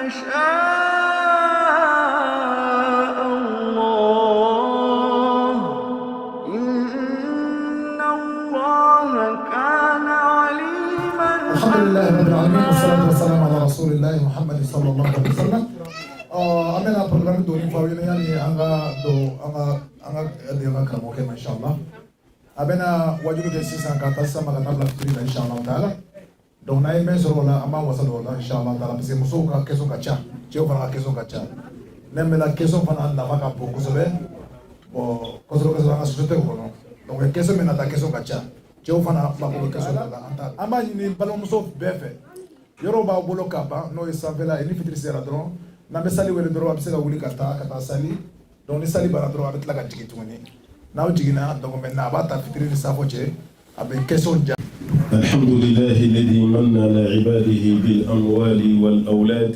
شاء الله إن الله كان عليما الحمد لله رب العالمين والصلاة والسلام على رسول الله محمد صلى الله عليه وسلم. أنا program دوني فاوينا يعني أنا كرموك إن شاء الله. أبنا وجود جسيسا كاتاسا ما كنا بنفترض إن شاء الله تعالى. Donc na yi mesoro la ama wasalo la inshallah taala parce que muso ka question ka cha cɛw fana ka question ka cha même la question fana nafa ka bon kosɛbɛ bon kosɛbɛ an ka société kɔnɔ donc question min nata question ka cha cɛw fana mako bɛ question la an b'a ɲini balimamuso bɛɛ fɛ yɔrɔ b'a bolo ka ban n'o ye sanfɛla ye ni fitiri sera dɔrɔn n'an bɛ sali wele dɔrɔn a bɛ se ka wuli ka taa sali donc ni sali banna dɔrɔn a bɛ tila ka jigin tuguni n'aw jiginna donc maintenant a b'a ta fitiri ni safo cɛ a bɛ question ja. الحمد لله الذي من على عباده بالأموال والأولاد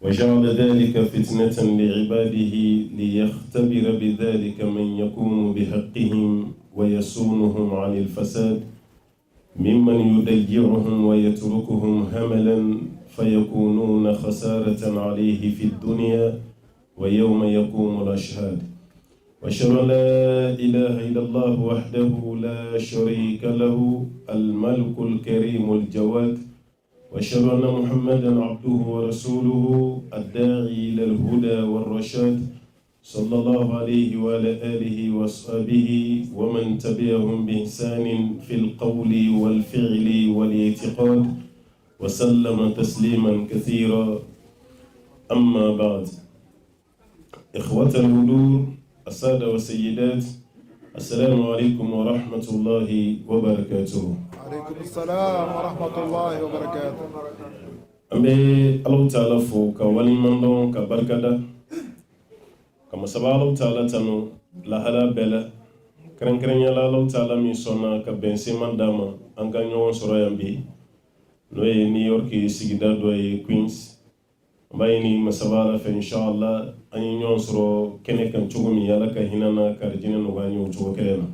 وجعل ذلك فتنة لعباده ليختبر بذلك من يقوم بحقهم ويصونهم عن الفساد ممن يضيعهم ويتركهم هملا فيكونون خسارة عليه في الدنيا ويوم يقوم الأشهاد وأشهد أن لا إله إلا الله وحده لا شريك له الملك الكريم الجواد وأشهد أن محمدا عبده ورسوله الداعي إلى الهدى والرشاد صلى الله عليه وعلى آله وصحبه ومن تبعهم بإحسان في القول والفعل والاعتقاد وسلم تسليما كثيرا. أما بعد، إخوة الحضور السادة والسيدات، السلام عليكم ورحمة الله وبركاته. عليكم السلام ورحمة الله وبركاته. أمي الله تعالى فوق ولي من دون كبركة كما سبع الله تعالى تنو لهلا بلا كرن يلا الله تعالى ميسونا كبنسي من داما أنك نيوان سرايا بي نوي نيويورك سيجدا دوي كوينز bayini masabala fe inshallah ani nyon soro kene kan chugumi yala ka hinana karjina no ganyo chugo kelena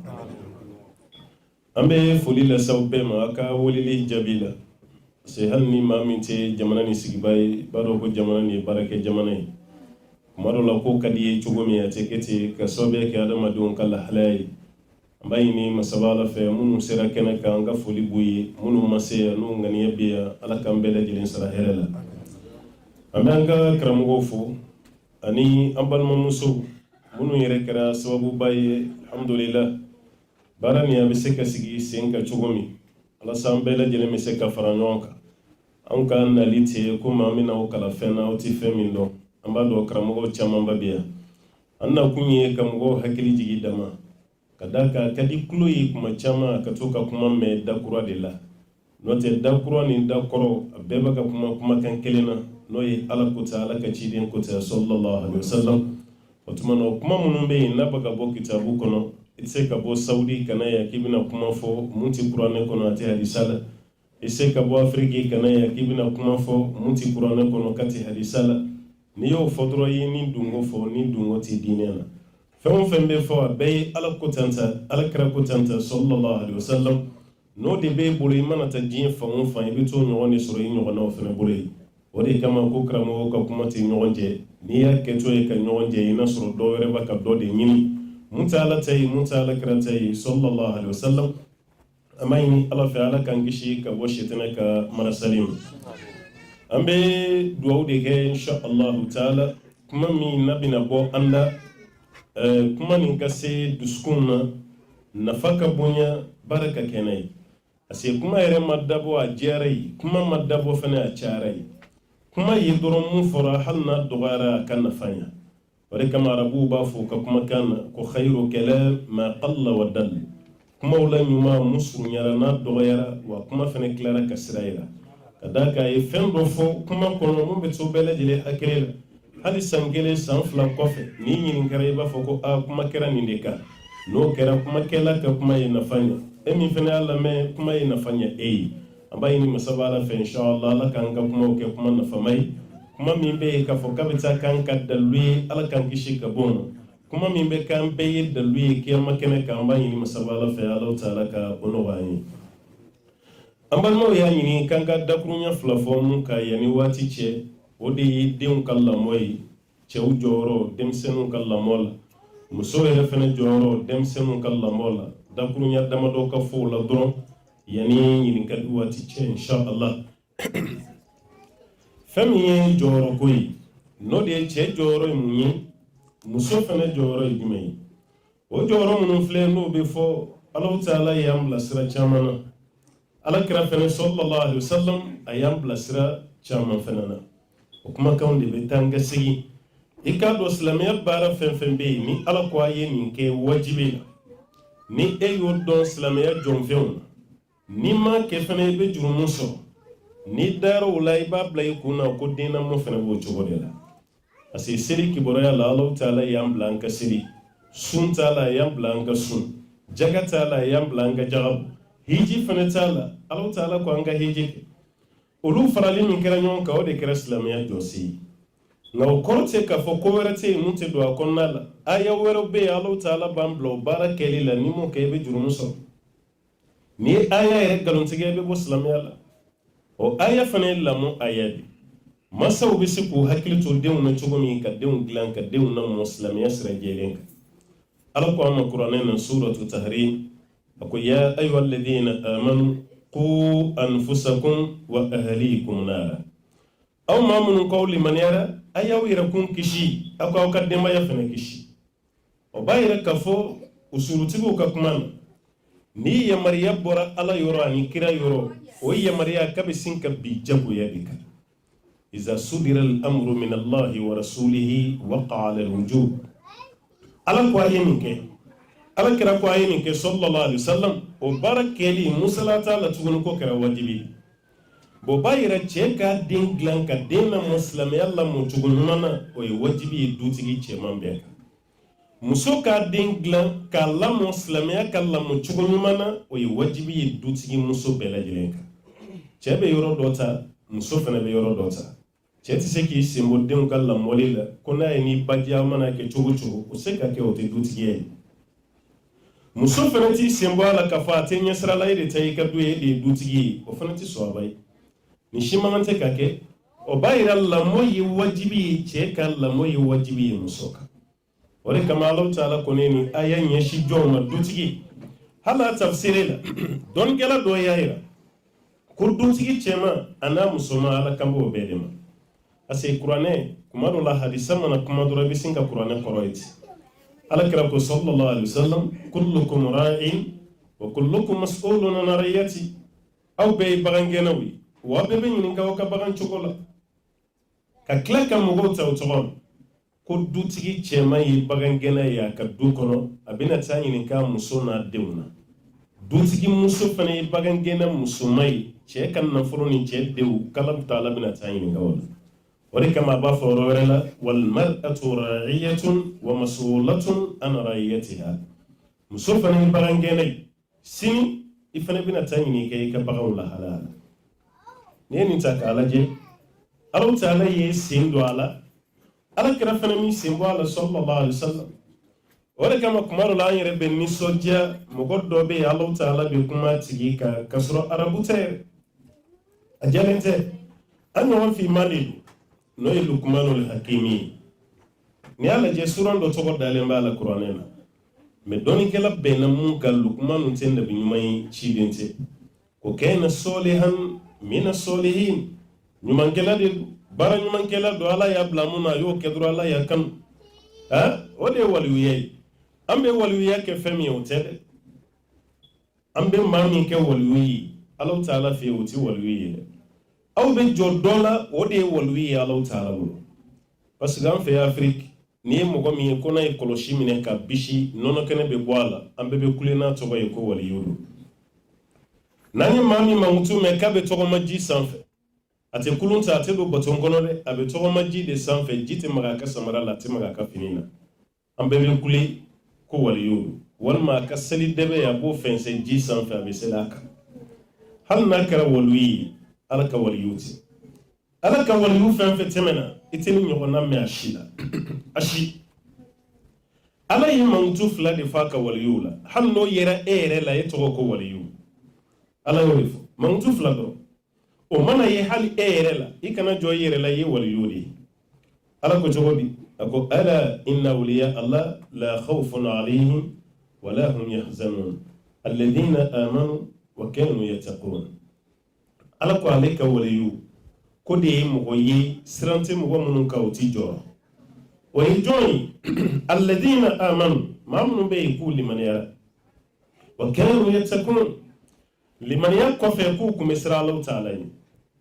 ambe foli la sawbe ma aka wolili jabila se hanni maminte jamana ni sigibay baro ko jamana ni barake jamana yi maro la ko kadi chugumi ya tekete ka sobe ke adama don kala halay bayini masabala fe munu sera kene ka anga foli buyi munu mase no ngani biya ala kambele jilin sara herela amanga karamogo fo ani ambalma muso munu yere kara sababu baye alhamdulillah barani ya biseka sigi senka chugomi ala sambela jele miseka faranonka anka nalite kuma mina okala fena oti femindo ambado karamogo chamamba bia anna kunye kamgo hakili jigi dama kadaka kadi kuloyi kuma chama katoka kuma me dakura de la note dakura ni dakoro beba ka kuma kan kelena noy ala kuta ala ka cidin kuta sallallahu alaihi wasallam otumano kuma munun be na baga bo kitabu kono itse ka bo saudi kana ya kibina kuma fo munti qur'ane kono ati hadisala itse ka bo afriki kana ya kibina kuma fo munti qur'ane kono kati hadisala ni yo fodro yi ni dungo ti dinena fembe fo be ala kutanta ala kra kutanta sallallahu alaihi wasallam no de be bolo imana ta jin fa on fa ibito nyoni soro yi nyona ofena bolo wadi kama ko kramo ka kuma ti nyonje ni ya keto e ka nyonje ina soro do were baka do de nyini mutala kratay sallallahu alaihi wasallam amaini ala fa ala kan gishi ka washitana ka marasalim ambe duwa de ke insha Allah taala kuma mi nabina bo anda kuma nin kase duskuna nafaka bunya baraka kenai ase kuma yere madabo a jerai kuma madabo fana a charai kuma yidoro mu fora halna dogara kan nafanya wale kama arabu ba fo ka kuma kan ko khairu kalam ma qalla wa dal kuma wala nyuma musu nyara na dogara wa kuma fana klara kasraira kadaka e fendo fo kuma kono mu beto bele jile hakela hali sangele sanfla kofe ni nyini ngare ba fo ko a kuma kera ni ndeka no kera kuma kela ka kuma inafanya emi fana alla me kuma inafanya ambaye ni masabala fa inshallah la kan ka kuma ke kuma na famai kuma mimbe ka fo kabita kan ka dalwi ala kan kishi ka bon kuma mimbe kan be dalwi ke makene ka ambaye ni masabala fa Allah taala ka ono wani ambal mo ya ni kan ka dakrunya flafon ka yani wati che o de ye denw ka lamɔ ye cɛw jɔyɔrɔ denmisɛnninw ka lamɔ la muso yɛrɛ fɛnɛ jɔyɔrɔ denmisɛnninw ka lamɔ la dakurunya damadɔ ka fɔ o la dɔrɔn yanni ɲininkali waati cɛ inshallah fɛn min ye jɔyɔrɔ ko ye n'o de ye cɛ jɔyɔrɔ ye mun ye muso fɛnɛ jɔyɔrɔ ye jumɛn ye o jɔyɔrɔ minnu filɛ n'o bɛ fɔ Allahu Ta'ala y'an bilasira caman na Alakira fɛnɛ sallallahu alaihi wasallam a y'an bilasira caman fɛnɛ na o kumakanw de bɛ taa n ka segin i k'a dɔn silamɛya baara fɛn fɛn bɛ yen ni Ala ko a ye nin kɛ wajibi la ni e y'o dɔn silamɛya jɔnfɛnw na ni ma kɛ fɛnɛ i bɛ jurumu sɔrɔ ni dara o la i b'a bila i kun na ko den lamɔ fɛnɛ b'o cogo de la parce que seli kibaruya la Allahu Ta'ala y'an bila an ka seli sun t'a la y'an bila an ka sun jaga t'a la y'an bila an ka jagabu hiji fɛnɛ t'a la Allahu Ta'ala ko an ka hiji kɛ olu farali min kɛra ɲɔgɔn kan o de kɛra silamɛya jɔsen ye nka o kɔrɔ tɛ k'a fɔ ko wɛrɛ tɛ yen mun tɛ don a kɔnɔna la aya wɛrɛw bɛ yen Allahu Ta'ala b'an bila o baara kɛli la ni m'o kɛ i bɛ jurumu sɔrɔ ni aya yɛrɛ nkalontigiya i bɛ bɔ silamɛya la o aya fana ye lamɔ aya de masaw bɛ se k'u hakili to denw na cogo min ka denw dilan ka denw lamɔ silamɛya sira jɛlen kan Ala ko an ma kuranɛ na suratu tahrim a ko ya ayyuhal ladhina amanu qu anfusakum wa ahlikum nara aw maa minnu k'aw limaniyara a y'aw yɛrɛ kun kisi aw k'aw ka denbaya fana kisi o b'a yɛrɛ k'a fɔ usulutigiw ka kuma na ni yamariya bɔra Ala yɔrɔ ani kira yɔrɔ o yamariya k'a bɛ sin ka bi jagoya de kan iza sudira al-amru min Allahi wa rasulihi waqa'a al-wujub Ala ko a ye nin kɛ Ala kira ko a ye nin kɛ sallallahu alaihi wasallam o baara kɛli musala t'a la tuguni ko kɛra wajibi bɔn b'a yɛrɛ cɛ ka den dilan ka den lamɔ silamɛya lamɔ cogo ɲuman na o ye wajibi ye dutigi cɛman bɛɛ kan muso ka den dilan k'a lamɔ silamɛya ka lamɔ cogo ɲuman na o ye wajibi ye dutigi muso bɛɛ lajɛlen kan cɛ bɛ yɔrɔ dɔ ta muso fana bɛ yɔrɔ dɔ ta cɛ tɛ se k'i sen bɔ denw ka lamɔli la ko n'a ye ni bajiya mana kɛ cogo cogo o se ka kɛ o tɛ dutigiya ye muso fana t'i sen bɔ a la k'a fɔ a tɛ ɲɛsirala e de ta i ka du ye e de ye dutigi ye o fana tɛ sɔn a ba ye ni si man tɛ ka kɛ o b'a yira lamɔ ye wajibi ye cɛ ka lamɔ ye wajibi ye muso kan o de kama Allahu Ta'ala ko ne ni aya ɲɛsi jɔnw ma dutigi hali a tafsiri la dɔnnikɛla dɔ y'a yira ko dutigi cɛman a n'a musoman Ala kan b'o bɛɛ de ma parce que kuranɛ kuma dɔ la hadisa mana kuma dɔrɔn i bɛ sin ka kuranɛ kɔrɔ ye ten Ala kira ko sallallahu alaihi wasallam kullukum ra'in wa kullukum mas'ulun an ra'iyati aw bɛɛ ye bagangɛnnaw ye wa bɛɛ bɛ ɲininka aw ka bagan cogo la ka tila ka mɔgɔw ta o tɔgɔ ma ko dutigi cɛman ye bagangɛnna ye a ka du kɔnɔ a bɛna taa ɲininka muso n'a denw na dutigi muso fana ye bagangɛnna musoman ye cɛ ka nafolo ni cɛ denw k'Ala Ta'ala bɛna taa ɲininka o la o de kama a b'a fɔ yɔrɔ wɛrɛ la wal mar'atu ra'iyatun wa mas'ulatun an ra'iyatiha muso fana ye bagangɛnna ye sini i fana bɛna taa ɲininka i ka baganw lahala la ni ye nin ta k'a lajɛ Allahu Ta'ala ye sen don a la Ala kira fana min sen bɔ a la sallallahu alaihi wasallam o de kama kuma dɔ la an yɛrɛ bɛ nisɔndiya mɔgɔ dɔ bɛ yen Allahu Ta'ala bɛ kuma tigi kan k'a sɔrɔ arabu tɛ yɛrɛ a jɛlen tɛ an ɲɔgɔn finman de don n'o ye Luqmanul Hakimi ye ni y'a lajɛ suran dɔ tɔgɔ dalen b'a la kuranɛ na mais dɔnnikɛla bɛnna mun kan Luqmanu tɛ nabi ɲuman ye ciden tɛ ko kana solihan mina solihin ɲumankɛla de don baara ɲumankɛla don Ala y'a bila mun na a y'o kɛ dɔrɔn Ala y'a kanu o de ye waliyuya ye an bɛ waliyuya kɛ fɛn min ye o tɛ dɛ an bɛ maa min kɛ waliyu ye Allahu Ta'ala fɛ yen o tɛ waliyu ye dɛ aw bɛ jɔ dɔ la o de ye waliyu ye Allahu Ta'ala bolo parce que an fɛ Afiriki n'i ye mɔgɔ min ye ko n'a ye kɔlɔsi minɛ ka bisi nɔnɔ kɛnɛ bɛ bɔ a la an bɛɛ bɛ kule n'a tɔgɔ ye ko waliyu don n'an ye maa min mankutu mɛn k'a bɛ tɔgɔma ji sanfɛ a tɛ kulun ta a tɛ don baton kɔnɔ dɛ a bɛ tɔgɔma ji de sanfɛ ji tɛ maga a ka samara la a tɛ maga a ka fini na an bɛɛ bɛ kule ko waliyu don walima a ka seli dɛbɛ a b'o fɛnsɛn ji sanfɛ a bɛ seli a kan hali n'a kɛra waliyu ye Ala ka waliyu tɛ Ala ka waliyu fɛn fɛn tɛmɛna i tɛ ni ɲɔgɔnna mɛn a si la a si Ala ye mankutu fila de f'a ka waliyu la hali n'o yera e yɛrɛ la e tɔgɔ ko waliyu Ala y'o de fɔ mankutu fila dɔrɔn o mana ye hali e yɛrɛ la I kana jɔ I yɛrɛ la I ye waliyu de Ala ko cogo di a ko ala inna awliya Allah la khawfun alayhim wa la hum yahzanun alladhina amanu wa kanu yattaqun Ala ko ale ka waliyu ko de ye mɔgɔ ye sirante mɔgɔ minnu ka o ti jɔrɔ o ye jɔn ye alladhina amanu maa minnu bɛ yen k'u limaniyara wa kanu yattaqun limaniya kɔfɛ k'u kun bɛ siran Alahu Taala ye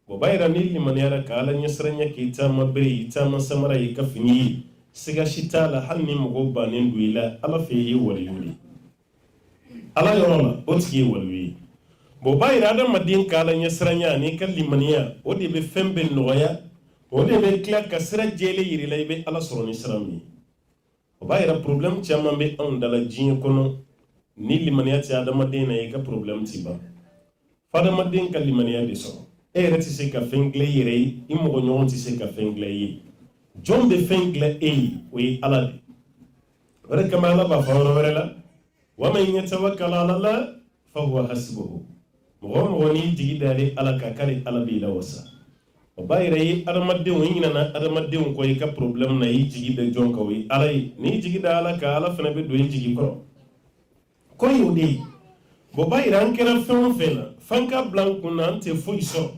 o b'a yira ni limaniyara ka Ala ɲɛsiranya k'i taama bere i taama samara i ka fini ye siga si t'a la hali ni mɔgɔ bannen don I la Ala fɛ I ye waliyu de Ala yɔrɔ la o tigi ye waliyu ye o b'a yira adamaden ka Ala ɲɛsiranya ani ka limaniya o de bɛ fɛn bɛɛ nɔgɔya o de bɛ tila ka sira jɛlen yira I la I bɛ Ala sɔrɔ ni sira min ye o b'a yira problème caman bɛ anw dala diɲɛ kɔnɔ ni limaniya tɛ adamaden na I ka problème ti ban fadamaden ka limaniya de sɔrɔ e yɛrɛ tɛ se ka fɛn dilan I yɛrɛ ye I mɔgɔ ɲɔgɔn tɛ se ka fɛn dilan I ye jɔn bɛ fɛn dilan e ye o ye Ala de o de kama Ala b'a fɔ yɔrɔ wɛrɛ la wa man yatawakkal ala Allah fa huwa hasbuhu mɔgɔ mɔgɔ n'i jigi dalen Ala kan k'ale Ala b'i lawasa o b'a yira I ye adamadenw I ɲinana adamadenw kɔ I ka problème na I jigi da jɔn kan o ye Ala ye n'i jigi da Ala kan Ala fana bɛ don I jigi kɔrɔ ko y'o de ye o b'a yira an kɛra fɛn o fɛn na f'an ka bila an kun na an tɛ foyi sɔrɔ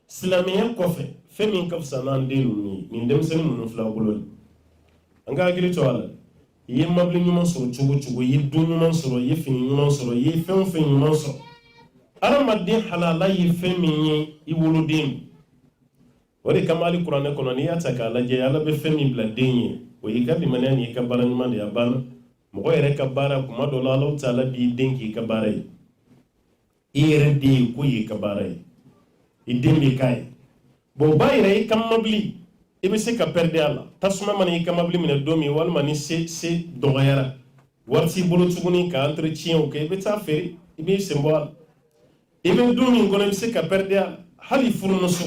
silamɛya kɔfɛ fɛn min ka fisa n'an den ninnu ye nin denmisɛnnin ninnu fila bolo de an ka hakili to a la I ye mabili ɲuman sɔrɔ cogo cogo I ye don ɲuman sɔrɔ I ye fini ɲuman sɔrɔ I ye fɛn o fɛn ɲuman sɔrɔ adamaden halala ye fɛn min ye I woloden o de kama hali kuranɛ kɔnɔ n'i y'a ta k'a lajɛ Ala bɛ fɛn min bila den ye o y'i ka limaniya ni I ka baara ɲuman de ye a banna mɔgɔ yɛrɛ ka baara kuma dɔ la Alahu Taala b'i den k'i ka baara ye I yɛrɛ den ye ko y'i ka baara ye I den bɛ k'a ye o b'a yira I ka mabili I bɛ se ka perdre a la tasuma mana I ka mabili minɛ don min walima ni se dɔgɔyara wari t'i bolo tuguni ka entretien kɛ I bɛ taa feere I b'i sen bɔ a la I bɛ don min kɔnɔ I bɛ se ka perdre a la hali furumuso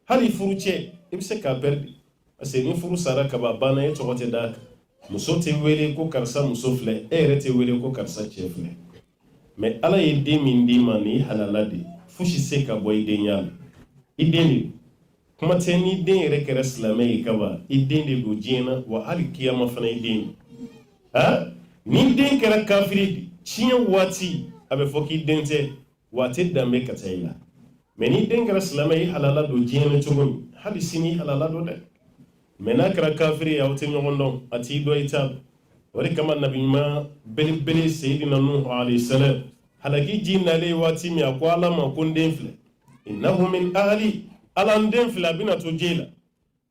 hali furu cɛ I bɛ se ka perdre parce que ni furu sara kaban banna e tɔgɔ tɛ d'a kan muso tɛ wele ko karisa muso filɛ e yɛrɛ tɛ wele ko karisa cɛ filɛ mais Ala ye den min d'i ma ni halala de fosi se ka bɔ I denya la I den de kuma tɛ ni den yɛrɛ kɛra silamɛ ye kaban I den de don diɲɛ na wa hali kiyama fana I den ni den kɛra kafiri de tiɲɛ waati a bɛ fɔ k'i den tɛ wa a tɛ danbe ka taa I la mais ni den kɛra silamɛ I halala don diɲɛ na cogo min hali sini I halala don dɛ mais n'a kɛra kafiri aw tɛ ɲɔgɔn dɔn a t'i dɔn I t'a dɔn o de kama nabi ɲuman belebele Seydina Nuhu alayhi salam halaki ji nalen waati min a ko Ala ma ko n den filɛ innahu min ahli Ala n den filɛ a bɛna to je la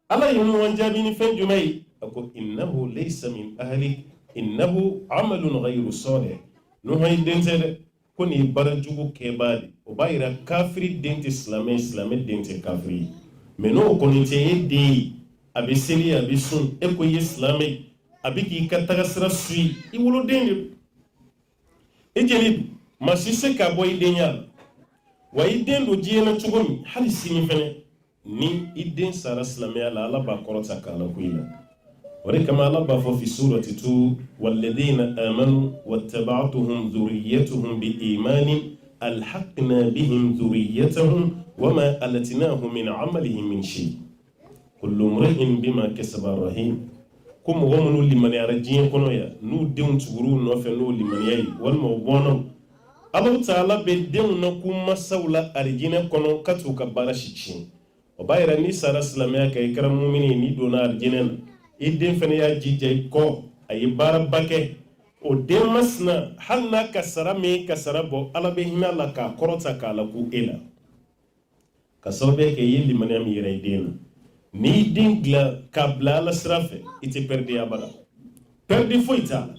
Ala ye ɲɔgɔn jaabi ni fɛn jumɛn ye a ko innahu laysa min ahli innahu amalun ghayru salih Nuhu ye den tɛ dɛ ko nin ye baara jugu kɛbaa de o b'a yira kafiri den tɛ silamɛ silamɛ den tɛ kafiri ye mais n'o kɔni tɛ e den ye a bɛ seli a bɛ sun e ko I ye silamɛ ye a bɛ k'i ka tagasira suit I woloden de I jeli don maa si se ka bɔ I denya la wa I den don diɲɛ na cogo min hali sini fɛnɛ ni I den sara silamɛya la Ala b'a kɔrɔta k'a la ko I la o de kama Ala b'a fɔ fi surati Tur walladhina amanu wattaba'atuhum dhurriyyatuhum biimanin alhaqna bihim dhurriyyatahum wama alatnahum min amalihim min shay kullu imri'in bima kasaba rahim ko mɔgɔ minnu limaniyara diɲɛ kɔnɔ ya n'u denw tugur'u nɔfɛ n'o limaniya ye walima u bɔnnaw Alahu Taala bɛ denw na k'u masaw la arijinɛ kɔnɔ ka t'u ka baara si tiɲɛ o b'a yira ni sara silamɛya kan I kɛra mumini ye n'i donna arijinɛ na I den fana y'a jija I kɔ a ye baaraba kɛ o den masina hali n'a ka sara min ka sara bɔ Ala bɛ hinɛ a la k'a kɔrɔta k'a la ko e la ka sababuya kɛ I ye limaniya min yira I den na n'i den dilan k'a bila Ala sira fɛ I tɛ perdre abada perdre foyi t'a la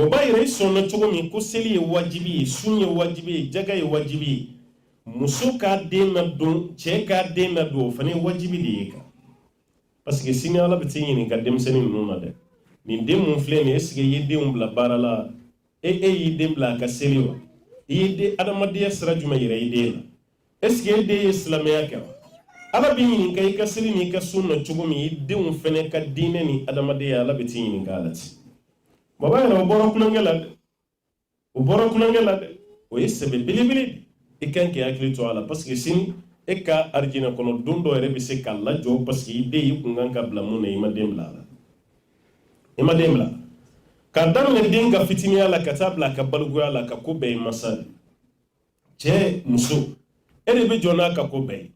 o b'a yira I sɔnna cogo min ko seli ye wajibi ye sun ye wajibi ye jaga ye wajibi ye muso k'a den ladon cɛ k'a den ladon o fana ye wajibi de ye kan parce que sini Ala bɛ t'i ɲininka denmisɛnnin ninnu na dɛ nin den mun filɛ nin ye est ce que I ye denw bila baara la e y'i den bila a ka seli wa I ye den adamadenya sira jumɛn yira I den na est ce que e den ye silamɛya kɛ wa Ala bɛ ɲininka I ka seli ni I ka sun na cogo min I denw fana ka diinɛ ni adamadenya Ala bɛ t'i ɲininka a la ten baba yɛrɛ o bɔra kulonkɛ la dɛ o bɔra kulonkɛ la dɛ o ye sɛbɛ belebele de I kan k'i hakili to a la parce que sini e ka arjina kono dundo ere bi se kala jo parce que ide yi kungan ka bla mun e ma demla ka damne dinga fitini ala katabla ka balgu ala ka ko be masal je muso ere be jona ka ko be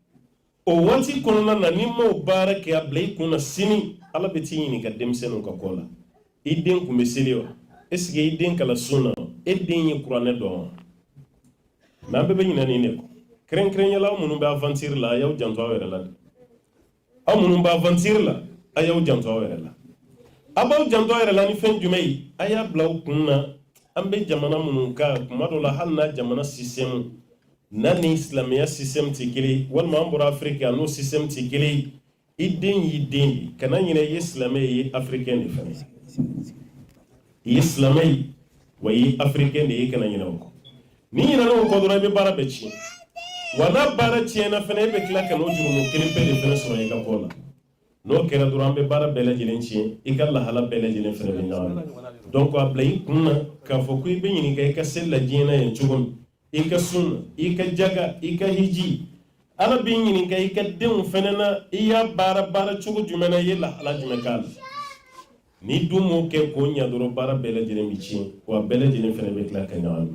o wati kono na ni mo barake ablay kuna sini ala be tini ka demsenu ka kola iden ku meseliwa esige iden kala sunna eden yi qur'ane do ma be nyina ni ne ko kren yala munun ba aventure la yaw janto awere la amunun ba aventure la ayaw janto awere la abaw janto awere la ni fen jumai aya blaw kunna ambe jamana munun ka kuma do la halna jamana system nani islamia system tikili wal mambura afrika no system tikili iden yiden kana nyina islamai africain de fami islamai wa africain de kana nyina ko ni nyina no ko do be bara bechi wana bara tiena fene be kila kan ojuru mo kelimpe de fene so yega kola no kera durambe bara bela jilen ci ikalla hala bela jilen fene be nyawa donc ablay kunna ka fo kuy be nyini kay ka sella jina en chugum ika sunna ika jaga ika hiji ala be nyini kay ka dem fene na iya bara chugu jumena yela ala jumekal ni dumo ke ko nya duro bara bela jilen mi ci wa bela jilen fene be kila kan nyawa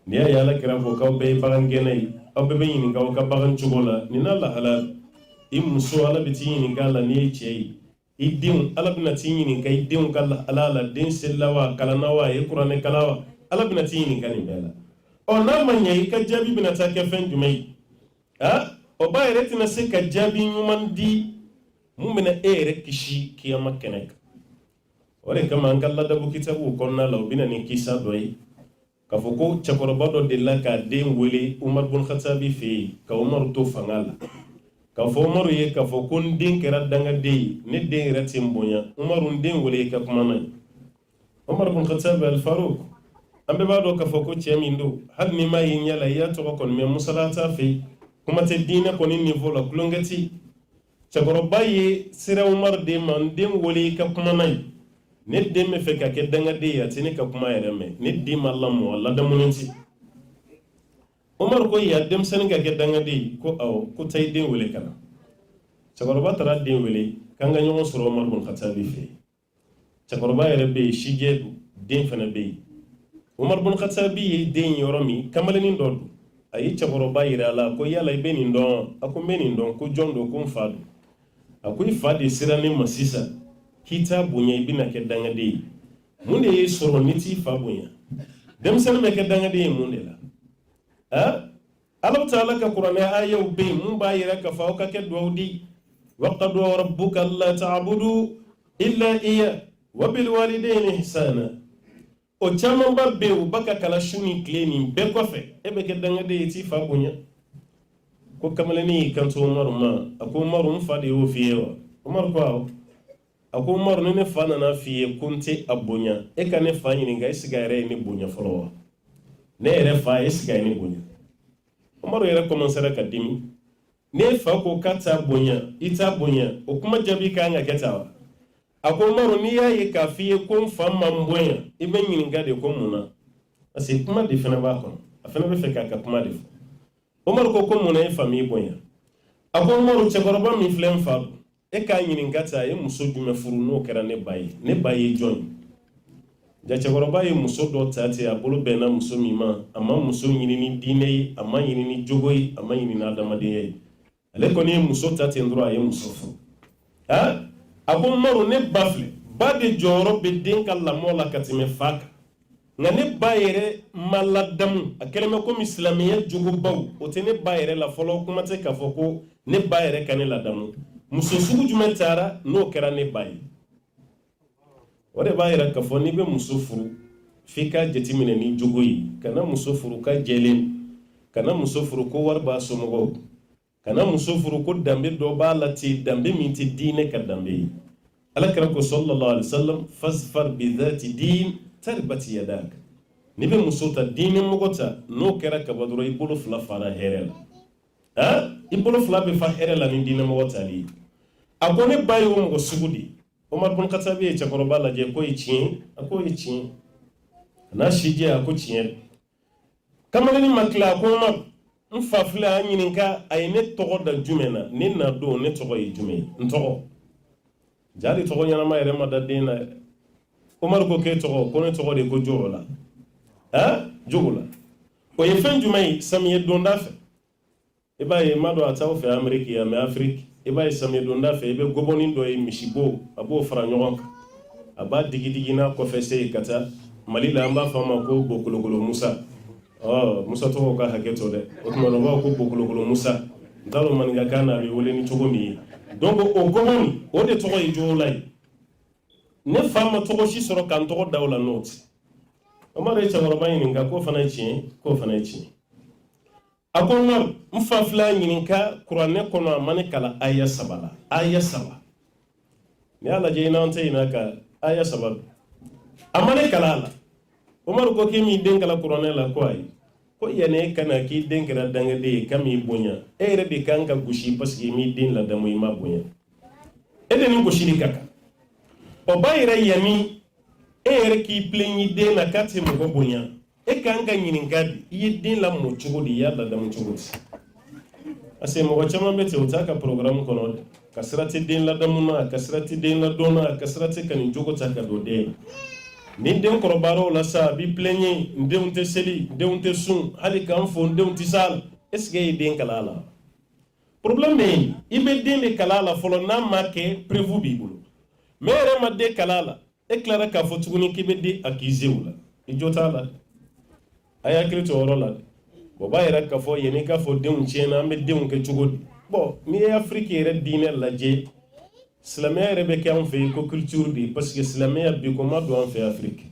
ni ya yala kera fo ka be barangenay abe be yini ka bagan chugola ni na la halal imso ala biti yini gala ni chei idin ala bina ti yini ka idin kala ala din sellawa kala nawa e qur'ane kalawa ala bina ti yini kan bela o na manya ka jabi bina ta ka fen jumai ha o ba reti na se ka jabi nyuman di mumina ere kishi kiyama kenek ore kama angalla da bu kitabu konna law bina ni kisa doyi kafoko chakoroba do de la ka den wele Umar bin Khattabi fi ka Umar to fangala ka fo Umar ye ka fo kon den kera danga de ne den rati mbonya Umar den wele ka kuma nan Umar bin Khattabi al Faruq ambe ba do ka fo ko chemi ndo hal ni ma yin yala ya to kon me musalata fi kuma te dina ko ni niveau la kulongati chakoroba ye sira Umar de man den wele ka kuma nan ne deme fe ka ke danga de ya tini ka kuma yere me ne di mallam wala da mununci Umar ko ya dem sen ka ke danga de ko aw ko tay de wele kana chakoroba tara de wele kanga nyon soro Umar bin Khattabi fe chakoroba yere be shige den fana be Umar bin Khattabi den yoromi kamaleni ndodu ayi chakoroba yere ala ko yala be ni ndon akumbe ni ndon ko jondo ko mfadu akuyi fadi sirani masisa kita bunya ibina ke danga de munde ye soro niti fa bunya dem sen me ke danga de munde la Allah ta'ala ka qur'ana ayaw be mun ba yira ka fa ka ke dawdi wa qad rabbuka alla ta'budu illa iya wa bil walidayni ihsana o chama ba be u baka kala shuni kleni be ko fe e be ke danga de ti fa bunya ko kamalani kan to Umar ma ako Umar fa de o fiyewa Umar ko ako Umar ne fa na fiye kunte abunya e ka ne fa nyini ga isigare ni bunya folo ne ere fa isigare ni bunya Umar yere commencer ka dimi ne fa ko kata bunya ita bunya o kuma jabi ka nga ketawa ako Umar ni ya ye ka fiye kun fa mambunya ibe nyini ga de ko muna asi kuma de fena ba ko afena be fe ka kuma de Umar ko muna e fa mi bunya ako Umar chegoroba mi flem fa e ka nyini ngata e muso jume furu no kera ne bayi join ja chegoroba e muso do tati abulu bena muso mima ama muso nyini ni dine ama nyini ni jogoi ama nyini na adamade ale ko ni muso tati ndro aye muso fu abo maru ne bafle ba de joro be denka la mola katime faka nga ne bayere maladamu akeleme ko islamiya jogo baw o te ne bayere la folo kuma te ka foko ne bayere kanela damu muso sugu jumen tara no kera ne bayi wade bayira ka fo ni be muso furu fika jetimine ni jogoyi kana muso furu ka jelen kana muso furu ko warba somogo kana muso furu ko dambe do balati dambe minti dine ka dambe ala kara ko sallallahu alaihi wasallam fasfar bi dhati din tarbati yadak ni be muso ta dine mogota no kera ka badro ibulu fla fara herela ibulu fla be fa herela ni dine mogota li akone bayi wo mo sugudi Umar bin Khattabi e chakoroba la je ko yichin ako yichin na shije ako chin kamale ni makla ko mfafla nyininka ay ne togo da jumena ne na do ne togo yi jume ntogo jari togo nyana ma yere ma da dina Omar ko ke togo ko ne togo de ko jola jogola o ye fen jumai samiye donda fe e ba ye mado ataw fe Amerique ya me Afrique e ba ye samiye donda fe e be goboni do e mishibo abo fara nyogon aba digi na ko fe se kata malila amba fama ko bokulokolo Musa Musa to ka haketo de o kuma no ba ko bokulokolo Musa ndalo man ga kana bi wole ni togo mi donc o goboni o de togo e jolai ne fama togo shi soro kan togo dawla note Omar e chawara bayini nga ko fana ci akon mfafla nyininka Qur'an kono mane kala aya saba ni ala je ina onte ina ka aya saba amane kala la Omar ko kimi den kala Qur'an la ko ay ko yene kana ki den kala danga de kami bonya e re de kanka gushi parce que mi din la da mo ima bonya e de ni gushi ni kaka o bayira yami ere ki plenyi de na kati mo bonya e kan ga nyiningadi yi din la mo chugodi ya da mo chugodi ase mo chama bete utaka program kono kasrati din la damuna kasrati din la dona kasrati kan jogota ka do de ni den ko baro la sa bi plenyi ndeunte seli ndeunte sun hali kan fo ndeunti sal esge den kalala problème be ibe den de kalala folo na make prévu bibulu mere ma de kalala e clara ka fo tuguni kibe di accusé wala e jota la aya krito oro la bo ba ira ka fo yene ka fo deun chena me deun ke chugodi bo ni Afrique ere dine la je islamia rebe ke on fait ko culture di parce que islamia bi ko ma do on fait Afrique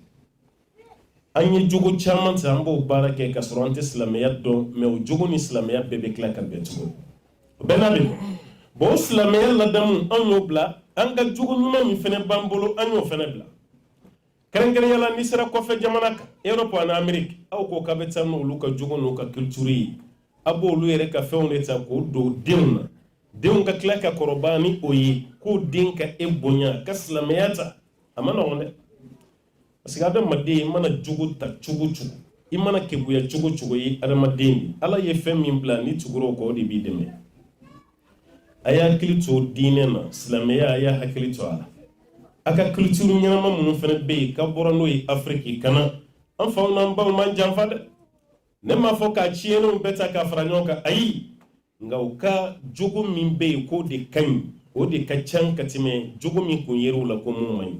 anyi jugo chaman sambo barake ka sorante islamia do me o jugo ni islamia bebe kla kan be chugodi benabe bo islamia la damu anyo bla anga jugo nyuma mi fene bambolo anyo fene bla karen yala ni sera ko fe jamana ka Europe na Amerique aw ko ka betan no luka jugo no ka culture abo lu yere ka fe on eta ko do deun ka klaka korobani oyi ko dinka e bonya ka islamiyata amana on parce que adam made mana jugo ta jugo imana kebuya jugo yi adama deni ala ye fe min bla ni tuguro ko di bi deme aya kilito dine na islamiya aya hakilito ala aka culture nyama mun fene be ka borano yi Afrique kana an fauna mbaw man jamfade ne ma fo ka chieno beta ka franyoka ayi ngauka jugu min be ko de kan o de ka can katime jugu min kun yeru la ko mun mai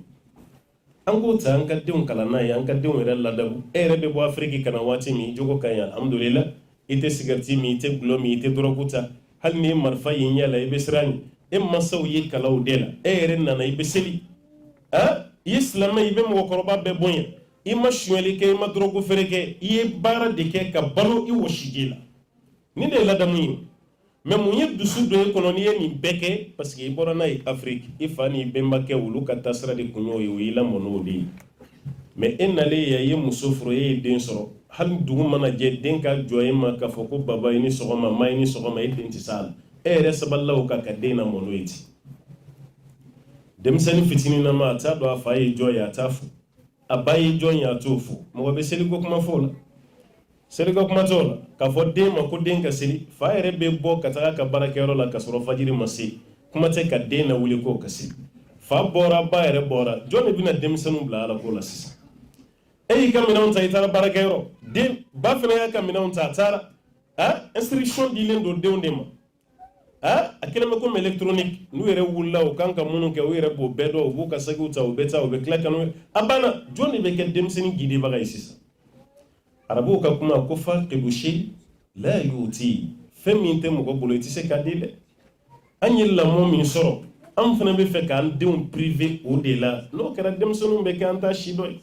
an go ta an ka deun kala na ya an ka deun re la dabu ere be bo Afrique kana wati mi jugu kan ya alhamdulillah ite sigarti mi ite glomi ite droguta hal ni marfa yin yala ibe sirani imma sauyi kalau dela ere nana ibe seli islam ibe mo koroba be bonya ima shueli ke ima drogu fereke iye bara de ke ka balo i woshigila ni de la damu me munye dusu do e kono ni ni beke parce que ibora na Afrique ifani bemba ke wulu ka tasra de kunyo yi la monodi me enale ya ye musofro ye den soro hal dugu mana je den ka joye ma ka foko baba ni sogoma mai ni sogoma e den tisala ere saballahu ka dena monoiti demsani fitini na ma ta do afaye joya tafu abaye joya tofu mo be seli ko kuma fola seli ko kuma tola ka fo de ma ko den ka seli fa ere be bo ka ta ka barakero la ka soro fajiri masi kuma te ka dena wuli ko ka seli fa bora ba ere bora joni bina demsanu bla ala ko la sisa e ka mina unta itara barakero de ba fina ya ka mina unta tara instruction di len do de ondema akele me comme électronique nous yere wulla o kanka munu ke o yere bo bedo o bu ka sagi uta o beta o be klaka no abana joni be ke demseni gide baga isisa arabu ka kuma ko fa kebushi la yuti feminte mo ko bolo itise kadile anyel la mo min soro am fana be fe kan de un privé au delà no kera demsenu be kanta shidoy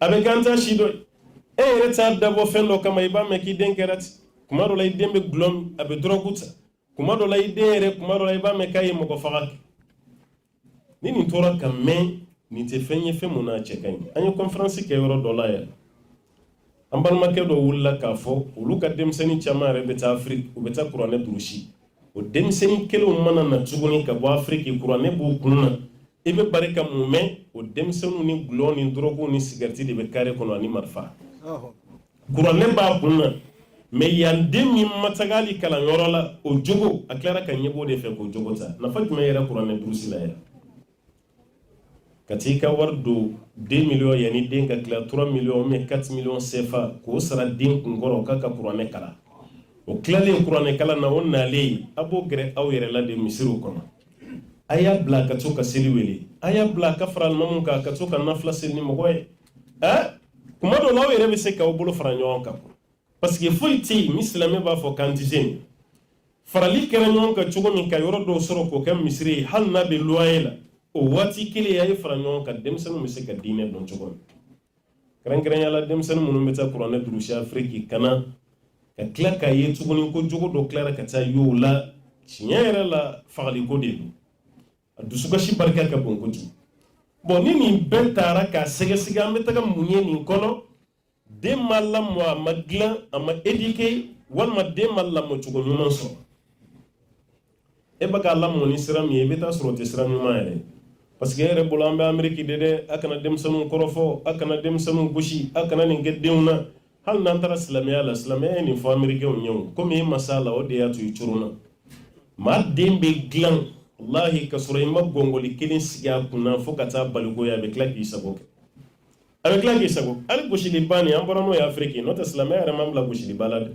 abe kanta shidoy e yere ta dabo fendo kama iba me ki denkerati kuma ro lay dembe glom abe droguta kuma do lay dere kuma do lay ba me kay mo ko faak ni tora kam me ni te fenye fe mona chekan anyo conférence ke euro dollar ya ambal make do wulla ka fo uluka demseni chama re beta Afrique o beta Qur'ane durushi o demseni kelo mana na tuguni ka bo Afrique Qur'ane bu kunna ebe bareka mu me o demsenu ni glo ni drogu ni cigarette de be kare kono ani marfa Qur'ane ba kunna mais yande min matagali kala yorola o jogo aklara kan yebo de fe ko jogo ta na fatma yera qur'an durusi la ya katika wardo 2 millions yani den ka kila 3 millions mais 4 millions CFA ko sara den ngoro kaka qur'an kala o klale qur'an kala na wonna lay abo gre aw yere la de misiru kono aya bla ka to ka seliweli aya bla ka faral mamun ka to ka nafla selni mogoy kuma do law yere be se ka o bolo fara nyon ka parce que folti mislame ba fo kantijen farali kera nyon ka chugo min ka yoro do soro ko kam misri hal na be loyela o wati kile yayi fara nyon ka demsanu mi se ka dine don chugo kran yala demsanu munu meta qur'an durushi afriki kana ka kila ka ye tuguni ko jogo do klara ka ta yola tinyere la fagali ko de dusuka shi barka ka bon kuti bon ni bentara ka sege siga meta munye ni kono de mallam wa magla ama educate wal ma de mallam mo tugo nyuma so e baka lam mo ni siram ye beta soro te siram nyuma yele parce que re bolambe ameriki de akana dem sanu korofo akana dem sanu bushi akana ni gedewna hal nan tara islamiyya la islamiyya ni fo amerike on nyaw comme masala o de yatu churuna ma dembe glan wallahi kasura imma gongoli kilin siga kuna fo kata balgo ya be klaki saboke avec klaki saboke al bushi libani amborano ya afriki not islamiyya ramam la bushi libalade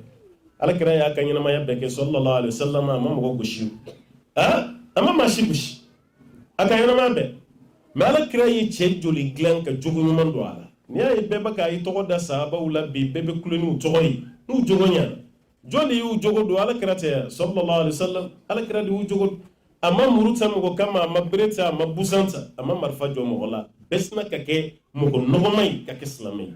al kira ya kanyina ma ya beke sallallahu alaihi wasallam amma mo bushi amma ma shi bushi akayina ma be mala kira yi chejoli glan ka jogu nyuma do ala ni ay beba ka yi togo da sahaba wala bi bebe kuleni togo yi nu jogo nya joli yu jogo do ala kirate sallallahu alaihi wasallam ala kirade yu jogo amma muruta mo kama mabreta amma busanta amma marfa jo mo wala besna kake mo ko nogomay kake islamay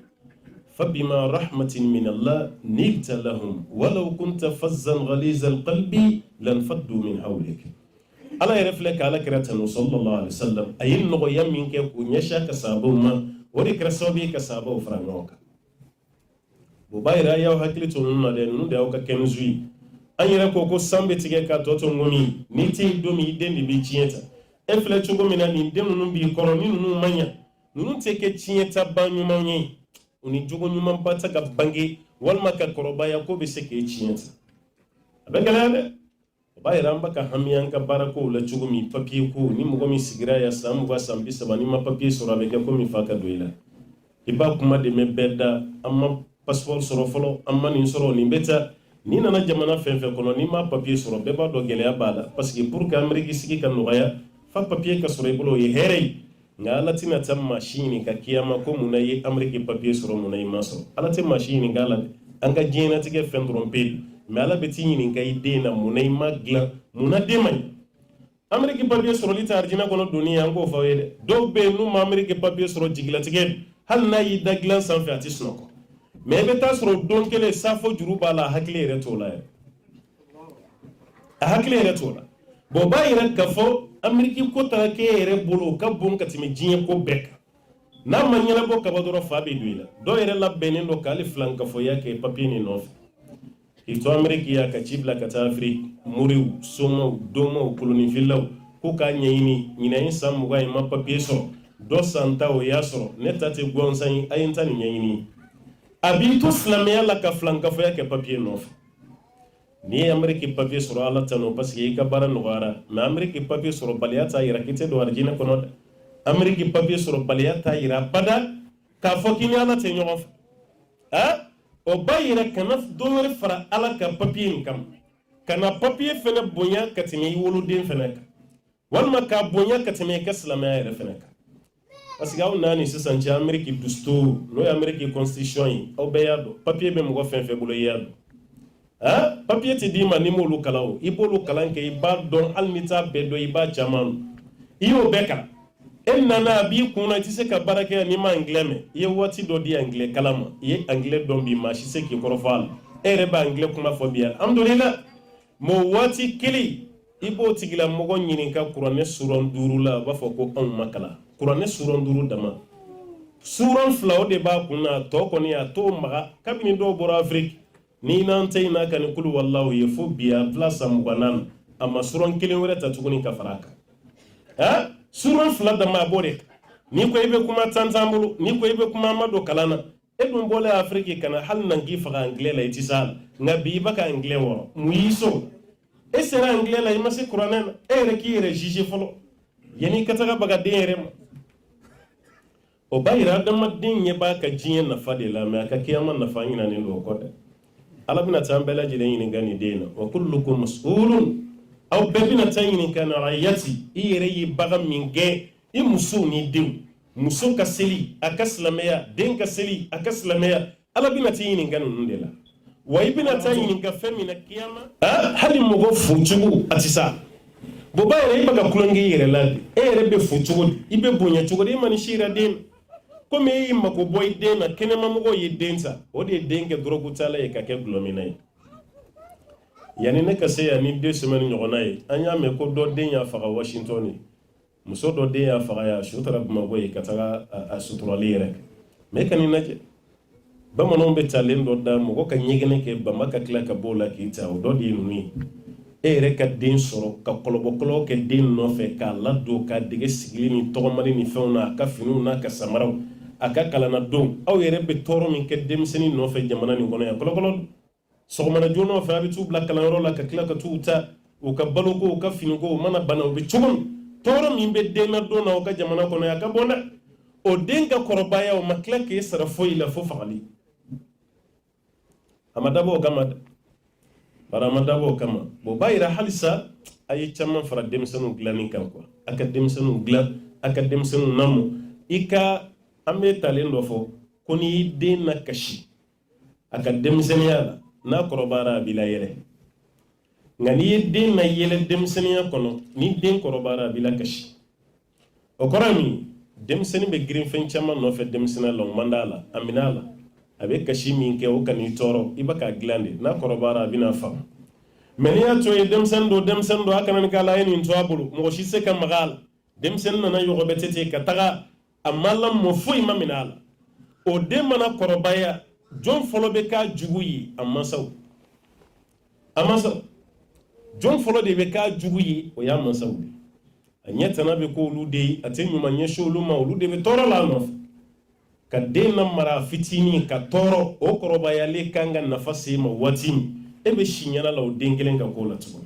fabima rahmatin min Allah nilta lahum walau kunta fazzan ghaliz alqalbi lan faddu min hawlik ala reflek ala kirate sallallahu alaihi wasallam ayin no yamin ke ko nyasha ka sabo ma wori krasobi ka sabo frangoka bo bayra yaw hakili to nuna de nunu de ka kenuzui anyira ko sambe tige ka toto ngomi ni ti domi de ni bi chieta enfle chungo mina ni de nunu bi koro ni nunu manya nunu teke chieta banyu manye uni jogo nyuma bata ka bangi wal maka koroba ya ko be seke chieta abegalade bayra mbaka hamiyan ka barako la chugo mi papier ko ni mo mi sigira ya samu ba sambi sabani ma papier sura be ko mi faka doila iba kuma de me bedda amma passeport soro folo amma ni soro ni beta ni nana jamana fenfe kono ni ma papier soro be ba do gele abala parce que pour que amerique sigi kan noya fa papier ka soro ibolo ye here nga latina tam machine ka kiyama ko munayi amerique papier soro munayi maso alati machine ngala anga jena tige fen tromper mais ala beti ni ngay dena munay magla munademay amerique papier soro lita arjina kono dunia ngo fawede do be nu ma amerique papier soro jigla tige hal na yi daglan san fati snoko mais beta soro don kele safo juruba la hakle retola hakle retola bo bayira kafo amerique ko ta ke re bolo ka bon katime jinye ko bek na manyala bo ka badoro fabe duila do yere la benin do kali flanka fo yake papier ni nof ito amerique ya ka chibla ka ta afrique muriu somo domo koloni filaw ko ka nyini nyina insam mo ga ma papier so do santa o yasoro netate gonsan ayinta ni nyini abintu islamia la ka flanka fo yake papier nof ni amerique papier soro ala tano parce que ka bara nogara na amerique papier soro baliata ira kite do arjina kono amerique papier soro baliata ira pada ka fokini ala te nyof o bayira kana dore fara ala ka papier kam kana papier fene bonya katimi wolu den fene ka walma ka bonya katimi ka islamia ira fene ka parce que on nani sisan ci amerique dusto no amerique constitution yi o beyado papier be mo fen fe bulo yado papier ti di ma ni molu kalaw ibolu kalanke iba don almita bedo iba jaman iyo beka en nana bi kuna ti se ka barake ni ma anglais me ye wati do di anglais kalama ye anglais don bi ma shi se ki korofal ere ba anglais kuma fo biya alhamdulillah mo wati kili ibo tigila mogo nyinin ka qur'ane suron duru la ba fo ko on makala qur'ane suron duru dama suron flaw de ba kuna to ko ni ato maga kabini do boro afrique ni nan tay na kan kul wallahu yefo biya place ambanan amma suron kilin wala ta tuguni ka faraka suron fla da ma bore ni ko ibe kuma tanzambulu ni ko ibe kuma mado kalana edum bole afrique kana hal nangi faga anglais la itisal ngabi baka anglais woro muiso e sera anglais la imasi qur'an e reki regije folo yani kataga baga dere o bayira dama din ye ba ka jiye na fade la me aka kiyama na fanyina ne lo ko de ala bina tambela jile yin ngani dena wa kullukum mas'ulun aw bebina tayini kana rayati ire yi baga minge i musu ni din musu ka seli akaslameya den ka seli akaslameya ala bina tayini ngani nundela wa ibina tayini ka femina kiyama hali mugo fujugu atisa bo bayira ibaga kulonge yire ladi ere be fujugu ibe bonya chugo de mani shira den comme yi mako boy den na kene mamugo yi densa o de denke drogu tala e ka ke glominay yani ne ka se ya ni 2 semaines nyogona yi anya me ko do den ya faga Washington muso do den ya faga ya shutara mago yi kataga a suturali rek me kan ni naje ba monon be talen do da mo ka nyegene ke ba maka kla ka bola ki ta o do di nuni e rek ka den soro ka kolobokolo ke den no fe ka laddo ka dige sigili ni to mari ni feuna ka finu na ka samaraw aka kalana don aw yere be toro min ke demseni no fe jamana ni gono ya kolokolo so mana jono fa bi tu black kalaro la ka kla ka tuta o ka baloko o ka finu ko mana bana o be chugum toro min be de na do na o ka jamana kono ya ka bonda o denga korobaya o makla ke sara foi la fo fali amadabo gamad bara amadabo kama bo bayira halisa ay chamman fara demsenu glani kan ko aka demsenu gla aka demsenu namu ika ambe talendo fo koni den na kashi aka demseniya na korobara bila yele ngani den na yele demseniya kono ni den korobara bila kashi o korami demseni be green fen chama no fe demsena long mandala aminala abe kashi min ke o kani toro ibaka glande na korobara bina fam meniya to e demsendo aka nan kala yin to abulu mo shi se kam magal demsen na yogo betete ka taga amala mo foi maminala o de mana korobaya jon folo be ka juguyi amasaw jon folo de be ka juguyi o ya masaw anyeta na be ko lude atenyu manye sholu ma lude be toro la no ka de na mara fitini ka toro o korobaya le kanga nafasi ma watim e be shinyana la o dengelen ka ko la tuko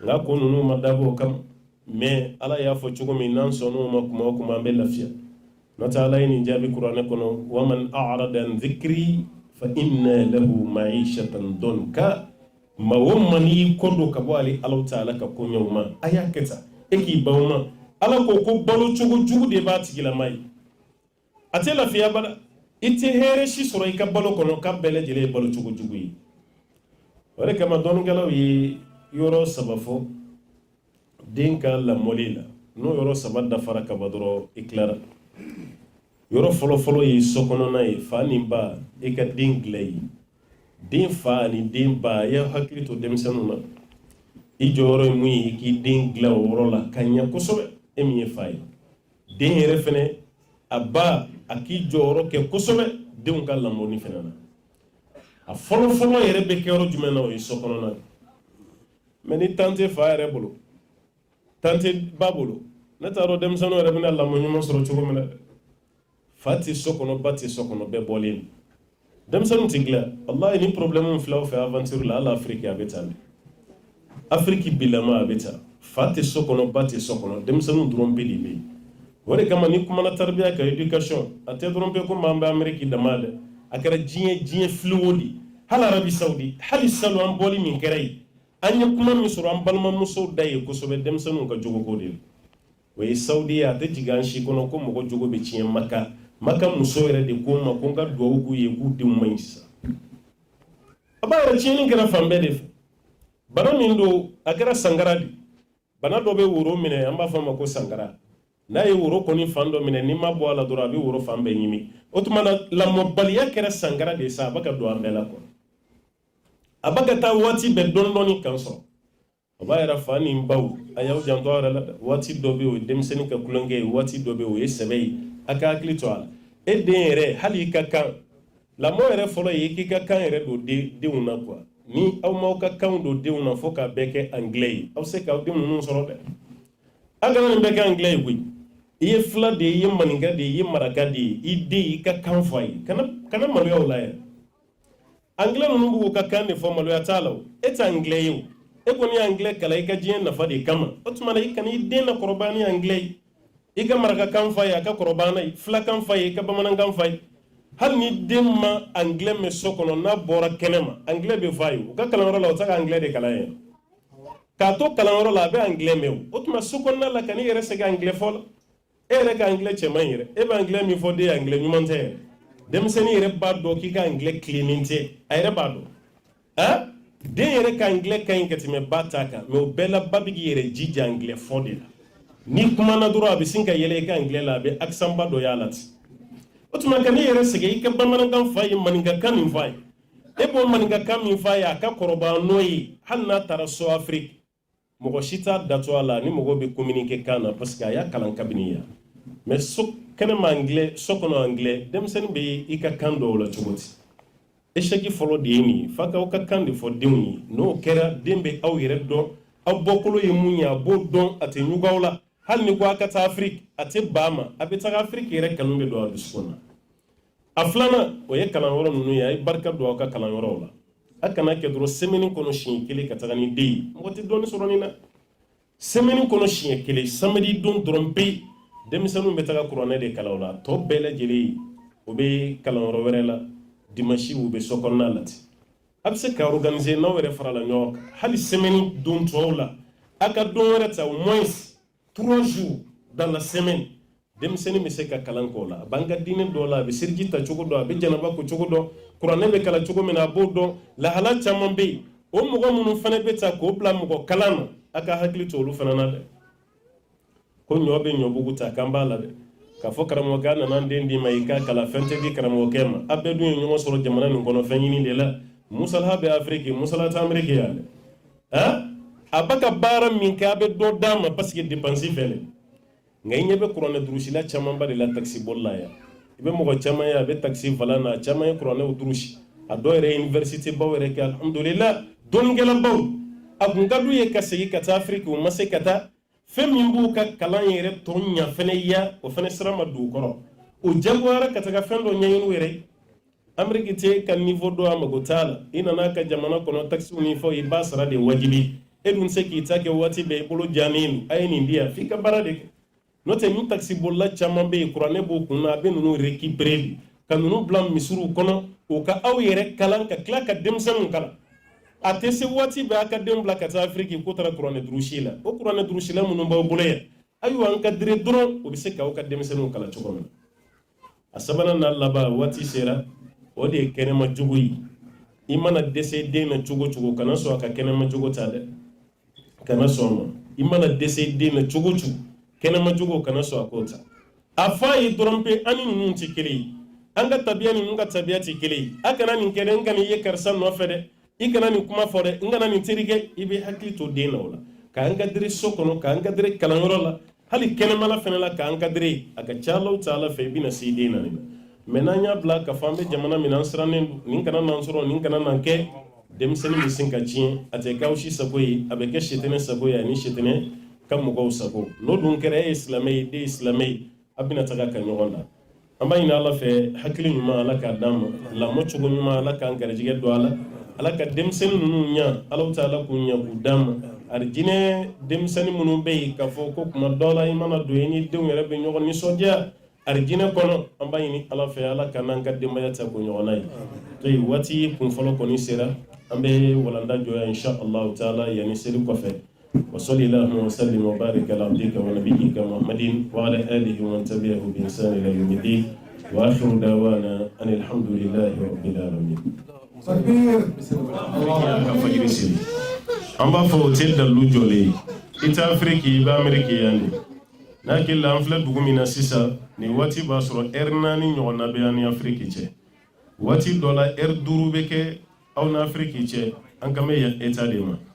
nga ko nunu madabo kam me ala ya fo chugo min nan sonu ma kuma be lafiya nata ala ni jabi qur'an kono wa man a'rada an dhikri fa inna lahu ma'ishatan donka ma wamani kodo ka bali allah ta'ala ka kunyoma ayaketa eki bawma ala ko balu chugo jugu de ba tigila mai ate lafiya bada ite here shi soro ka balu kono ka bele jele balu chugo jugu yi wala kama don galaw yi yoro sabafo dinka la molila no yoro sabada faraka badro iklara yoro folo yi sokono na yi fani ba e ka dinglay din fani din ba ya hakito demsanu na i joro muy ki dingla woro la kanya kosobe emi fay din refene abba aki joro ke kosobe din ka la moni fenana a folo yere be ke ro jumena yi sokono na meni tante fa rebolo tante babolo nataro demsanu rebena la moni mo soro chugo mena fati sokono bati sokono be bolin demsanu tigla wallahi ni problème flaw fe aventure la Afrique abetale Afrique bilama abeta fati sokono bati sokono demsanu drombe libe wore kama ni kuma na tarbiya ka education ate drombe ko mamba Amerique damade akara jiye fluodi hal Arabie Saoudi hal salu am boli min keray anya kuma mi suru am balma muso daye ko sobe demsanu ka jogo ko de we Saudi ya te jigan shi kono ko mo ko jogo be ciye maka muso yere de ko ma ko ga do ku ye ku dim maysa aba ra ciye ni gara fambe de bana min do agara sangaradi bana do be wuro mine amba fama ko sangara na ye wuro koni fando mine ni ma bo ala do rabi wuro fambe nyimi otumana la mobaliya kera sangara de sa baka do ambela ko abaga ta wati be dondoni kanso aba era fani mbaw ayaw janto ara la wati do be o demseni ka kulonge wati do be o yesebei aka klito ala e denere hali ka kan la mo ere folo yi ki ka kan ere do de una quoi ni aw ma ka kan do de una foka beke anglais aw se ka de mun soro de aga ni beke anglais wi iye fla de iye maninga de iye maraka de ide ika kanfai kana maloya ulaya anglais nunu bugu ka kan de fo maloya talo et anglais yo e koni anglais kala ika jien na fadi kama otuma ika ni ide na korobani anglais ika maraka kanfai aka korobana fla kanfai ika bamanan kanfai hal ni demma anglais me sokono na bora kenema anglais be fayu ka kala wala utaka anglais de kala ye ka to kala wala be anglais me otuma sokonna la kani yere sega anglais fol ere ka anglais chema yere e ba anglais mi fo de anglais mi monte dem seni yere ba do ki ka anglais cleaninte ayre ba do ha de yere ka anglais kan ketime bataka me bela babigi yere jiji anglais fo de ni kuma na duro abi sinka yele ka anglais la be accent ba do yalati otuma kani yere sege ka bamanan kan fayi maninga kan min fayi e bo maninga kan min fayi aka koroba noyi hanna taraso afrique mogo shita dato ala ni mogo be communiquer kana parce que aya kalan kabiniya mais so kanama anglais sokono anglais dem sen be ika kando la chogoti eshaki folo de ni faka o ka kande fo dewni no kera dembe aw yere do aw bokolo ye munya bo don ate nyugawla hal ni gwa kata afrique ate bama abeta afrique yere kanumbe do aduskona aflana o ye kalan woro nunu ya barka do ka kalan woro la akana ke dro semaine kono shin kele kataka ni dey ngoti doni soroni na semaine kono shin kele samedi don drompe demisanu betaga kurone de kalawla to bele jeli obe kalawro werela dimanche obe sokonna lati abse ka organiser na were farala nyok hali semaine don towla aka don reta au moins 3 jours dans la semaine demisani mi seka kalanko la banga dine dola be sirjita chogodo be janaba ko chogodo kurane be kala chogo mena bodo la hala chamambe o mogo munu fane beta ko bla mogo kalama aka hakli tolu fana na de ko nyobe nyobugu ta kambala de ka fo karamo gana nan dendi mai ka kala fente bi karamo kema abedu nyomo soro jamana ni kono fanyini de la musal habe afrique musal ta amerique ya ha abaka bara min ka be do dama parce que dépenser fele ngay ñebe kurone drushi la chamamba de la taxi bolla ya ibe mo ko chama ya be taxi valana chama ya kurone drushi ado re université bawere ka alhamdulillah don gela baw abungadu ye kasegi kata afrique o mase kata femimbu ka kalan yere tonya fene ya o fene srama du koro o jagwara kata ka fendo nyayin were amerique te kan niveau do amagotala ina naka jamana kono taxi uni fo i basra de wajibi edun seki take wati be bolo janinu ayini ndia fika barade note ñu taxi bolla chama be kurane bo kunna be nunu récupérer kan nunu blam misuru kono o ka aw yere kalan ka klaka demsan kala atese wati be aka dem bla kata afrique ko tara kurane drushila o kurane drushila munu ba bolaya ayu an ka dire dro o be se ka o ka demsan kala chokoma asabana na laba wati sera o de kenema juguyi imana décédé na chugo kana so aka kenema jugo tade kana so imana décédé na chugo kena majugo kana so akota afai drompe ani nun tikeli anga tabia ni nunga tabia tikeli akana ni kene ngani ye karsan no fede ikana ni kuma fode ngana ni tirige ibe hakli to dena wala ka anga dire sokono ka anga dire kalangoro la hali kene mala fenela ka anga dire aka chalo taala fe bina si dena ni menanya bla ka fambe jamana minan sranen nin kana nansoro nin kana nanke dem seni misinka chin ate kaushi saboyi abeke shetene saboyi ni shetene kam mo sabo no dun kere islamay de islamay abina taga kan yonda amba ina ala fe hakili nyuma ala ka dam la mo chugo nyuma ala ka ngare jige do ala ka dem sen nunu nya ala taala ku nya ku dam arjine dem sen munu be ka fo ko kuma dola imana do ni de ngere be nyogo ni sodia arjine kono amba ini ala fe ala ka nan ka dem ya ta ko nyonai to wati kun folo ko ni sera ambe walanda joya insha Allah taala yani seri ko fe وصلى الله وسلم وبارك على عبدك ونبيك محمد وعلى آله ومن تبعه بإحسان إلى يوم الدين وآخر دعوانا أن الحمد لله رب العالمين. أما فوتيل دلوجولي إتا أفريقي بأمريكي يعني لكن لا أنفلت بقومنا سيسا نواتي باسرو إرناني نيونا بياني أفريقي واتي دولا إردورو بكي أو نافريقي أنكمي إتا ديما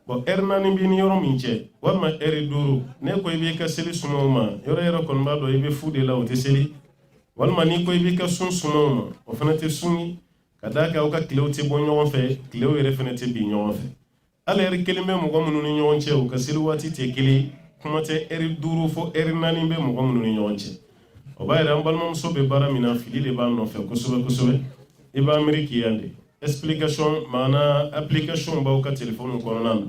bo ernani bini yoro minche wama eri duru ne ko ibe ka seli sunoma yoro kon bado ibe fude la o teseli walma ni ko ibe ka sun sunoma o fenete sunni kadaka o ka klewti bo nyon fe klew yere fenete bi nyon fe ala eri kelime mo gomunu ni nyon che o ka seli wati te kili kuma tɛ eri 5 fo eri 4 bɛ mɔgɔ minnu ni ɲɔgɔn cɛ o b'a yira an balimamuso bɛ baara min na fili de b'a nɔfɛ kosɛbɛ i b'a Amérique yan de explication maana application b'aw ka téléphone kɔnɔna na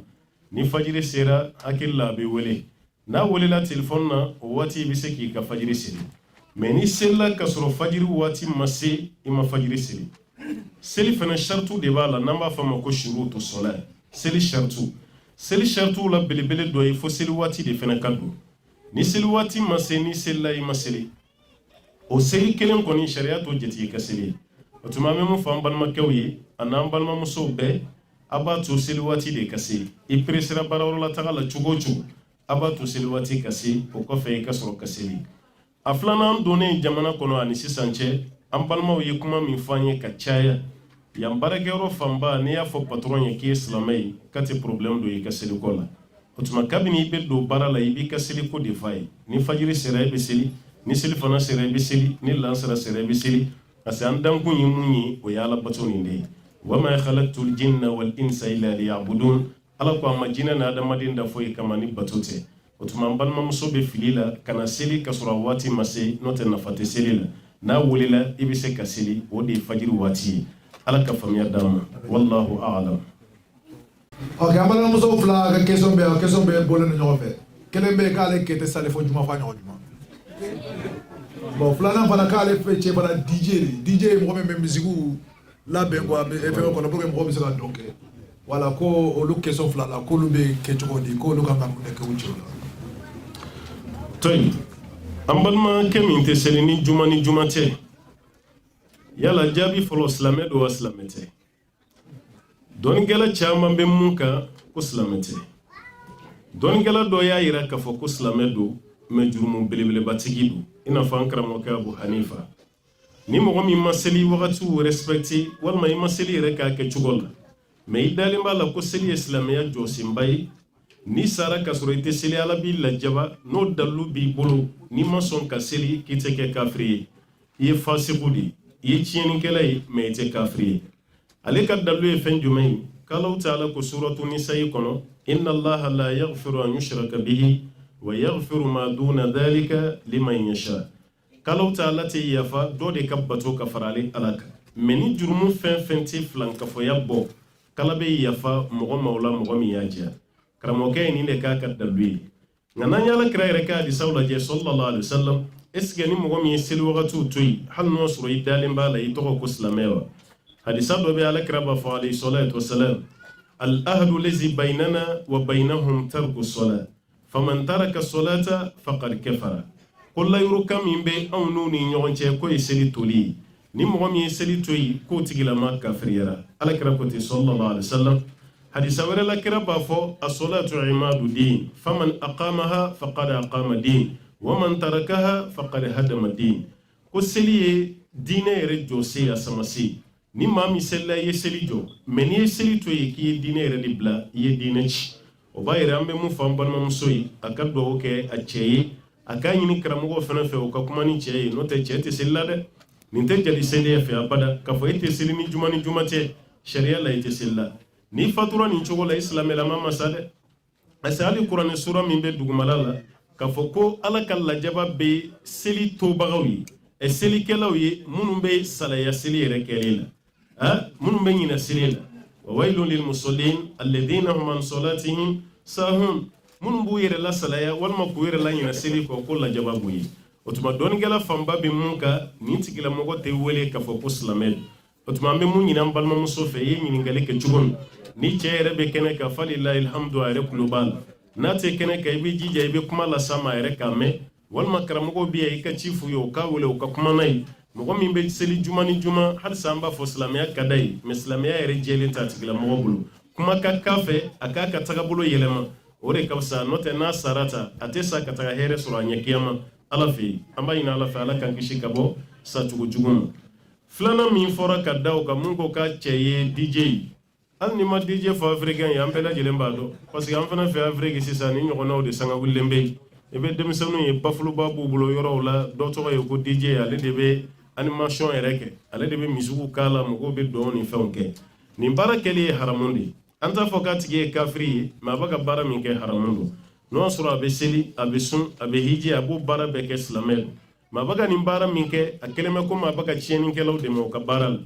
ni fajiri sera hakili la a bɛ wele n'a welela téléphone na o waati i bɛ se k'i ka fajiri siri mais ni selila ka sɔrɔ fajiri waati ma se i ma fajiri siri seli fana shartu de b'a la n'an b'a fɔ a ma ko shurutu sola seli shartu la belebele dɔ ye fo seli waati de fana ka don ni seli waati ma se ni selila i ma seli o seli kelen kɔni sariya t'o jate i ka seli o tuma an bɛ mun fɔ an balimakɛw ye a n'an balimamusow bɛɛ a b'a to seli waati de ka se i peresera baarayɔrɔ la taga la cogo o cogo a b'a to seli waati ka se o kɔfɛ i ka sɔrɔ ka seli a filanan donnen jamana kɔnɔ ani sisan cɛ an balimaw ye kuma min fɔ an ye ka caya yan baarakɛyɔrɔ fanba n'i y'a fɔ patron ye k'i ye silamɛ ye k'a tɛ problème don i ka seliko la o tuma kabini i bɛ don baara la i b'i ka seliko de f'a ye ni fajiri sera i bɛ seli ni seli fana sera i bɛ seli ni lansara sera i bɛ seli parce que an dankun ye mun ye o ye Ala bato nin de ye wa ma khalaqtul jinna wal insa illa liya'budun Ala ko a ma jinɛ n'a adamaden da foyi kama ni bato tɛ o tuma an balimamuso bɛ fili la ka na seli ka sɔrɔ a waati ma se n'o tɛ nafa tɛ seli la n'a welela i bɛ se ka seli o de ye fajiri waati ye Ala ka faamuya d'an ma wallahu a'lam. Ok, an balimamuso fila ka question bɛ bɔlen ni ɲɔgɔn fɛ kelen bɛ yen k'ale kɛ tɛ sali fo juma fa ɲɔgɔn juma bon filanan fana k'ale cɛ fana DJ ye mɔgɔ min bɛ misigiw labɛn quoi fɛn kɔnɔ pour que mɔgɔ bɛ se ka dɔn kɛ wala ko olu question fila la k'olu bɛ kɛ cogo di k'olu kan ka mun de kɛ u cɛw la. Toyi an balimakɛ min tɛ seli ni juma tɛ yala jaabi fɔlɔ silamɛ don wa silamɛ tɛ dɔnnikɛla caman bɛ mun kan ko silamɛ tɛ dɔnnikɛla dɔ y'a yira k'a fɔ ko silamɛ don mais jurumu belebelebatigi don i n'a fɔ an karamɔgɔkɛ Abu Hanifa ni mɔgɔ min ma seli wagatiw respecté walima i ma seli yɛrɛ k'a kɛ cogo la mais i dalen b'a la ko seli ye silamɛya jɔsenba ye ni sara ka sɔrɔ i tɛ seli Ala b'i lajaba n'o dalilu b'i bolo n'i ma sɔn ka seli k'i tɛ kɛ kafiri ye i ye fasiku de ye i ye tiɲɛnikɛla ye mais i tɛ kafiri ye ale ka dalilu ye fɛn jumɛn ye k'Alahu ta'ala ko suratu nisa'i kɔnɔ inna allaha la yaghfiru an yushraka bihi wa yaghfiru ma duna dhalika liman yasha k'Alahu ta'ala tɛ yafa dɔ de ka bato ka fara ale Ala kan mais ni jurumu fɛn tɛ filankafoya bɔ k'Ala bɛ yafa mɔgɔ ma o la mɔgɔ min y'a diya karamɔgɔkɛ ye nin de k'a ka dalilu ye nka n'an ye Alakira yɛrɛ ka hadisaw lajɛ sallallahu alaihi wasallam est-ce que ni mɔgɔ min ye seli wagatiw to yen hali n'o sɔrɔ i dalen b'a la i tɔgɔ ko silamɛ wa hadisa dɔ bɛ Alakira b'a fɔ alayhi salatu wasalam al-ahdu lazi baynana wa baynahum tarku as-salat faman taraka as-salata faqad kafara ko layurukan min bɛ anw n'u ni ɲɔgɔn cɛ k'o ye seli toli ye ni mɔgɔ min ye seli to yen k'o tigilama kafiriyara Alakira ko ten sallallahu alaihi wasallam hadisa wɛrɛ la kira b'a fɔ as-salatu imadu din faman aqamaha faqad aqama din wa man tarakaha faqad hadama din ko seli ye diinɛ yɛrɛ jɔsen a samase ni maa min selila i ye seli jɔ mais n'i ye seli to yen k'i ye diinɛ yɛrɛ de bila i ye diinɛ ci o b'a yɛrɛ an bɛ mun fɔ an balimamuso ye a ka dugawu kɛ a cɛ ye a k'a ɲini karamɔgɔw fana fɛ o ka kuma ni cɛ ye n'o tɛ cɛ tɛ seli la dɛ nin tɛ jali seliya fɛ abada k'a fɔ e tɛ seli ni juma tɛ sariya la i tɛ seli la n'i fatura nin cogo la i silamɛlama ma sa dɛ parce que hali kuranɛ sura min bɛ dugumala la k'a fɔ ko Ala ka lajaba bɛ seli tobagaw ye selikɛlaw ye minnu bɛ salaya seli yɛrɛ kɛli la minnu bɛ ɲinɛ seli la wa waylun lil musallin alladhina hum an salatihim sahun minnu b'u yɛrɛ la salaya walima k'u yɛrɛ la ɲinɛ seli kɔ ko lajaba b'u ye o tuma dɔnnikɛla fanba bɛ mun kan nin tigilamɔgɔ tɛ wele k'a fɔ ko silamɛ don o tuma an bɛ mun ɲini an balimamuso fɛ i ye ɲininkali kɛ cogo min ni cɛ yɛrɛ bɛ kɛnɛ kan falilahi alhamdu a yɛrɛ tulo b'a la n'a tɛ kɛnɛ kan i bɛ jija i bɛ kuma las'a ma a yɛrɛ k'a mɛn walima karamɔgɔw bɛ yan i ka ci f'u ye o k'a wele o ka kuma n'a ye mɔgɔ min bɛ seli juma ni juma halisa an b'a fɔ silamɛya ka da ye mais silamɛya yɛrɛ jɛlen t'a tigilamɔgɔ bolo kuma ka k'a fɛ a k'a ka tagabolo yɛlɛma o de ka fisa n'o tɛ n'a sara ta a tɛ sa ka taga hɛrɛ sɔrɔ a ɲɛ kiyama Ala fɛ yen an b'a ɲini Ala fɛ Ala k'an kisi ka bɔ sacogo jugu ma filanan min fɔra ka da o kan mun ko k'a cɛ ye DJ ye hali ni ma DJ fɔ africain ye an bɛɛ lajɛlen b'a dɔn parce que an fana fɛ Afrique sisan ni ɲɔgɔnnaw de sanga wulilen bɛ yen i bɛ denmisɛnninw ye bafuluba b'u bolo yɔrɔw la dɔ tɔgɔ ye ko DJ ale de bɛ animation yɛrɛ kɛ ale de bɛ misigiw k'a la mɔgɔw bɛ dɔn ni fɛnw kɛ nin baara kɛli ye haramu de ye an t'a fɔ k'a tigi ye kafiri ye mais a bɛ ka baara min kɛ haramu don no sura abe seli abe sun abe hiji abu bara be ke islamel ma baga ni bara minke akeleme ko ma baga chienin ke law de mo ka baral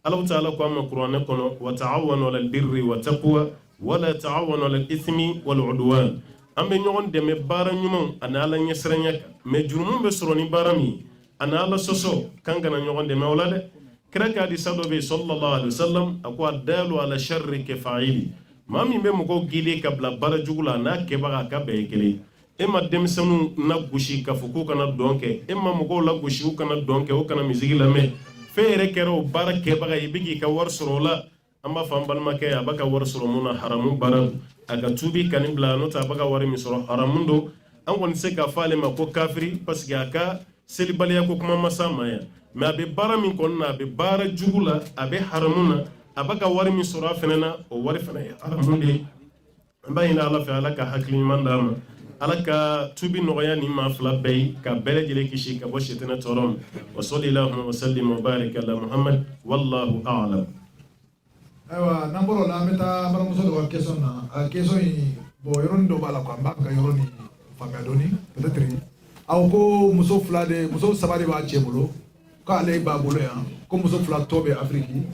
Allah ta'ala ko amma qur'an kono wa ta'awanu 'alal birri wa taqwa wa la ta'awanu 'alal ithmi wal 'udwan ambe nyogon de me bara nyumon ana ala nyesranya me jurumum be soro ni bara mi ana ala soso kanga na nyogon de me wala de kraka di sado be sallallahu alaihi wasallam akwa dalu ala sharri ke fa'ili mami be mo ko gile kabla bara jugula na ke baga ka be kele emma demsanu na gushi ka fuku kana donke emma mo ko la gushi u kana donke o kana mizigi la me fere kero bara ke baga yibigi ka war sorola amma fambal make abaka war soro muna haramu bara aga tubi kanibla no ta baga war mi soro haramundo an won se ka fale ma ko kafiri parce que aka selibaliya ko kuma masama ya me abe bara min konna abe bara jugula abe haramuna abaka war mi soro fenena o war fena ya haramunde bayina ala fa ala ka hakli mandama ala ka tubi nogoya ni ma fla bay ka bele jele kishi ka bo shetana torom wa sallallahu wa sallim wa barik ala muhammad wallahu a'lam. Aywa namboro la meta mara muso do question na question yi bo yoron do bala ko amba ka yoroni famia doni peut-être aw ko muso fla de muso sabari ba chebolo ka ale ba bolo ya ko muso fla tobe afriki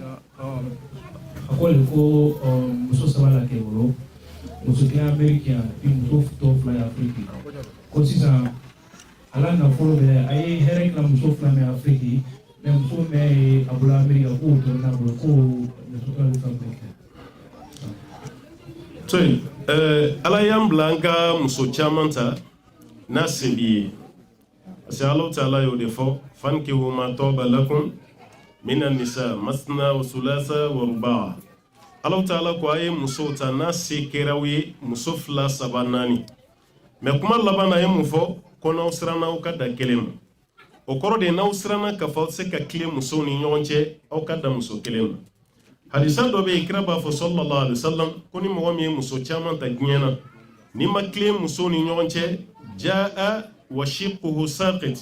akole ko muso sabala ke bolo muso ke amerika i muso to fla afriki ko sisa ala na folo be ay herek la muso fla me afriki me muso me abula amerika ko to na bolo ko Toy ala yamblanka muso chamanta na sebi asa Allah ta'ala yo defo fankihu ma tawba lakum minan nisa masna wa thulatha wa ruba' Allah ta'ala ko ay muso ta na sekerawi muso fla sabanani me kuma labana ye mufo kono srana o kada kelem o koro de na srana ka fa se ka kile muso ni nyonche o kada muso kelem hadisa do be ikraba fo sallallahu alaihi wasallam kuni mo wami muso chaman ta gnyena ni makle muso ni nyonche jaa wa shiqquhu saqit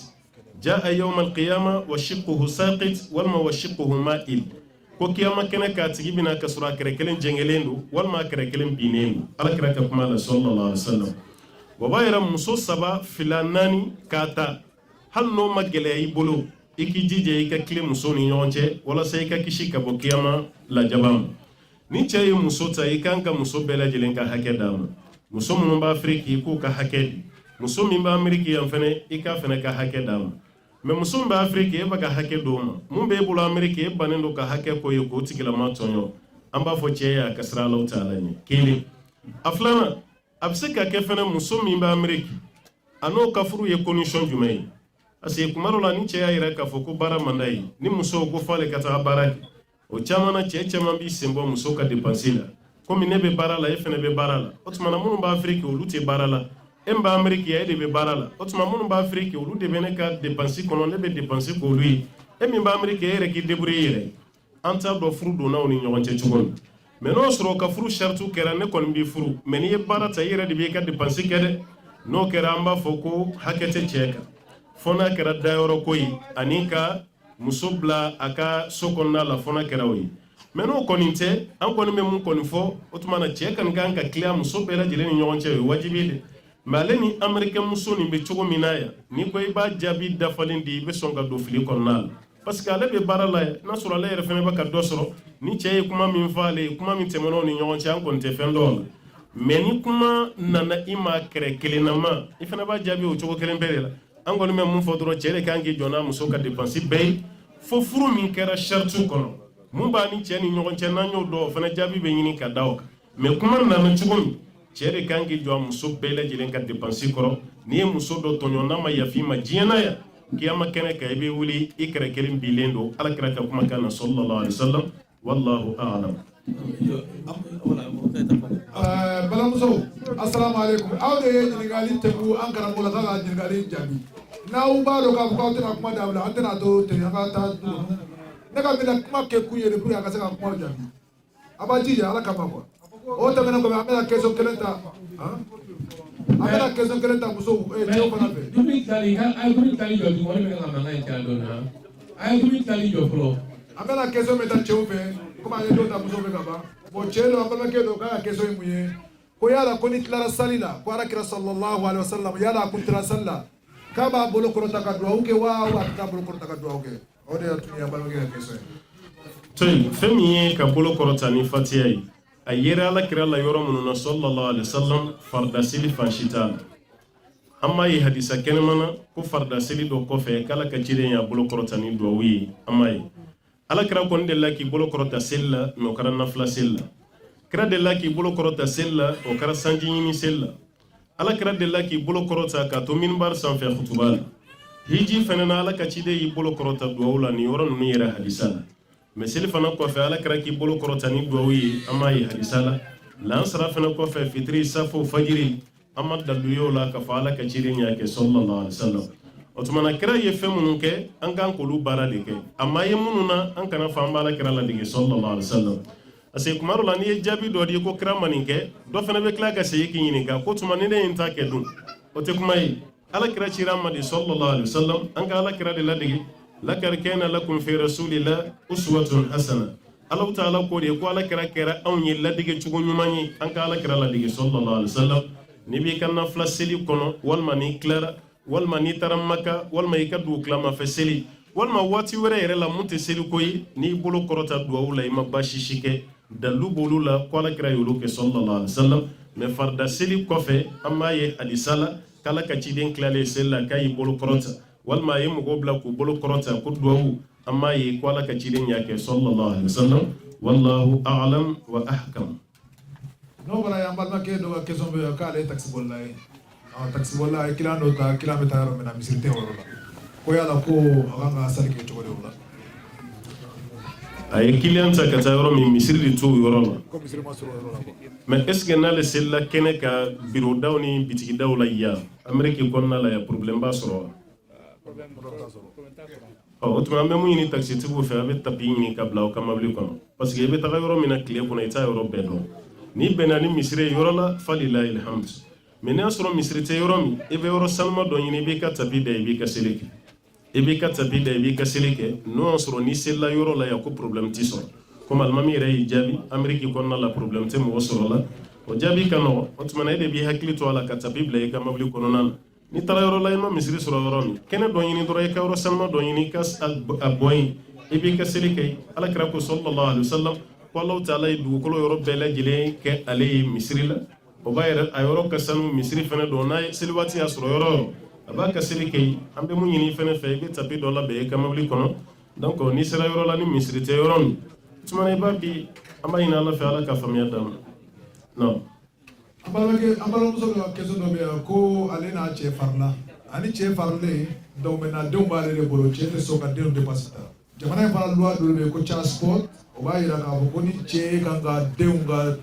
jaa yawm alqiyama wa shiqquhu saqit wal ma wa shiqquhu ma'il ko kiyama kene ka tigi bina ka sura kerekelen jengelendu wal ma kerekelen binendu alakra ka kuma la sallallahu alaihi wasallam wa bayra muso saba filanani kata hal no magele ay bolo iki jije ika kile muso ni nyonche wala sai ka kishi ka bokiyama la jabam ni chayi muso ta ikanka muso bela jelenka hake dama muso mun ba afriki ko ka hake muso min ba ameriki yan fene ika fene ka hake dama me muso ba afriki e ba ka hake doma mun be bulu ameriki e banendo ka hake ko yoko tigila ma tonyo amba fo cheya kasra law taala ni kili aflana abseka ke fene muso min ba ameriki ano kafuru ye condition jumai ase kumaro la ni cheya ira ka foko bara mandai ni muso ko fale kata baraki o chamana chama bi sembo muso ka depensila komi nebe barala e fene be barala otuma munu ba afrique o lute barala emba amerique ya de be barala otuma munu ba afrique o lute bene ka depensi kono nebe depensi ko lui emi ba amerique ere ki debrouiller anta do furu do na oni nyonche chugon meno soro ka furu shartu kera ne kon bi furu meni e barata ire de be ka depensi kede no kera amba foko hakete cheka fona kera dayoro koyi anika musobla aka sokonna la fona kera wi meno koninte an koni me mun koni fo otuma chekan kan ka clear musobela jileni nyonche wajibide maleni american muso ni be chogo minaya ni koy ba jabi dafalindi be songa do fili konnal parce que ale be barala na sura la refene ba ka dosoro ni cheye kuma min fale kuma min temono ni nyonche an konte fendol meni kuma nana ima kere kelenama ifana ba jabi o chogo kelen belela an koni me mun fo doro chere kangi jona muso ka depensi bay fo furu min kera shartu kono mun ba ni ceni nyogon cen nanyo do fana jabi be nyini ka daw me kuma nana chugum chere kangi jo muso bele jilen ka depensi koro ni muso do tonyo na ma yafi ma jiena ya kiyama kene ka ibe wuli ikra kelim bilendo ala kra ka kuma kana sallallahu alaihi wasallam wallahu a'lam. Bala muso assalamu alaikum awde ni gali tebu an karam bola tala ni gali jabi na u ba do ka ko tena kuma dabla antena to te aka ta ne ka bila kuma ke ku yele pour aka se ka kuma jabi abaji ya ala kama ko o ta mena ko amela keso kelenta amela keso kelenta muso e jo fana be dumi tali ka ay dumi tali jo du woni me la manga en ka do na ay dumi tali jo pro amela keso meta cheupe kuma ye do ta muso be kaba bo chelo amela ke do ka keso imuye ko yala ko ni tilara salila ko alakira sallallahu alaihi wasallam yala ko tira salla kaba bolo ko taka duwa uke wa ta bolo ko taka duwa uke o de tunya balonge keso toy femi ka bolo ko tani fatiyai ayera alakira la yoro mununa sallallahu alaihi wasallam farda sili fanshita amma yi hadisa kenemana ko farda sili do ko fe kala ka cire ya bolo ko tani duwa wi amma yi alakira ko ndella ki bolo ko ta sella no karanna fla sella kira de la ki bolo korota sella o kara sanji ni sella ala kira de la ki bolo korota ka to minbar san fe khutubal hiji fanana ala ka cide yi bolo korota duwala ni yoron ni yera hadisala mesel fana ko fe ala kira ki bolo korota ni duwawi amma yi hadisala lan sara fana ko fe fitri safo fajiri amma dalu yola ka fa ala ka cide nya ke sallallahu alaihi wasallam otumana kira ye fe munun ke an kan ko lu bara de ke amma ye mununa an kana fa ala kira la de sallallahu alaihi wasallam ase kumaro la ni jabi do di ko kra maninke do fana be kla ka sey ki ni ga ko tuma ni ne inta ke dun o te kuma yi ala kira chira madi sallallahu alaihi wasallam an ga ala kira de la digi la kar kana lakum fi rasulillah uswatun hasana Allah ta'ala ko de ko ala kira kira an yi la digi chugo nyumani an ga ala kira la digi sallallahu alaihi wasallam ni bi kan na flaseli kono wal mani clara wal mani taramaka wal mai kadu klama feseli wal ma wati were yere la munte seli koyi ni bolo korota duwa ima bashi shike dalu bolu la ko ala kira yolo ke sallallahu alaihi wasallam me farda seli kofe amma ye alisala kala ka ciden klale sella kay bolu korota wal ma ye mugo bla ko bolu korota ko duwa amma ye ko ala ka ciden yake sallallahu alaihi wasallam wallahu a'lam wa ahkam no bala ya mbal ke do ke sombe ka le taxi bolla kilano ta kilometer ro mena misirte wala ko yala ko aganga salike to wala ay client ka ta yoro mi misiri to yoro la ko misiri masuro wala mais est-ce que na le sella kene ka bureau dawni bitiki dawla ya amerique kon na la ya problème ba soro o tuma me mu ni taxi tibu fe avec tapi ni ka blaw kam abli kon parce que be ta yoro mi na clé ko na ita yoro bedo ni benani misiri yoro la falilahi alhamd mais na soro misiri te yoro mi e be yoro salma do ni be ka tapi de be ka seleke ebe ka tabi da ebe ka seleke no soro ni sella yoro la ya ko problem ti so comme almami ray jabi amerique ko na la problem te mo soro la o jabi kano o tuma na de bi hakli to ala ka tabi bla ka mabli ko non ni tara yoro la ma misri soro yoro mi kene do ni do ka yoro salma do ni kas aboy ebe ka seleke ala kra ko sallallahu alaihi wasallam ko allah taala du ko yoro bela jile ke ale misri la o bayra ayoro ka sanu misri fana do na silwati ya soro yoro abaka selike ambe mu nyini fene fe be tapi do la be kamabli kono donc ni sera yoro la ni misri te yoro ni tumane babi amayina la fe ala ka famia dam non ambalo muso ko keso do be ko alena che farla ani che farle do mena do bare le bolo che te so ka de pasita jamana fa loi do be ko transport o ba ira ka ko ni che kanga de unga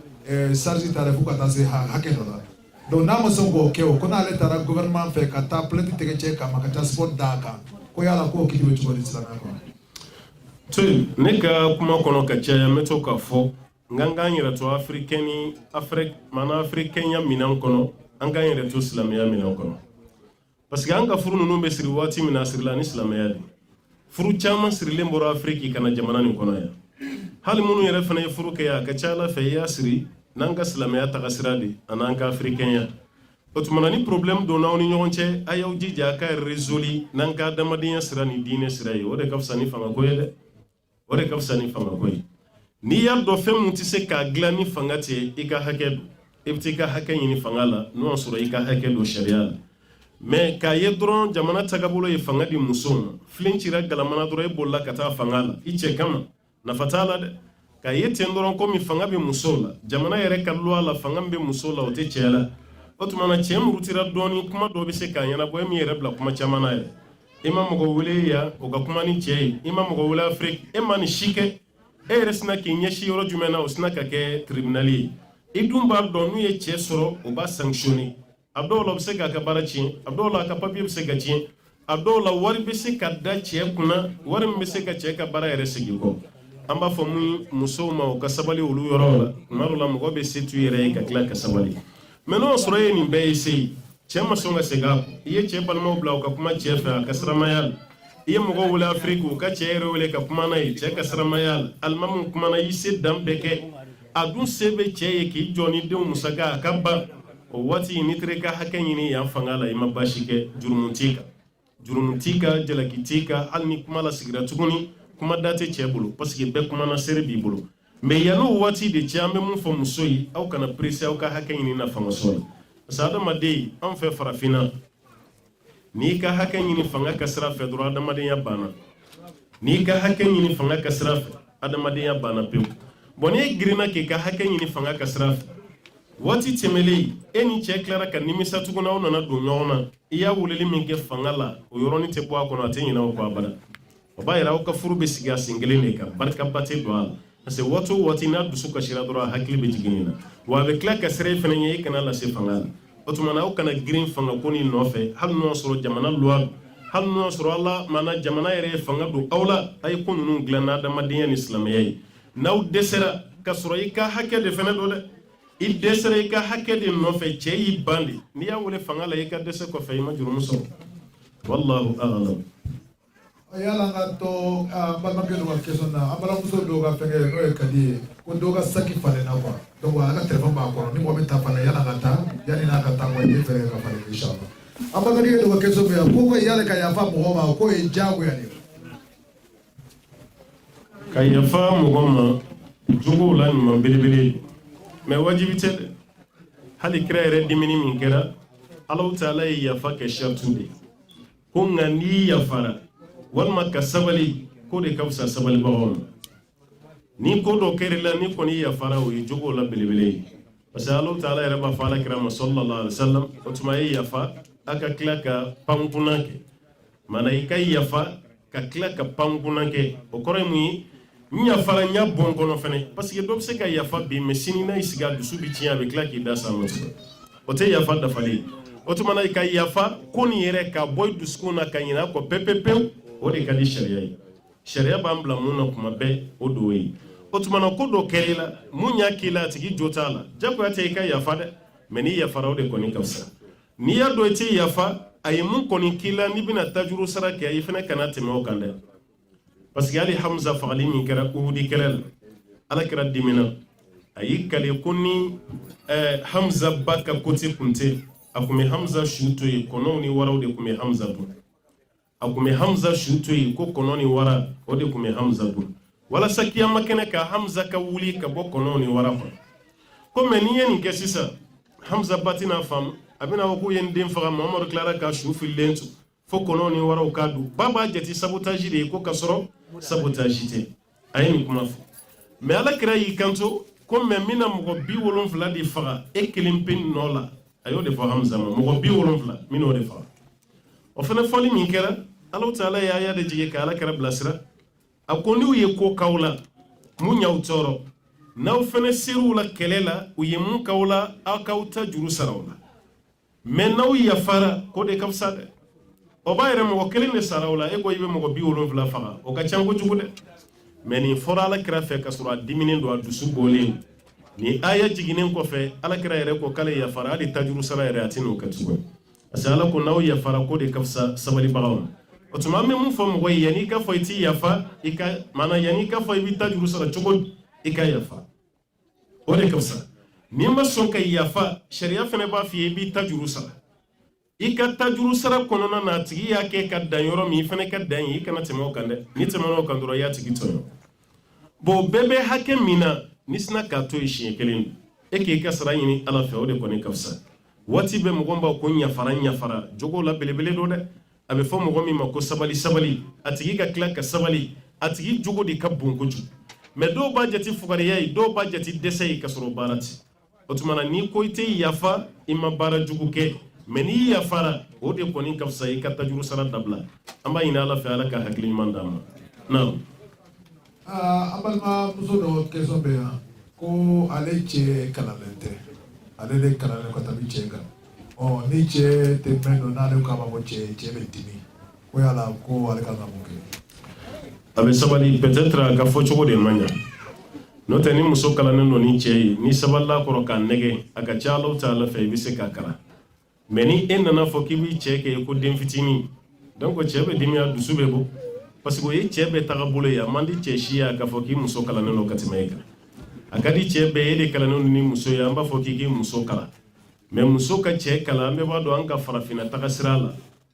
sarji tare fu ka ta se hakeno la donc na mo songo keo kona le tara gouvernement fe kata plenti tege che kama ka transport daka ko yala ko kidibe chuko islam ko to ne ka kuma kono ka cha meto ka fo nganga nyira to africaine mana africaine ya minan kono anga nyira to islam ya minan kono parce que anga furu no be siri wati mina siri la ni islam ya di furu chama siri le mboro afriki kana jamana ni kono ya hal munu yere fana furu ke ya ka cha la fe ya siri nanga silamaya taga siradi ananka africain ya otumana ni problème do nawni ñonche ayaw jija ka résoli nanka damadiya sirani dine siray o de kafsani fanga koyede o de kafsani fanga koy ni yardo fem tise ka glani fangate ika hakedu ibtika hakayini fangala no sura ika hakedu sharia mais ka yedron jamana tagabulo e fangadi musom flinchira galamana doro e bolla kata fangala iche kama na fatala de ka yete ndoron ko mi fanga be musola jamana yere kallo ala fanga be musola o te chela o tuma na chem rutira doni kuma do be se ka yana boy mi yere bla kuma chamana ye imam go wule ya o ga kuma ni chei imam go wule afrique e man shike e resna ki nyeshi yoro jumena o sna ka ke tribunali idum bar do nu ye che soro o ba sanctionner abdola be se ka ka barachi abdola ka papier be se ga chi abdola wari be se ka da che kuna wari be se ka che ka bara yere sigi ko amba fo mu muso ma o kasabali ulu yoro la maru la mo be setu yere ka kla kasabali meno soroye ni be sei chema songa sega iye che balmo bla ka kuma che fa kasra mayal iye mo go wala afrique ka che yere wala ka kuma na che kasra mayal almamu kuma na yise dam beke a dun se bɛ cɛ ye k'i jɔ ni denw musaka a ka ban o waati ni tere ka hakɛ ɲini yan fanga la i ma baasi kɛ jurumu t'i kan jalaki t'i kan hali ni kuma la sigira tuguni kuma da tɛ cɛ bolo parce que bɛɛ kumana seere b'i bolo mais yan'o waati de cɛ an bɛ mun fɔ muso ye aw kana pressé aw ka hakɛ ɲini na fanga sɔrɔ la parce que adamaden an fɛ farafinna n'i ka hakɛ ɲini fanga ka sira fɛ dɔrɔn adamadenya banna n'i ka hakɛ ɲini fanga ka sira fɛ adamadenya banna pewu bon n'i girinna k'i ka hakɛ ɲini fanga ka sira fɛ waati tɛmɛlen e ni cɛ tilara ka nimisa tuguni aw nana don ɲɔgɔn na i y'a weleli min kɛ fanga la o yɔrɔnin tɛ bɔ a kɔnɔ a tɛ ɲinɛ o kɔ abada o b'a yira aw ka furu bɛ sigi a sen kelen de kan barikaba tɛ don a la parce que waati o waati n'a dusu kasira dɔrɔn a hakili bɛ jigin nin na wa a bɛ tila ka sira fana ye e kana lase fanga la o tuma na aw kana girin fanga ko nin nɔfɛ hali n'o sɔrɔ jamana luwa hali n'o sɔrɔ ala maana jamana yɛrɛ ye fanga don aw la a ye ko ninnu dilan n'adamadenya ni silamɛya ye n'aw dɛsɛra ka sɔrɔ i ka hakɛ de fana don dɛ i dɛsɛra i ka hakɛ de nɔfɛ cɛ y'i ban de n'i y'a wele fanga la i ka dɛsɛ kɔfɛ i ma jurumu sɔrɔ wallahu a'lam yala nga to balimakɛ dɔ ka question na an balimamuso dɔw ka fɛnkɛ n'o ye kadi ye ko dɔw ka saki falen na quoi donc a ka téléphone b'a kɔrɔ ni mɔgɔ min ta falen yala ka taa yanni n'a ka taa quoi i bɛ fɛɛrɛ ka falen inchallah an balimakɛ dɔ ka question bɛ yan ko yala ka yafa mɔgɔ ma ko ye diyagoya de ka yafa mɔgɔ ma jogow la ɲuman belebele mais wajibi tɛ dɛ hali kira yɛrɛ dimini min kɛra Allahu Taala ye yafa kɛ shartu de ko nka n'i yafara walima ka sabali ko de ka fisa sabalibagaw ma ni ko dɔ kɛra la ni kɔni yafara o ye jogow la belebele ye parce que Allahu Taala yɛrɛ b'a fɔ alakira ma sallallahu alaihi wasallam o tuma ye yafa a ka tila ka pankunan kɛ maana i ka yafa ka tila ka pankunan kɛ o kɔrɔ ye mun ye n yafara n y'a bɔn kɔnɔ fɛnɛ parce que dɔ bɛ se ka yafa bi mais sini n'a y'i sigi a dusu bɛ tiɲɛ a bɛ tila k'i da s'a ma tugun o tɛ yafa dafalen ye o tuma na i ka yafa ko nin yɛrɛ ka bɔ i dusukun na ka ɲinɛ a kɔ pewu o de ka di sariya ye sariya b'an bila mun na kuma bɛɛ o do ye o tuma na ko dɔ kɛra i la mun y'a k'i la a tigi jo t'a la jagoya tɛ i ka yafa dɛ mais n'i yafara o de kɔni ka fisa n'i y'a dɔn i tɛ yafa a ye mun kɔni k'i la n'i bɛna tajuru sara kɛ i fana kana tɛmɛ o kan dɛ parce que hali Hamza fagali min kɛra Uhudi kɛlɛ la alakira dimina a y'i kale ko ni Hamza ba ka côté kun tɛ a kun bɛ Hamza su to yen kɔnɔw ni waraw de kun bɛ Hamza dun a kun bɛ Hamza su to yen ko kɔnɔ ni wara o de kun bɛ Hamza dun walasa kiyama kɛnɛ ka Hamza ka wuli ka bɔ kɔnɔw ni wara kɔnɔ ko mais n'i ye nin kɛ sisan Hamza ba tɛna faamu a bɛna fɔ k'u ye n den faga Mamadu tilara ka su fililen to fo kɔnɔw ni waraw ka dun ba b'a jate sabotage de ye ko ka sɔrɔ sabotage tɛ a ye nin kuma fɔ mais alakira y'i kanto ko mais mina mɔgɔ 70 de faga e kelen pe nɔ la a y'o de fɔ Hamza ma mɔgɔ 70 min y'o de faga o fana fɔli min kɛra Allahu Taala ye aya de jigin ka alakira bilasira a ko n'u ye ko k'aw la mun y'aw tɔɔrɔ n'aw fana ser'u la kɛlɛ la u ye mun k'aw la aw k'aw ta juru sara o la mais n'aw yafara ko de ka fisa dɛ o b'a yɛrɛ mɔgɔ kelen de sara o la e ko i bɛ mɔgɔ 70 faga o ka ca kojugu dɛ mais nin fɔra alakira fɛ ka sɔrɔ a diminen don a dusu bɔlen ni aya jiginen kɔfɛ alakira yɛrɛ ko k'ale yafara hali tajuru sara yɛrɛ a tɛ n'o kɛ tugun parce que ala ko n'aw yafara ko de ka fisa sabalibagaw ma o tuma an bɛ mun fɔ mɔgɔ ye yanni i ka fɔ i t'i yafa i ka maana yanni i ka fɔ i bɛ tajuru sara cogo i ka yafa o de ka fisa n'i ma sɔn ka yafa sariya fana b'a f'i ye i b'i tajuru sara i ka tajuru sara kɔnɔna na a tigi y'a kɛ ka dan yɔrɔ min i fana ka dan ye i kana tɛmɛ o kan dɛ ni tɛmɛna o kan dɔrɔn i y'a tigi tɔɲɔ bon bɛɛ bɛ hakɛ min na ni sina k'a to yen siɲɛ kelen e k'i ka sara ɲini ala fɛ o de kɔni ka fisa waati bɛ mɔgɔ b'a ko ɲafara jogo la belebele don dɛ a bɛ fɔ mɔgɔ min ma ko sabali a tigi ka tila ka sabali a tigi jogo de ka bon kojugu mais dɔw b'a jate fugariya ye dɔw b'a jate dɛsɛ ye ka sɔrɔ baara tɛ o tuma na n'i ko i tɛ yafa i ma baara jugu kɛ mais n'i yafara o de kɔni ka fisa i ka tajuru sara dabila an b'a ɲini ala fɛ ala ka hakili ɲuman d'an ma naam an balimamuso dɔ question bɛ yan ko ale cɛ kalannen tɛ ale de kalannen ka tɛmɛ cɛ kan ni cɛ tɛ mɛn dɔn n'ale k'a ma ko cɛ bɛ dimi ko yala ko ale kan ka mun kɛ a bɛ sabali peut-être a ka fɔ cogo de man ɲa n'o tɛ ni muso kalannen don ni cɛ ye ni sabalila kɔrɔ k'a nɛgɛ a ka ca Alahu Taala fɛ i bɛ se k'a kalan mais ni e nana fɔ k'i b'i cɛ kɛ ko den fitinin donc cɛ bɛ dimi a dusu bɛ bɔ parce que o ye cɛ bɛɛ taga bolo ye a man di cɛ si ye k'a fɔ k'i muso kalannen don ka tɛmɛ e kan akadi cɛ bɛɛ de kalanni ni muso ye an b'a fɔ k'i muso kala mais muso ka cɛ kala an bɛɛ b'a dɔn an ka farafina taga sira la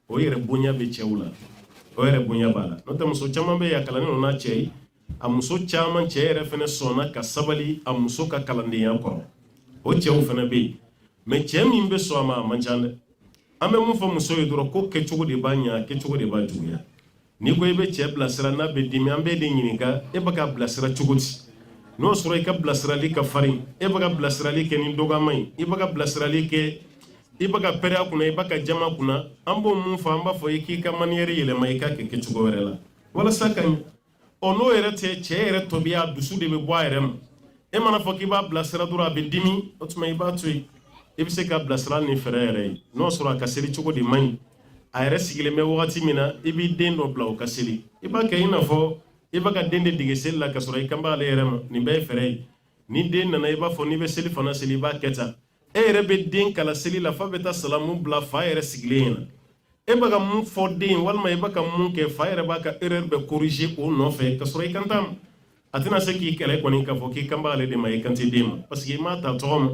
o yɛrɛ bonya bɛ cɛw la o yɛrɛ bonya b'a la n'o tɛ muso caman bɛ yen a kalanni n'a cɛ ye a muso caman cɛ yɛrɛ fɛnɛ sɔnna ka sabali a muso ka kalandenya kɔrɔ o cɛw fɛnɛ bɛ yen mais cɛ min bɛ sɔn a ma a man ca dɛ an bɛ mun fɔ muso ye dɔrɔn ko kɛcogo de b'a ɲa kɛcogo de b'a juguya n'i ko i bɛ cɛ bilasira n'a bɛ dimi an bɛ de ɲininka e bɛ ka bilasira cogo di n'o sɔrɔ i ka bilasirali ka farin e bɛ ka bilasirali kɛ ni dɔgɔma ye i bɛ ka bilasirali kɛ i bɛ ka pɛrɛ kunna i bɛ ka jama kunna an b'o mun fɔ an b'a fɔ i k'i ka maniyɛri yɛlɛma i ka kɛ kɛcogo wɛrɛ la walasa ka ɲɛ n'o yɛrɛ tɛ cɛ yɛrɛ tobi a dusu de bɛ bɔ a yɛrɛ ma e mana fɔ k'i b'a bilasira dɔrɔn a bɛ dimi o tuma i b'a to yen i bɛ se ka bilasira ni fɛrɛ yɛrɛ ye n'o sɔrɔ a ka seli cogo de man ɲi a yɛrɛ sigilen bɛ wagati min na i b'i den dɔ bila o ka seli i b'a kɛ i n'a fɔ i b'a ka den de dege seli la ka sɔrɔ i kan b'ale yɛrɛ ma nin bɛɛ ye fɛrɛ ye ni den nana i b'a fɔ n'i bɛ seli fana seli i b'a kɛ tan e yɛrɛ bɛ den kala seli la fa bɛ taa salamu bila fa yɛrɛ sigilen ɲɛna e bɛ ka mun fɔ den walima i bɛ ka mun kɛ fa yɛrɛ b'a ka erreur bɛ corriger o nɔfɛ ka sɔrɔ i kan t'a ma a tɛna se k'i kɛlɛ kɔni k'a fɔ k'i kan b'ale de ma i kan tɛ den ma parce que i m'a ta tɔgɔ ma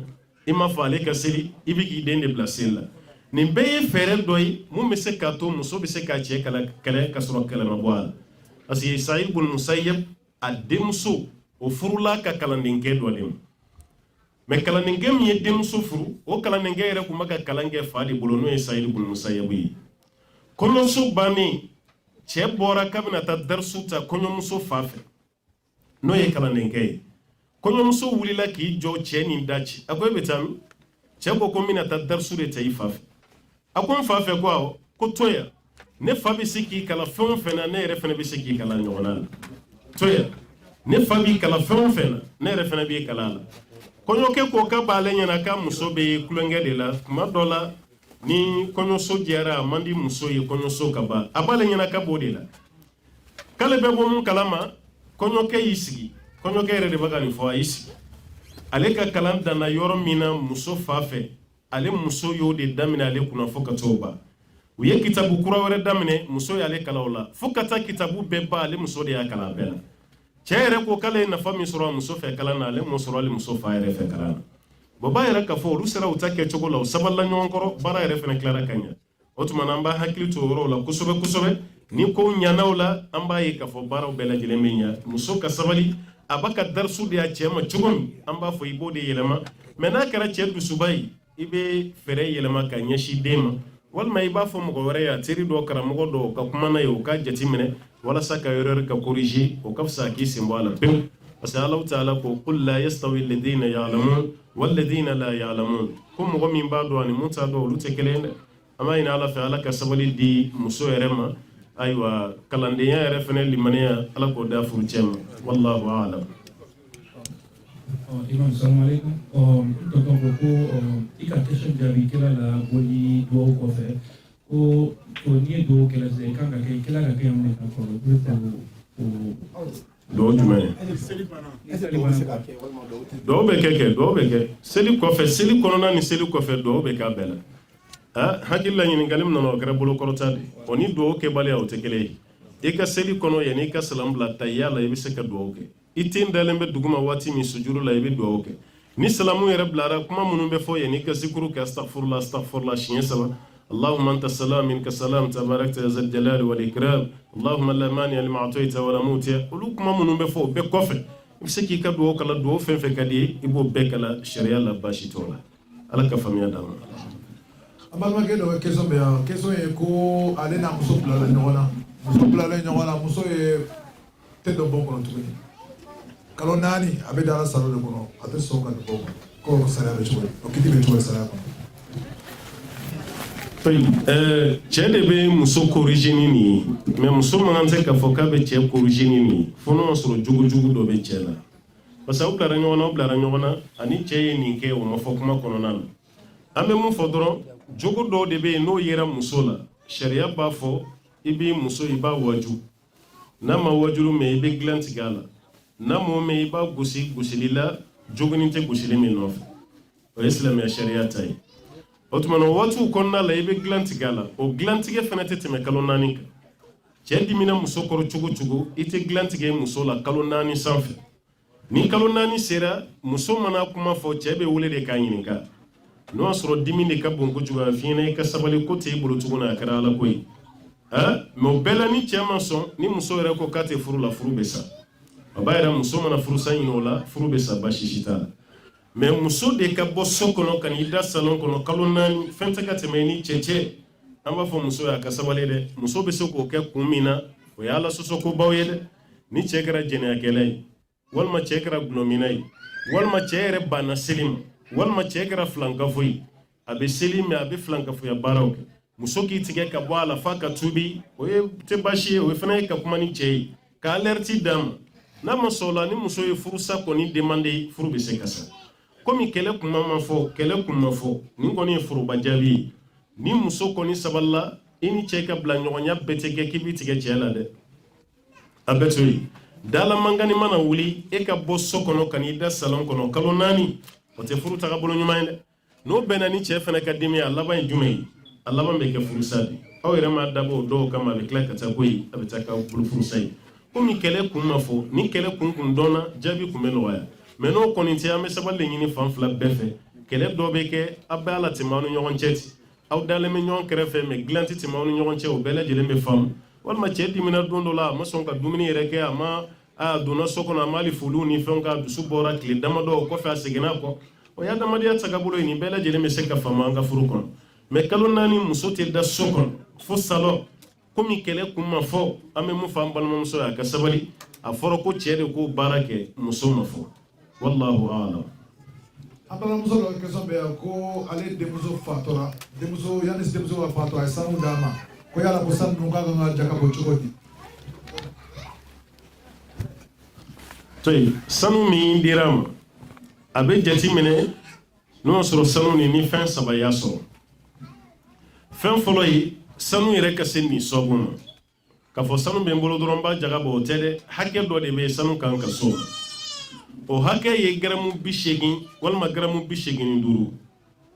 i m'a fɔ ale ka seli i bɛ k'i den de bila seli la nin bɛɛ ye fɛɛrɛ dɔ ye mun bɛ se k'a to muso bɛ se k'a cɛ kɛlɛ ka sɔrɔ kɛlɛ ma bɔ a la parce que Saïd ibn Musayyab a denmuso o furula ka kalandenkɛ dɔ de ma mais kalandenkɛ min ye denmuso furu o kalandenkɛ yɛrɛ tun bɛ ka kalan kɛ fa de bolo n'o ye Saïd ibn Musayyab ye kɔɲɔmuso bannen cɛ bɔra k'a bɛna taa darisu ta kɔɲɔmuso fa fɛ n'o ye kalandenkɛ ye kɔɲɔmuso wulila k'i jɔ cɛ nin da ci a ko e bɛ taa min cɛ ko n bɛna taa darisu de ta i fa fɛ a ko n fa fɛ ko awɔ ko to yan ne fa bɛ se k'i kalan fɛn o fɛn na ne yɛrɛ fana bɛ se k'i kalan ɲɔgɔnna la to yan ne fa b'i kalan fɛn o fɛn na ne yɛrɛ fana b'i kalan a la kɔɲɔkɛ ko k'a b'ale ɲɛna k'a muso bɛ kulonkɛ de la tuma dɔ la ni kɔɲɔso jɛra a man di muso ye kɔɲɔso ka ban a b'ale ɲɛna k'a b'o de la k'ale bɛ bɔ mun kalama kɔɲɔkɛ y'i sigi kɔɲɔkɛ yɛrɛ de bɛ ka nin fɔ a y'i sigi ale ka kalan danna yɔrɔ min na muso fa fɛ ale muso y'o de daminɛ ale kunna fo ka t'o ban u ye kitabu kura wɛrɛ daminɛ muso y'ale kalan o la fo ka taa kitabu bɛɛ ban ale muso de y'a kalan a bɛɛ la cɛ yɛrɛ ko k'ale ye nafa min sɔrɔ a muso fɛ kalan na ale m'o sɔrɔ ale muso fa yɛrɛ fɛ kalan na bon b'a yɛrɛ k'a fɔ olu sera u ta kɛcogo la u sabalila ɲɔgɔn kɔrɔ baara yɛrɛ fana tilara ka ɲɛ o tuma na an b'a hakili to o yɔrɔw la kosɛbɛ kosɛbɛ ni ko ɲɛna o la an b'a ye k'a fɔ baaraw bɛɛ lajɛlen bɛ ɲɛ muso ka sabali a b'a ka darisu de a cɛ ma cogo min an b'a fɔ i b'o de yɛlɛma mais n'a kɛra cɛ dusuba ye i bɛ fɛɛrɛ yɛlɛma ka ɲɛsin den ma walima i b'a fɔ mɔgɔ wɛrɛ ye a teri dɔ karamɔgɔ dɔ ka kuma n'a ye o ka jate minɛ walasa ka erreur ka corriger o ka fisa k'i sen bɔ a la pewu parce que Alahu Taala ko qul la yastawi alladhina ya'lamun walladhina la ya'lamun ko mɔgɔ min b'a dɔn ani mun t'a dɔn olu tɛ kelen ye dɛ an b'a ɲini Ala fɛ Ala ka sabali di muso yɛrɛ ma ayiwa kalandenya yɛrɛ fɛnɛ limaniya Ala k'o da furucɛ ma wallahu a'lam. Imam salamu alaikum tonton ko ko i ka question jaabi kɛla la bɔli duwawu kɔfɛ ko n'i ye duwawu kɛla sisan i kan ka kɛ i kɛla ka kɛ yan de kan fɔlɔ duwawu jumɛn ye duwawu bɛ kɛ seli kɔfɛ seli kɔnɔna ni seli kɔfɛ duwawu bɛ k'a bɛɛ la hakili la ɲininkali min nana o kɛra bolokɔrɔta de o ni duwawu kɛbaliya o tɛ kelen ye i ka seli kɔnɔ yanni i ka salamu bila tayya la i bɛ se ka duwawu kɛ i ten dalen bɛ duguma waati min sujuru la i bɛ duwawu kɛ ni salamu yɛrɛ bilara kuma minnu bɛ fɔ yanni i ka zikuru kɛ astaghfirullah astaghfirullah siɲɛ 3 اللهم أنت السلام منك السلام تباركت يا ذا الجلال والإكرام اللهم لا مانع لما أعطيت ولا موتي ولو كما منو بفو بكوفن بسكي كدو كلا دو فين في كدي يبو بكلا شريعة لا باشي تولا على كفام يا دام أما كده كيسو بيا كيسو يكو علينا مسوب لا نيوانا مسوب تدو بوكو نتوي كلو ناني أبي دارا سالو لكونو أتسو كان بوكو كو سلام بشوي وكتي بشوي سلام cɛ de bɛ muso corriger ni nin ye mais muso man kan tɛ k'a fɔ k'a bɛ cɛ corriger ni nin ye fo n'o sɔrɔ jugu dɔ bɛ cɛ la parce que aw bilara ɲɔgɔn na ani cɛ ye nin kɛ o ma fɔ kuma kɔnɔna na an bɛ mun fɔ dɔrɔn jugu dɔw de bɛ yen n'o yera muso la sariya b'a fɔ i b'i muso i b'a waju n'a ma wajulu mɛn i bɛ gilan tigɛ a la n'a m'o mɛn i b'a gosi gosili la joginin tɛ gosili min nɔfɛ o ye silamɛya sariya ta ye o tuma na waatiw kɔnɔna la i bɛ gilan tigɛ a la o gilantigɛ fana tɛ tɛmɛ kalo 4 kan cɛ dimina muso kɔrɔ cogo cogo i tɛ gilan tigɛ muso la kalo 4 sanfɛ ni kalo naani sera muso mana kuma fɔ cɛ bɛ wele de k'a ɲininka n'o y'a sɔrɔ dimi de ka bon kojugu a f'i ɲɛna i ka sabali ko t'e bolo tuguni a kɛra ala ko ye mais o bɛɛ la ni cɛ ma sɔn ni muso yɛrɛ ko k'a tɛ furu la furu bɛ sa a b'a yɛrɛ muso mana furusa ɲini o la furu bɛ sa baasi si t'a la mais muso de ka bɔ so kɔnɔ ka n'i da salon kɔnɔ kalo naani fɛn tɛ ka tɛmɛ ni cɛ an b'a fɔ muso ye a ka sabali dɛ muso bɛ se k'o kɛ kun min na o ye ala sɔsɔkobaw ye dɛ ni cɛ kɛra jɛnɛyakɛla ye walima cɛ kɛra gulɔmina ye walima cɛ yɛrɛ banna seli ma walima cɛ kɛra filankafo ye a bɛ seli mais a bɛ filankafoya baaraw kɛ muso k'i tigɛ ka bɔ a la f'a ka tuubi o ye tɛ baasi ye o fana ye ka kuma ni cɛ ye ka alɛriti d'a ma n'a ma sɔn o la ni muso ye furusa kɔni demande furu bɛ se ka sa komi kɛlɛ kuma ma fɔ kɛlɛ kun ma fɔ nin kɔni ye foroba jaabi ye ni muso kɔni sabalila i ni cɛ ka bila ɲɔgɔnya bɛɛ tɛ kɛ k'i b'i tigɛ cɛ la dɛ a bɛ to yen dala mangani mana wuli e ka bɔ so kɔnɔ ka n'i da salon kɔnɔ kalo naani o tɛ furu tagabolo ɲuman ye dɛ n'o bɛnna ni cɛ fana ka dimi a laban ye jumɛn ye a laban bɛ kɛ furusa de aw yɛrɛ m'a dabɔ o dɔw kama a bɛ tila ka taa ko ye a bɛ taa k'aw bolo furusa ye komi kɛlɛ kun ma fɔ ni kɛlɛ kun dɔnna jaabi kun bɛ nɔgɔya mais n'o kɔni tɛ an bɛ sabali de ɲini fan fila bɛɛ fɛ kɛlɛ dɔ bɛ kɛ aw bɛɛ ala tɛmɛ aw ni ɲɔgɔn cɛ ten aw dalen bɛ ɲɔgɔn kɛrɛfɛ mais dilan tɛ tɛmɛ aw ni ɲɔgɔn cɛ o bɛɛ lajɛlen bɛ faamu walima cɛ dimina don dɔ la a ma sɔn ka dumuni yɛrɛ kɛ a ma a donna so kɔnɔ a ma hali foliw ni fɛnw k'a dusu bɔra tile damadɔ o kɔfɛ a seginna a kɔ o ye adamadenya tagabolo ye nin bɛɛ lajɛlen bɛ se ka faamu an ka furu kɔnɔ mais kalo naani muso tɛ da so kɔnɔ fo salon komi kɛlɛ kun ma fɔ an bɛ mun fɔ an balimamuso ye a ka sabali a fɔra ko cɛ de k'o baara kɛ muso ma fɔ wallahu a'lam. An balimamuso dɔ question bɛ yan ko ale denmuso fatura yanni denmuso ka fatura a ye sanu d'a ma ko yala ko sanu dun k'a kan ka ja ka bɔ cogo di. sanu min dira ma a bɛ jate minɛ n'o y'a sɔrɔ sanu ni fɛn saba y'a sɔrɔ fɛn fɔlɔ ye sanu yɛrɛ ka se nin sɔbu ma k'a fɔ sanu bɛ n bolo dɔrɔn n b'a jaga bɔ o tɛ dɛ hakɛ dɔ de bɛ sanu kan ka so o hakɛ ye garamu 80 walima garamu 85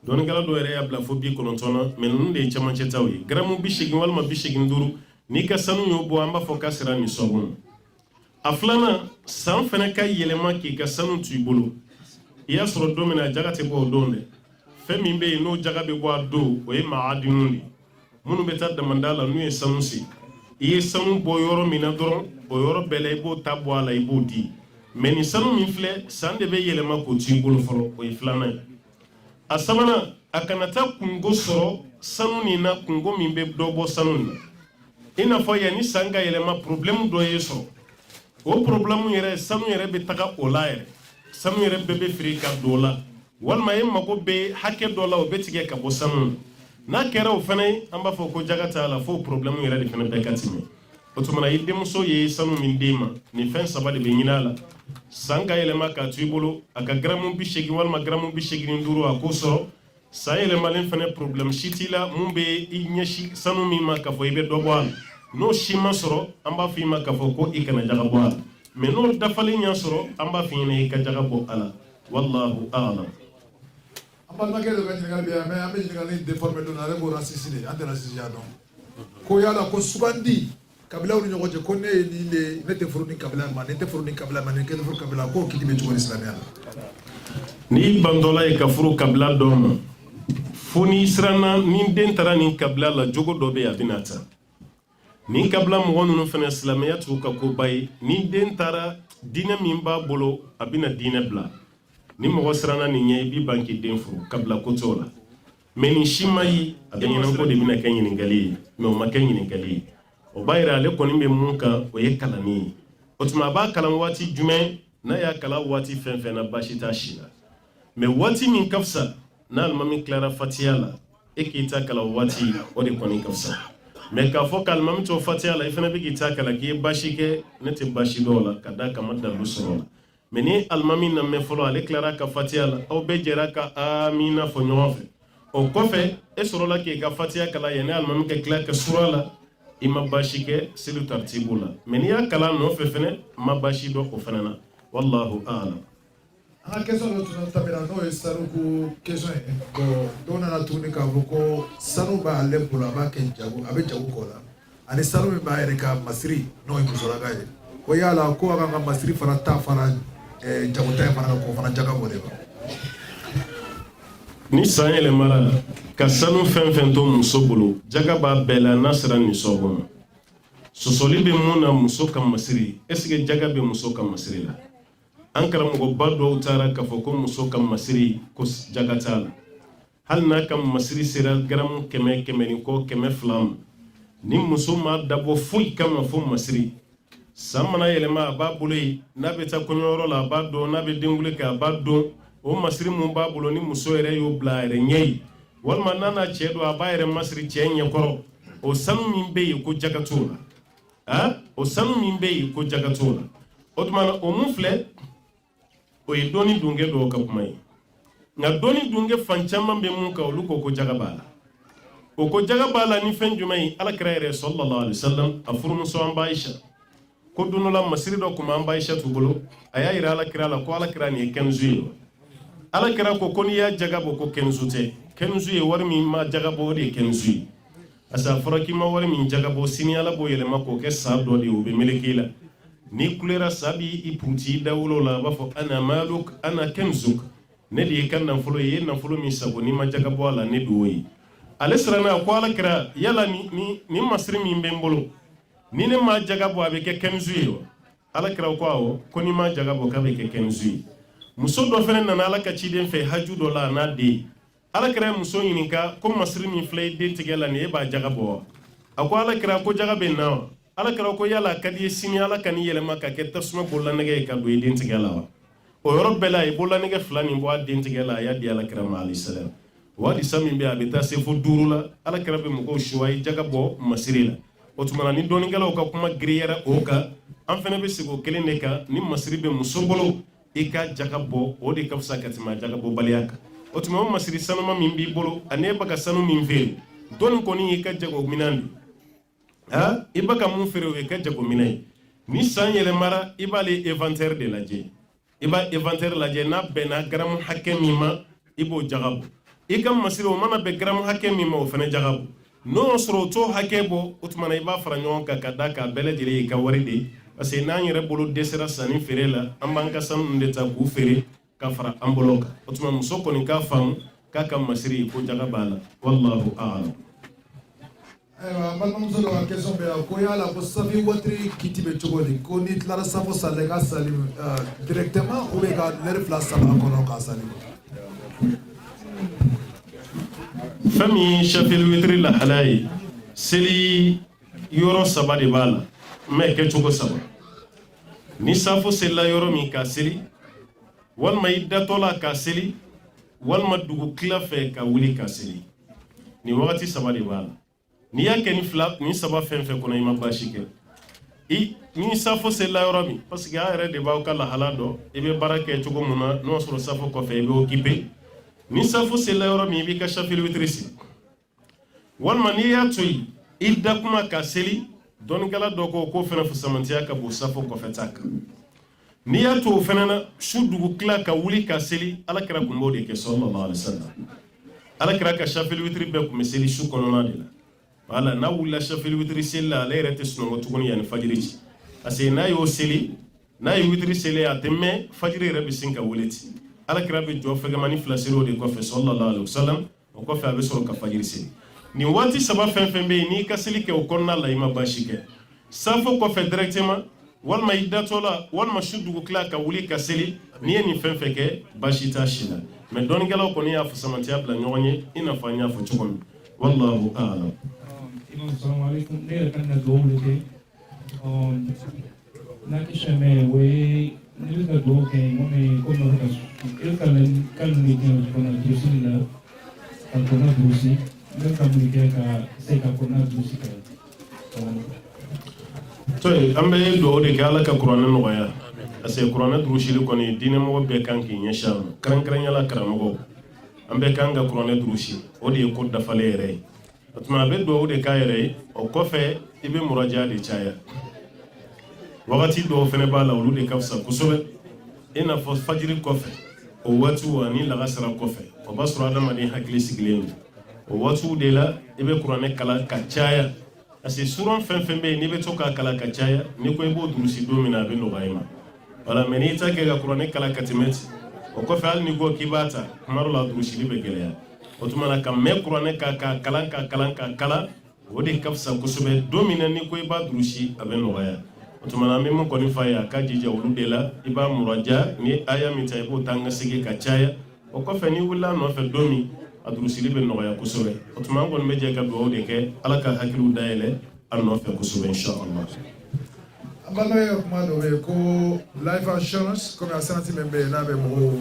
dɔnnikɛla dɔ yɛrɛ y'a bila fo 90 na mais ninnu de ye camancɛ taw ye garamu 80 walima 85 n'i ka sanu y'o bɔ an b'a fɔ k'a sera nin sɔbu ma a filanan san fana ka yɛlɛma k'i ka sanu to i bolo i y'a sɔrɔ don min na jaga tɛ bɔ o don dɛ fɛn min bɛ yen n'o jaga bɛ bɔ a don o ye maadinu de minnu bɛ taa damanda la n'u ye sanu se i ye sanu bɔ yɔrɔ min na dɔrɔn o yɔrɔ bɛɛ la i b'o ta bɔ a la i b'o di mais nin sanu min filɛ san de bɛ yɛlɛma k'o to i bolo fɔlɔ o ye filanan ye a sabanan a kana taa kungo sɔrɔ sanu nin na kungo min bɛ dɔ bɔ sanu nin na i n'a fɔ yanni san ka yɛlɛma problème dɔ ye sɔrɔ o problème yɛrɛ sanu yɛrɛ bɛ taga o la yɛrɛ sanu yɛrɛ bɛɛ bɛ firi ka don o la walima e mago bɛ hakɛ dɔ la o bɛ tigɛ ka bɔ sanu na n'a kɛra o fana ye an b'a fɔ ko jaga t'a la fo problème yɛrɛ de fana bɛɛ ka tɛmɛ o tuma na i denmuso ye sanu min d'e ma nin fɛn saba de bɛ ɲini a la san ka yɛlɛma k'a to i bolo a ka garamu 80 walima garamu 85 a k'o sɔrɔ san yɛlɛmalen fana problème si t'i la mun bɛ i ɲɛsin sanu min ma k'a fɔ i bɛ dɔ bɔ a la n'o si ma sɔrɔ an b'a fɔ i ma k'a fɔ ko i kana jaga bɔ a la mais n'o dafalen y'a sɔrɔ an b'a fɔ i ɲɛna i ka jaga bɔ a la wallahu a'lam. An balimakɛ dɔ bɛ ɲininkali bɛ yan mais an bɛ ɲininkali déformé dɔɔni ale b'o rasisi de an tɛ rasisi y'a dɔn ko yala ko sugandi kabilaw ni ɲɔgɔn cɛ ko ne ye nin de ne tɛ furu ni kabila ma ne tɛ furu ni kabila ma ne tɛ furu kabila k'o kiiti bɛ cogo di silamɛya la. N'i bantɔla ye ka furu kabila dɔ ma fo n'i siranna ni den taara nin kabila la jogo dɔ bɛ yen a bɛ na ta nin kabila mɔgɔ ninnu fana silamɛya t'u ka koba ye ni den taara diinɛ min b'a bolo a bɛ na diinɛ bila ni mɔgɔ siranna nin ɲɛ i b'i ban k'i den furu kabila ko t'o la mais nin si ma ye a bɛ ɲɛna ko de bɛna kɛ ɲininkali ye mais o ma kɛ ɲininkali ye o b'a yira ale kɔni bɛ mun kan o ye kalanni ye o tuma a b'a kalan waati jumɛn n'a y'a kalan waati fɛn fɛn na baasi t'a si la mais waati min ka fisa n'a alimami tilara fatiya la e k'i ta kalan waati o de kɔni ka fisa mais k'a fɔ k'alimami to fatiya la i fana bɛ k'i ta kalan k'i ye baasi kɛ ne tɛ baasi dɔw la ka d'a kan ma dalu sɔrɔ la mais ni alimami na mɛn fɔlɔ ale tilara ka fatiya la aw bɛɛ jɛra ka amina fɔ ɲɔgɔn fɛ o kɔfɛ e sɔrɔla k'i ka fatiya kalan yanni alimami ka tila ka sura la i ma baasi kɛ selu taritibu la mais n'i y'a kalan nɔfɛ fɛnɛ ma baasi dɔn o fɛnɛ na wallahu a'lam. An ka question dɔ tun tɛmɛna n'o ye sanuko question ye bon dɔw nana tuguni k'a fɔ ko sanu b'ale bolo a b'a kɛ jago a bɛ jago kɔ la ani sanu min b'a yɛrɛ ka masiri n'o ye musolaka ye ko yala ko a kan ka masiri fana ta fara jagotaye fana ko fana jaga bo de ba ni san yɛlɛmara la ka sanu fɛn fɛn to muso bolo jaga b'a bɛɛ la n'a sera nin sɔgɔ ma sɔsɔli bɛ mun na muso ka masiri est-ce que jaga bɛ muso ka masiri la an karamɔgɔba dɔw taara k'a fɔ ko muso ka masiri ko jaga t'a la hali n'a ka masiri sera garamu 100 100 ni kɔ 200 ma ni muso ma dabɔ foyi kama fo masiri san mana yɛlɛma a b'a bolo yen n'a bɛ taa kɔɲɔyɔrɔ la a b'a dɔn n'a bɛ den wuli kɛ a b'a dɔn o masiri mun b'a bolo ni muso yɛrɛ y'o bila a yɛrɛ ɲɛ ye walima n'a n'a cɛ don a b'a yɛrɛ masiri cɛ ɲɛkɔrɔ o sanu min bɛ yen ko jaga t'o la o sanu min bɛ yen ko jaga t'o la o tuma na o mun filɛ o ye dɔɔni dunge dɔw ka kuma ye nka dɔɔni dunge fan caman bɛ mun kan olu ko jaga b'a la o ko jaga b'a la ni fɛn jumɛn ye alakira yɛrɛ sallallahu alaihi wasallam a furumuso an b'a Aisha ko don dɔ la masiri dɔ tun b'an b'a Aisha t'u bolo a y'a yira alakira la ko alakira nin ye kɛnzu ye alakira ko n'i y'a jaga bɔ ko kɛnzu tɛ kɛnzu ye wari min ma jaga bɔ o de ye kɛnzu ye parce que a fɔra k'i ma wari min jaga bɔ sini ala b'o yɛlɛma k'o kɛ sa dɔ de ye o bɛ meleke la n'i kulera sa b'i puruti i dawolo la a b'a fɔ ana maluk ana kɛnzuk ne de ye ka nafolo ye nafolo min sago n'i ma jaga bɔ a la ne do o ye ale siranna ko alakira yala ni masiri min bɛ n bolo ni ne ma jaga bɔ a bɛ kɛ kɛnzu ye wa alakira ko awɔ ko n'i ma jaga bɔ k'a bɛ kɛ kɛnzu ye muso dɔ fɛnɛ nana ala ka ciden fɛ haju dɔ la a n'a den alakira ye muso ɲininka ko masiri min filɛ i den tigɛ la nin e b'a jaga bɔ wa a ko alakira ko jaga bɛ n na wa alakira ko yala a ka di ye sini ala ka ni yɛlɛma ka kɛ tasuma bololanɛgɛ ye ka don i den tigɛ la wa o yɔrɔ bɛɛ la a ye bololanɛgɛ 2 nin bɔ a den tigɛ la a y'a di alakira ma alayhi salam o hadisa min bɛ a bɛ taa se fo 5 la alakira bɛ mɔgɔw suwa i jaga bɔ masiri la o tuma na ni dɔɔnikɛlaw ka kuma giriyara o kan an fɛnɛ bɛ segin o kelen de kan ni masiri bɛ muso bolo i ka jaga bɔ o de ka fisa ka tɛmɛ a jaga bɔ baliya kan o tuma o masiri sanuma min b'i bolo ani e bɛ ka sanu min feere dɔɔni kɔni y'i ka jago minan de i bɛ ka mun feere o ye ka jago minan ye ni san yɛlɛmara i b'ale inventaire de lajɛ i b'a inventaire lajɛ n'a bɛnna garamu hakɛ min ma i b'o jaga bɔ i ka masiri o mana bɛn garamu hakɛ min ma o fana jaga bɔ n'o y'a sɔrɔ o t'o hakɛ bɔ o tuma na i b'a fara ɲɔgɔn kan ka da k'a bɛɛ lajɛlen y'i ka wari de ye parce que n'an yɛrɛ bolo dɛsɛra sanni feere la an b'an ka sanu de ta k'u feere ka fara an bolo kan o tuma muso kɔni k'a faamu k'a ka masiri ko jaga b'a la wallahu a'lam. ayiwa n balimamuso dɔ ka question bɛ yan ko yala ko safi watiri kiti bɛ cogo di ko n'i tilara safo sali ka sali directement ou bien ka l'heure 2 saba kɔnɔ k'a sali. fɛn min shafil witiri lahala ye seli yɔrɔ 3 de b'a la mais kɛcogo 3 ni safo selila yɔrɔ min ka seli walima i datɔ la ka seli walima dugu tila fɛ ka wuli ka seli ni wagati 3 de b'a la n'i y'a kɛ ni 3 fɛn fɛn kɔnɔ i ma baasi kɛ ni safo selila yɔrɔ min parce que a yɛrɛ de b'aw ka lahala dɔn i bɛ baara kɛ cogo mun na n'o sɔrɔ safo kɔfɛ i bɛ occupé ni safo selila yɔrɔ min i b'i ka shafil witiri sigi walima n'i y'a to yen i da kuma ka seli dɔɔnikɛla dɔ ko fɛnɛ fusamantiya ka bon safo kɔfɛ ta kan n'i y'a to o fɛnɛ na su dugu tila ka wuli ka seli alakira kun b'o de kɛ sallallahu alaihi wasallam alakira ka shafil witiri bɛɛ kun bɛ seli su kɔnɔna de la wala n'a wulila shafil witiri seli la ale yɛrɛ tɛ sunɔgɔ tuguni yanni fajiri ci parce que n'a y'o seli n'a ye witiri seli a tɛ mɛn fajiri yɛrɛ bɛ sin ka wele ten alakira bɛ jɔ fɛgɛmani 2 seli o de kɔfɛ sallallahu alaihi wasallam o kɔfɛ a bɛ sɔrɔ ka fajiri seli nin waati 3 fɛn fɛn bɛ yen n'i ka seli kɛ o kɔnɔna la i ma baasi kɛ safo kɔfɛ directement walima i datɔ la walima su dugu tila ka wuli ka seli n'i ye nin fɛn fɛn kɛ baasi t'a si la mais dɔɔnikɛlaw kɔni y'a fusamantiya bila ɲɔgɔn ye i n'a fɔ an y'a fɔ cogo min wallahu a'lam. Imam salamu alaikum ne yɛrɛ kan ka dugawu de kɛ n'a question mɛ o ye ne bɛ ka dugawu kɛ n kɔni ko n'o ka e ka ninnu de kɛ kɔnɔ durusi la ka kɔnɔ durusi ne ka mun kɛ ka se ka kɔnɔ durusi kɛ. an bɛ dugawu de kɛ ala ka kuranɛ nɔgɔya parce que kuranɛ durusili kɔni diinɛmɔgɔ bɛɛ kan k'i ɲɛsin a ma kɛrɛnkɛrɛnyala karamɔgɔw an bɛɛ kan ka kuranɛ durusi o de ye ko dafalen yɛrɛ ye o tuma a bɛ dugawu de k'a yɛrɛ ye o kɔfɛ i bɛ muraja de caya wagati dɔw fɛnɛ b'a la olu de ka fisa kosɛbɛ i n'a fɔ fajiri kɔfɛ o waatiw ani lagasara kɔfɛ o b'a sɔrɔ adamaden hakili sigilen don o waatiw de la i bɛ kuranɛ kalan ka caya parce que suran fɛn fɛn bɛ yen n'i bɛ to k'a kalan ka caya n'i ko i b'o durusi don min na a bɛ nɔgɔya i ma wala mais n'i ta kɛ ka kuranɛ kala ka tɛmɛ ten o kɔfɛ hali ni ko k'i b'a ta kuma dɔ la durusili bɛ gɛlɛya o tuma na ka mɛn kuranɛ ka kalan o de ka fisa kosɛbɛ don min na ni ko i b'a durusi a bɛ nɔgɔya o tuma na an bɛ mun kɔni f'a ye a ka jija olu de la i b'a muraja ni aya min ta i b'o taa n ka segi ka caya o kɔfɛ n'i wulila a nɔfɛ don min a durusili bɛ nɔgɔya kosɛbɛ o tuma an kɔni bɛ jɛ ka dugawu de kɛ ala ka hakiliw dayɛlɛ a nɔfɛ kosɛbɛ inshallah. An balimakɛ kuma dɔ bɛ yen ko life assurance komi assurance min bɛ yen n'a bɛ mɔgɔw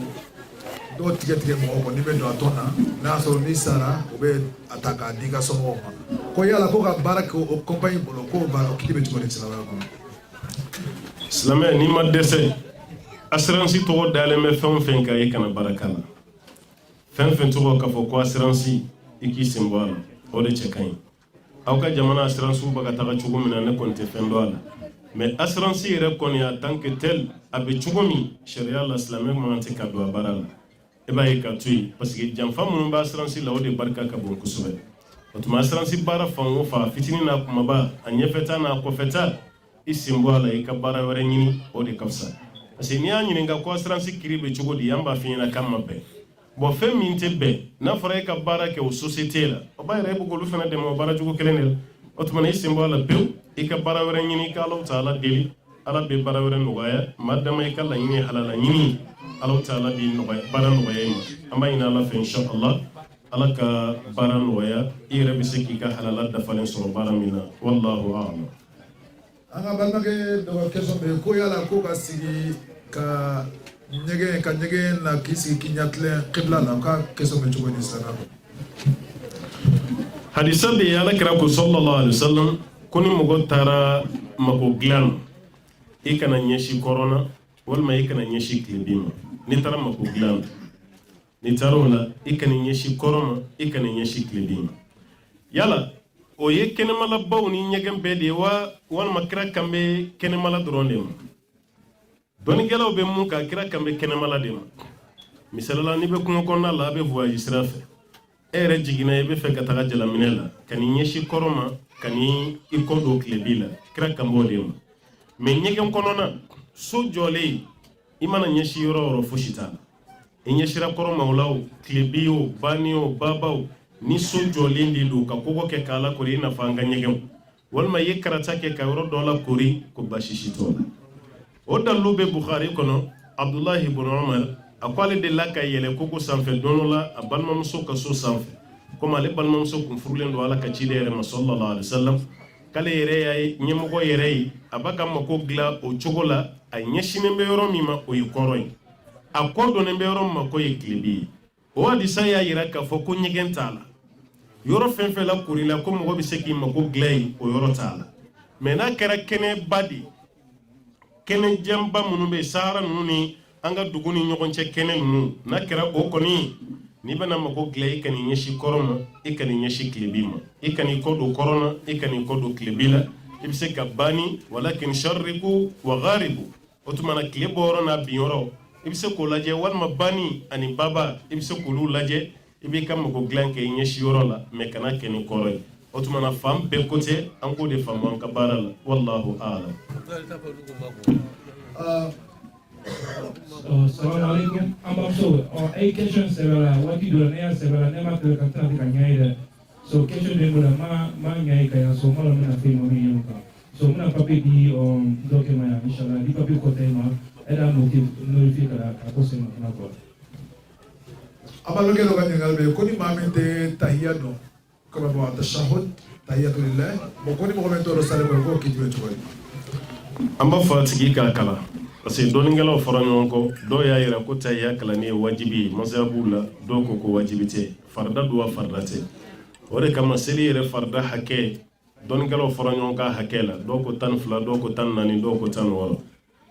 dɔw tigɛ mɔgɔw kɔ n'i bɛ don a tɔn na n'a y'a sɔrɔ n'i sara o bɛ a ta k'a di i ka somɔgɔw ma ko yala ko ka baara kɛ o compagnie bolo k'o baara o kiiri bɛ cogo di silamɛya kɔnɔ. Silamɛ n'i ma dɛsɛ assurance tɔgɔ dalen bɛ fɛn o fɛn kan i kana baara k'a la fɛn fɛn tɔgɔ k'a fɔ ko assurance i k'i sen bɔ a la o de cɛ ka ɲi aw ka jamana assurance bɛ ka taga cogo min na ne kɔni tɛ fɛn dɔn a la mais assurance yɛrɛ kɔni en tant que tel a bɛ cogo min sariya la silamɛ man tɛ ka don a baara la e b'a ye ka to yen parce que janfa minnu bɛ assurance la o de barika ka bon kosɛbɛ o tuma assurance baara fan o fan fitinin n'a kumaba a ɲɛfɛta n'a kɔfɛta i sen bɔ a la i ka baara wɛrɛ ɲini o de ka fisa parce que n'i y'a ɲininka ko assurance kiiri bɛ cogo di an b'a f'i ɲɛna k'an ma bɛn bon fɛn min tɛ bɛn n'a fɔra e ka baara kɛ o société la o b'a yɛrɛ e bɛ k'olu fana dɛmɛ o baara cogo kelen de la o tuma na i sen bɔ a la pewu i ka baara wɛrɛ ɲini i ka Alahu Taala deli ala bɛ baara wɛrɛ nɔgɔya maa dama i ka laɲini halala ɲini Alahu Taala bɛ nɔgɔya baara nɔgɔya i ma an b'a ɲini ala fɛ inshallah ala ka baara nɔgɔya i yɛrɛ bɛ se k'i ka halala dafalen sɔrɔ baara min na wallahu a'lam. An ka balimakɛ dɔ ka question bɛ yen ko yala ko ka sigi ka ɲɛgɛn na k'i sigi k'i ɲɛtilen qibla la o ka question bɛ cogo di silamɛya kɔnɔ. Hadisa bɛ yen alakira ko sallallahu alaihi wasallam ko ni mɔgɔ taara mako dilan na i kana ɲɛsi kɔrɔna walima i kana ɲɛsi tilebi ma n'i taara mako dilan na n'i taara o la i kana ɲɛsi kɔrɔ ma i kana ɲɛsi tilebi ma yala o ye kɛnɛmalabaw ni ɲɛgɛn bɛɛ de ye wa walima kira kan bɛ kɛnɛmala dɔrɔn de ma dɔnnikɛlaw bɛ mun kan kira kan bɛ kɛnɛmala de ma misalila n'i bɛ kungo kɔnɔna la a bɛ voyage sira fɛ e yɛrɛ jiginna i bɛ fɛ ka taga jalaminɛ la ka n'i ɲɛsi kɔrɔ ma ka n'i kɔ don tilebi la kira kan b'o de ma mais ɲɛgɛn kɔnɔna so jɔlen i mana ɲɛsi yɔrɔ o yɔrɔ fosi t'a la i ɲɛsira kɔrɔ ma o la o tilebi o bani o babaw ni so jɔlen de don ka kɔgɔ kɛ k'a lakori i n'a fɔ an ka ɲɛgɛnw walima i ye karata kɛ ka yɔrɔ dɔ lakori ko basi si t'o la o dalilu bɛ Bukhari kɔnɔ Abdullahi ibn Umar a ko ale delila ka yɛlɛ kogo sanfɛ don dɔ la a balimamuso ka so sanfɛ komi ale balimamuso kun furulen don ala ka ciden yɛrɛ ma sallallahu alaihi wasallam k'ale yɛrɛ y'a ye ɲɛmɔgɔ yɛrɛ ye a b'a ka mako dilan o cogo la a ɲɛsinen bɛ yɔrɔ min ma o ye kɔrɔ ye a kɔ donnen bɛ yɔrɔ min ma ko ye tilebi ye o hadisa y'a jira k'a fɔ ko ɲɛgɛn t'a la yɔrɔ fɛn fɛn la kori la ko mɔgɔ bɛ se k'i mako dilan yen o yɔrɔ t'a la mais n'a kɛra kɛnɛba de kɛnɛ jɛnba minnu bɛ yen sahara ninnu ni an ka dugu ni ɲɔgɔn cɛ kɛnɛ ninnu n'a kɛra o kɔni n'i bɛna mako dilan i ka n'i ɲɛsi kɔrɔ ma i ka n'i ɲɛsi tilebi ma i ka n'i kɔ don kɔrɔ na i ka n'i kɔ don tilebi la i bɛ se ka bani walakin sharriqu wa gharibu o tuma na tile bɔyɔrɔ n'a binyɔrɔ i bɛ se k'o lajɛ walima bani ani baba i bɛ se k'olu lajɛ i b'i ka mako dilan kɛ i ɲɛsi yɔrɔ la mais kana kɛ ni kɔrɔ ye o tuma na fan bɛɛ côté an k'o de faamu an ka baara la wallahu a'lam. Assalamu alaikum. I'm also a question several what you do na several nema ka kanta ka nyaida. So question de mula ma nyai ka so mala na fe mo mi yoka. So muna papi di document inshallah di papi ko tema era notifica ka ko se na ko. Abaloke lo ka ngal be ko ni mamente tahiyado ko ba tashahhud tahiyatu lillah mo ko ni mo momento ro sale ko ki tibe to an b'a fɔ a tigi k'a kalan parce que dɔnnikɛlaw fɔra ɲɔgɔn kɔ dɔw y'a jira ko tahiya kalanni ye wajibi ye mazhabu la dɔw ko ko wajibi tɛ farida don wa farida tɛ o de kama seli yɛrɛ farida hakɛ dɔnnikɛlaw fɔra ɲɔgɔn kan hakɛ la dɔw ko 12 dɔw ko 14 dɔw ko 16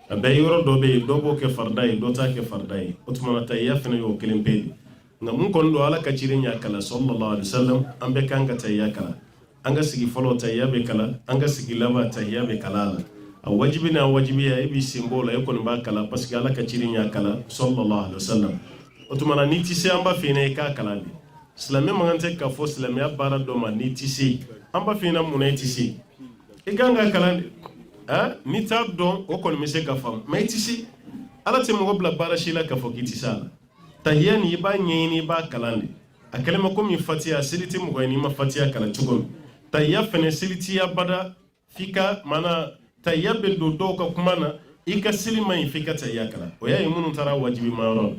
a bɛɛ yɔrɔ dɔ bɛ yen dɔw b'o kɛ farida ye dɔw t'a kɛ farida ye o tuma na tahiya fana y'o kelen bɛɛ de nka mun kɔni don ala ka ciden y'a kalan sallallahu alaihi wasallam an bɛɛ kan ka tahiya kalan an ka sigi fɔlɔ tahiya bɛ kalan an ka sigi laban tahiya bɛ kalan a la a wajibi n'a wajibiya i b'i sen bɔ o la e kɔni b'a kalan parce que ala ka ciden y'a kalan sallallahu alaihi wasallam o tuma na n'i ti se an b'a f'i ɲɛna i k'a kalan de silamɛ man kan tɛ k'a fɔ silamɛya baara dɔ ma n'i ti se an b'a f'i ɲɛna mun na i ti se i kan ka kalan de n'i t'a dɔn o kɔni bɛ se ka faamu mais i ti se ala te mɔgɔ bila baara si la k'a fɔ k'i tɛ se a la tahiya ni i b'a ɲɛɲini i b'a kalan de a kɛlen ma komi fatiya seli tɛ mɔgɔ ye n'i ma fatiya kalan cogo min tahiya fɛnɛ seli t'i ya bada f'i ka maana tahiya bɛ don dɔw ka kuma na i ka seli ma ɲi f'i ka tahiya kalan o y'a ye minnu taara wajibi ma yɔrɔ la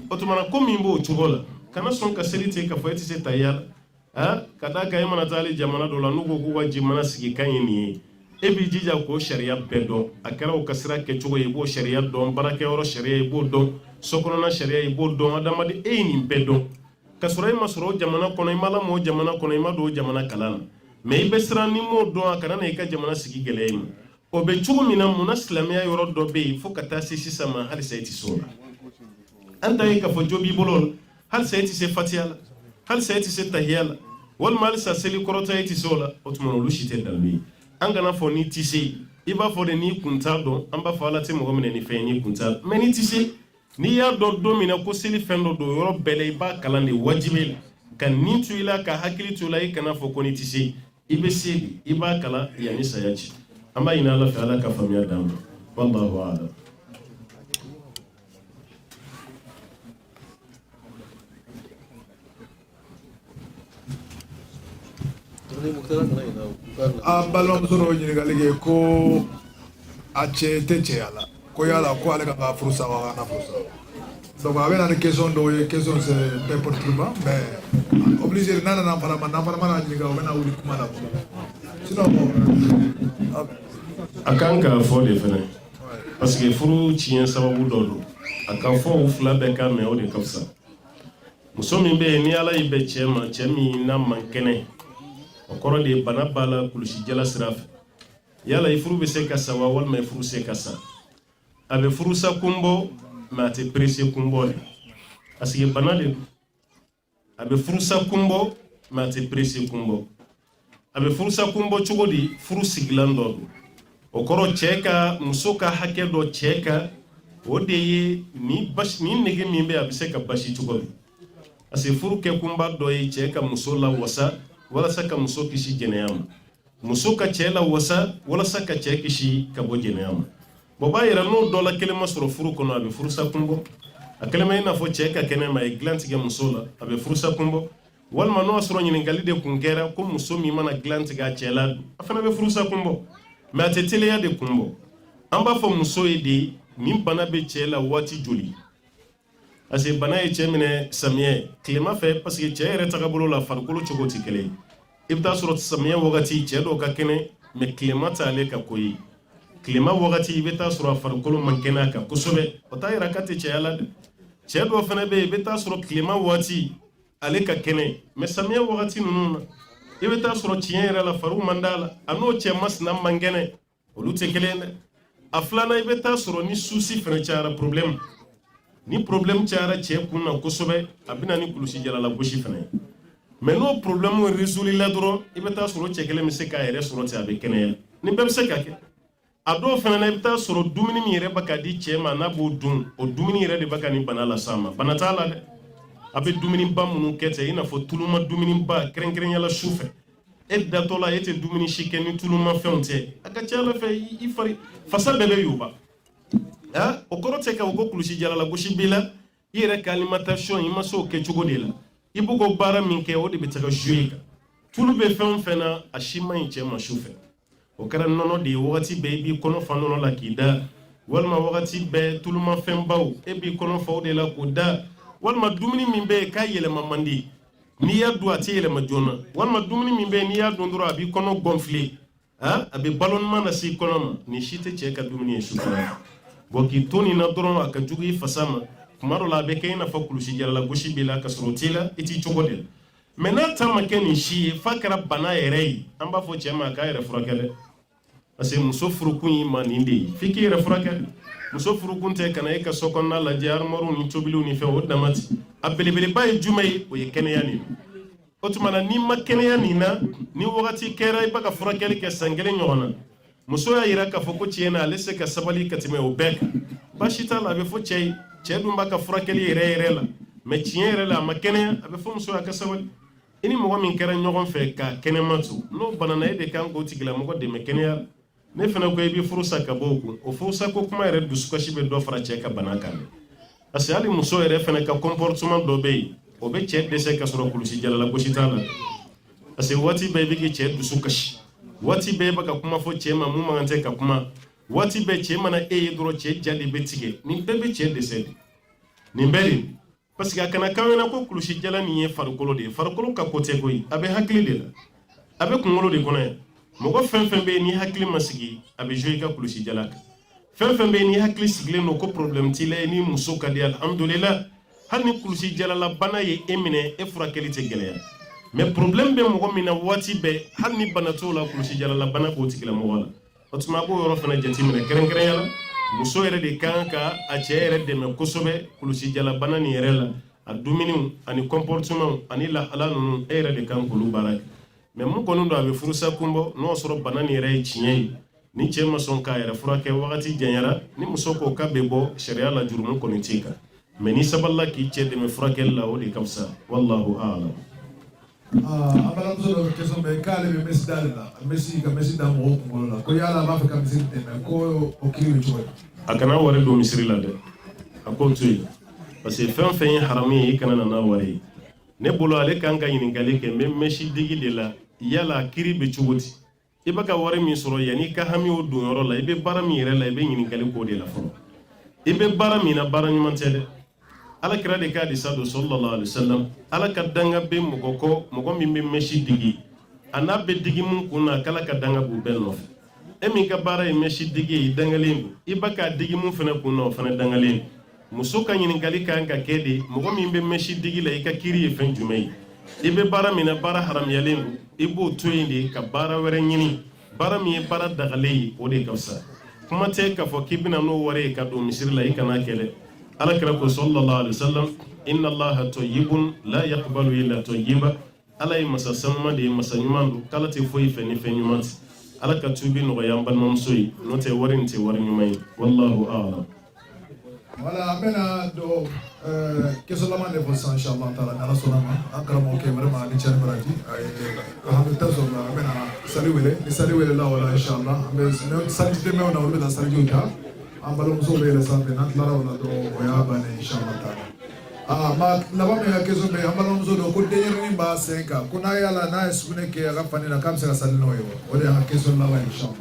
o tuma na ko min b'o cogo la kana sɔn ka seli ten k'a fɔ e tɛ se tahiya la ka d'a kan e mana taa hali jamana dɔ la n'u ko k'u ka jamana sigi kan ye nin ye e b'i jija k'o sariya bɛɛ dɔn a kɛra o ka sira kɛcogo ye i b'o sariya dɔn baarakɛyɔrɔ sariya i b'o dɔn sokɔnɔna sariya i b'o dɔn adamaden e ye nin bɛɛ dɔn ka sɔrɔ e ma sɔrɔ o jamana kɔnɔ i ma lamɔ o jamana kɔnɔ i ma don o jamana kalan na mais i bɛ siran ni m'o dɔn a kana na i ka jamana sigi gɛlɛya i ma o bɛ cogo min na munna silamɛya yɔrɔ dɔ bɛ yen fo ka taa se sisan ma halisa i tɛ se o la an ta ye k'a fɔ jo b'i bolo la halisa i tɛ se fatiya la halisa i tɛ se tahiya la walima halisa seli kɔrɔta i tɛ se o la o tuma olu si tɛ dalili ye an kana fɔ n'i tɛ se i b'a fɔ de n'i kun t'a dɔn an b'a fɔ ala tɛ mɔgɔ minɛ ni fɛn n'i kun t'a mais n'i tɛ se n'i y'a dɔn don min na ko seli fɛn dɔ don yɔrɔ bɛɛ la i b'a kalan de wajibi la ka nin to i la ka hakili to i la i kana fɔ ko n'i tɛ se i bɛ se de i b'a kalan yanni saya ci an b'a ɲini ala fɛ ala ka faamuya d'an ma wallahu a'lam an balimamuso dɔ ɲininkali kɛ ko a cɛ tɛ cɛya la ko yala ko ale ka kan ka furu sa wa kana furu sa donc a bɛ na ni question dɔw ye question c'est peu perturbant mais obligé n'a nana fana ma n'a fana mana ɲininka o bɛna wuli kuma la sinon bon a kan ka fɔ de fɛnɛ parce que furu tiɲɛ sababu dɔ don a ka fɔ u fila bɛɛ ka mɛn o de ka fisa muso min bɛ yen ni ala y'i bɛ cɛ ma cɛ min n'a man kɛnɛ o kɔrɔ de ye bana b'a la kulusi jala sira fɛ yala i furu bɛ se ka sa wa walima i furu se ka sa a bɛ furusa kun bɔ mais a tɛ perese kun bɔ de parce que bana de don a bɛ furusa kun bɔ mais a tɛ perese kun bɔ a bɛ furusa kun bɔ cogo di furu sigilan dɔ don o kɔrɔ cɛ ka muso ka hakɛ dɔ cɛ ka o de ye ni nege min bɛ a bɛ se ka basi cogo min parce que furu kɛ kunba dɔ ye cɛ ka muso la wasa walasa ka muso kisi jɛnɛya ma muso ka cɛ la wasa walasa ka cɛ kisi ka bɔ jɛnɛya ma bon b'a yira n'o dɔ la kelen ma sɔrɔ furu kɔnɔ a bɛ furusa kun bɔ a kelen ma i n'a fɔ cɛ ka kɛnɛ ma a ye dilan tigɛ muso la a bɛ furusa kun bɔ walima n'o y'a sɔrɔ ɲininkali de kun kɛra ko muso min mana dilan tigɛ a cɛ la a fana bɛ furusa kun bɔ mais a tɛ teliya de kun bɔ an b'a fɔ muso ye de nin bana bɛ cɛ la waati joli parce que bana ye cɛ minɛ samiyɛ tilema fɛ parce que cɛ yɛrɛ tagabolo la farikolo cogo tɛ kelen ye i bɛ taa sɔrɔ samiyɛ wagati cɛ dɔw ka kɛnɛ mais tilema t'ale ka ko ye tilema wagati i bɛ taa sɔrɔ a farikolo man kɛnɛ a kan kosɛbɛ o t'a yira k'a tɛ cɛya la dɛ cɛ dɔw fana bɛ yen i bɛ taa sɔrɔ tilema wagati ale ka kɛnɛ mais samiyɛ wagati ninnu na i bɛ taa sɔrɔ tiɲɛ yɛrɛ la fariw man d'a la a n'o cɛ masina man kɛnɛ olu tɛ kelen ye dɛ a filanan i bɛ taa sɔrɔ ni susi fana cayara problème ni problème cayara cɛ kun na kosɛbɛ a bɛ na ni kulusi jalala gosi fana ye mais n'o problème résoudre la dɔrɔn i bɛ taa sɔrɔ cɛ kelen bɛ se k'a yɛrɛ sɔrɔ ten a bɛ kɛnɛya ni bɛɛ bɛ se ka kɛ a dɔw fana na i bɛ taa sɔrɔ dumuni min yɛrɛ bɛ ka di cɛ ma n'a b'o dun o dumuni yɛrɛ de bɛ ka nin bana las'a ma bana t'a la dɛ a bɛ dumuniba minnu kɛ ten i n'a fɔ tuluma dumuniba kɛrɛnkɛrɛnyala su fɛ e datɔ la e tɛ dumuni si kɛ ni tulumafɛnw tɛ a ka ca ala fɛ i fari fasa bɛɛ bɛ yuba o kɔrɔ tɛ ka o ko kulusi jalala gosi b'i la i yɛrɛ ka alimentation i ma se o kɛ cogo de la i b'o ko baara min kɛ o de bɛ taga jouer kan tulu bɛ fɛn o fɛn na a si man ɲi cɛ ma su fɛ o kɛra nɔnɔ de ye wagati bɛɛ i b'i kɔnɔ fa nɔnɔ la k'i da walima wagati bɛɛ tulumafɛn baw e b'i kɔnɔ fa o de la k'o da walima dumuni min bɛ yen k'a yɛlɛma man di n'i y'a dun a tɛ yɛlɛma joona walima dumuni min bɛ yen n'i y'a dun dɔrɔn a b'i kɔnɔ gonfler a bɛ ballonnement lase i kɔnɔ ma nin si tɛ cɛ ka dumuni ye sufɛ bon k'i to nin na dɔrɔn a ka jugu i fasa ma kuma dɔ la a bɛ kɛ i n'a fɔ kulusi jalala gosi b'i la ka sɔrɔ o t'i la i t'i cogo de la mais n'a ta ma kɛ nin si ye f'a kɛra bana yɛrɛ ye an b'a fɔ cɛ ma a k'a yɛrɛ furakɛ dɛ parce que muso furukun y'i ma nin de ye f'i k'i yɛrɛ furakɛ muso furukun tɛ ka na e ka so kɔnɔna lajɛ armoires ni tobiliw ni fɛn o dama tɛ a belebeleba ye jumɛn ye o ye kɛnɛya nin o tuma na n'i ma kɛnɛya nin na ni wagati kɛra i bɛ ka furakɛli kɛ san kelen ɲɔgɔn na muso y'a yira k'a fɔ ko tiɲɛ na ale se ka sabali ka tɛmɛ o bɛɛ kan baasi t'a la a bɛ fɔ cɛ ye cɛ dun b'a ka furakɛli yɛrɛ yɛrɛ la mais tiɲɛ yɛrɛ la a ma kɛnɛya a bɛ fɔ muso y'a ka sabali i ni mɔgɔ min kɛra ɲɔgɔn fɛ ka kɛnɛma to n'o banana e de kan k'o tigilamɔgɔ dɛmɛ kɛnɛya ne fana ko ibi furusa ka boku o furusa ko kuma yɛrɛ dusukasi bɛ dɔ fara cɛ ka bana kan parce que hali muso yɛrɛ fana ka comportement dɔ bɛ yen o bɛ cɛ dɛsɛ ka sɔrɔ kulusi jalala gosi t'a la parce que waati bɛɛ i bɛ kɛ cɛ dusu kasi waati bɛɛ i bɛ ka kuma fɔ cɛ ma mun man kan tɛ ka kuma waati bɛɛ cɛ mana e ye dɔrɔn cɛ ja de bɛ tigɛ nin bɛɛ bɛ cɛ dɛsɛ de nin bɛɛ de parce que a kana kan ɲɛna ko kulusi jala nin ye farikolo de ye farikolo ka ko tɛ koyi a bɛ hakili de la a bɛ kunkolo de kɔnɔ yan mɔgɔ fɛn fɛn bɛ yen ni hakili ma sigi a bɛ jouer i ka kulusi jala kan fɛn fɛn bɛ yen ni hakili sigilen don ko problème t'i la ni muso ka di alhamdulillah hali ni kulusi jalala bana ye e minɛ e furakɛli tɛ gɛlɛya mais problème bɛ mɔgɔ min na waati bɛɛ hali ni bana t'o la kulusi jalala bana b'o tigila mɔgɔ la o tuma a b'o yɔrɔ fana jateminɛ kɛrɛnkɛrɛnya la muso yɛrɛ de kan ka a cɛ yɛrɛ dɛmɛ kosɛbɛ kulusi jala bana nin yɛrɛ la a dumuni ani comportement ani lahala ninnu e yɛrɛ de kan k'olu baara kɛ mais mun kɔni don a bɛ furusa kunbɔ n'o sɔrɔ bana nin yɛrɛ ye tiɲɛ ye ni cɛ ma sɔn k'a yɛrɛ furakɛ wagati janyara ni muso ko k'a bɛ bɔ sariya la jurumu kɔni t'i kan mais ni sabalila k'i cɛ dɛmɛ furakɛli la o de ka fisa wallahu a'lam. an balimamuso dɔ question bɛ k'ale bɛ mesi d'ale la mesi ka mesi da mɔgɔw kunkolo la ko yala a b'a fɛ ka misiri dɛmɛ ko o kiri bɛ cogo di. a kana wari don misiri la dɛ a k'o to yen parce que fɛn fɛn ye haramu ye i kana nana wari ye ne bolo ale kan ka ɲininkali kɛ n bɛ mesi digi de la yala kiri bɛ cogo di i bɛ ka wari min sɔrɔ yanni i ka hami o don yɔrɔ la i bɛ baara min yɛrɛ la i bɛ ɲininkali k'o de la fɔlɔ i bɛ baara min na baara ɲuman tɛ dɛ ala kira de k'a disa don sallallahu alaihi wasallam ala ka danga bɛ mɔgɔ kɔ mɔgɔ min bɛ mesi digi a n'a bɛ digi mun kun na k'ala ka danga b'u bɛɛ nɔfɛ e min ka baara ye mesi digi ye i dangalen don i bɛ k'a digi mun fana kun na o fana dangalen don muso ka ɲininkali kan ka kɛ de mɔgɔ min bɛ mesi digi la i ka kiri ye fɛn jumɛn ye i bɛ baara min na baara haramuyalen don i b'o to yen de ka baara wɛrɛ ɲini baara min ye baara dagalen ye o de ka fisa kuma tɛ k'a fɔ k'i bɛna n'o wari ye ka don misiri la i kana kɛlɛ ala kira ko sallallahu alaihi wasallam inna allaha tayyibun la yaqbalu illa tayyiba ala ye masa sanuma de ye masa ɲuman don k'ala tɛ foyi fɛ ni fɛn ɲuman tɛ ala ka tubi nɔgɔya an balimamuso ye n'o tɛ wari nin tɛ wari ɲuman ye wallahu a'lam. Voilà, an bɛna don question laban de fɔ sisan inshallah taala ni ala sɔnna ma an karamɔgɔkɛ vraiment ni cɛni baraji alhamdulilayi sɔrɔ an bɛna sali wele ni sali wele la o la inshallah an bɛ saliji dɛmɛw na olu bɛ taa salijiw ta an balimamusow bɛ yɛlɛ sanfɛ n'an tilara o la dɔrɔn o y'a bannen inshallah taala ma laban min ka question bɛ an balimamuso dɔ ko denyɛrɛnin b'a sen kan ko n'a yala n'a ye sugunɛ kɛ a ka fani na k'a bɛ se ka sali n'o ye o de y'an ka question laban inshallah.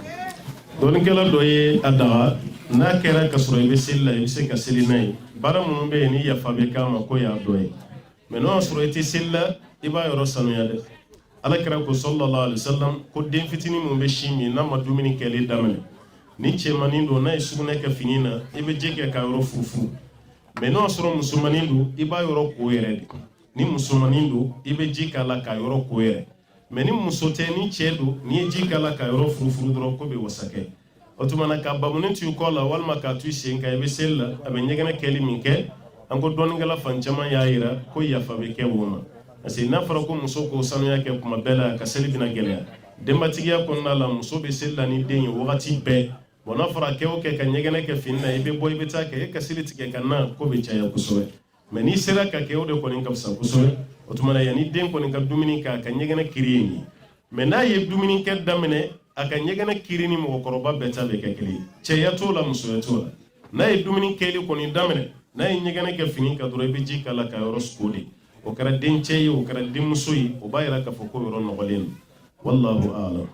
dɔɔninkɛla dɔ ye a daga n'a kɛra ka sɔrɔ i bɛ seli la i bɛ se ka seli n'a ye baara minnu bɛ yen ni yafa bɛ k'a ma ko y'a dɔ ye mais n'o y'a sɔrɔ i tɛ seli la i b'a yɔrɔ sanuya dɛ ala kira ko sallallahu alaihi wasallam ko den fitinin mun bɛ sin min n'a ma dumuni kɛli daminɛ ni cɛmanin don n'a ye sugunɛ kɛ fini na i bɛ ji kɛ k'a yɔrɔ furufuru mais n'o y'a sɔrɔ musomanin don i b'a yɔrɔ ko yɛrɛ de ni musomanin don i bɛ ji k'a la k'a yɔrɔ ko yɛrɛ mais ni muso tɛ ni cɛ don n'i ye ji k'a la k'a yɔrɔ furufuru dɔrɔn ko bɛ wasa kɛ o tuma na ka bamunin to i kɔ la walima k'a to i sen kan i bɛ seli la a bɛ ɲɛgɛnɛ kɛli min kɛ an ko dɔɔninkɛla fan caman y'a yira ko yafa bɛ kɛ o ma parce que n'a fɔra ko muso k'o sanuya kɛ kuma bɛɛ la ka seli bɛna gɛlɛya denbatigiya kɔnɔna la muso bɛ seli la ni den ye wagati bɛɛ bon n'a fɔra kɛ o kɛ ka ɲɛgɛnɛ kɛ fini na i bɛ bɔ i bɛ taa kɛ e ka seli tigɛ ka na ko bɛ caya kosɛbɛ mais n'i sera ka kɛ o de kɔni ka fisa kosɛbɛ o tuma na yanni den kɔni ka dumuni kɛ a ka ɲɛgɛnɛ kiri ye nin ye mais n'a ye dumuni kɛ daminɛ a ka ɲɛgɛnɛ kiri ni mɔgɔkɔrɔba bɛɛ ta bɛ kɛ kelen ye cɛya t'o la musoya t'o la n'a ye dumuni kɛli kɔni daminɛ n'a ye ɲɛgɛnɛ kɛ fini kan dɔrɔn i bɛ ji k'a la ka yɔrɔ suko de o kɛra den cɛ ye o kɛra denmuso ye o b'a yira k'a fɔ ko yɔrɔ nɔgɔlen don wallahu a'lam.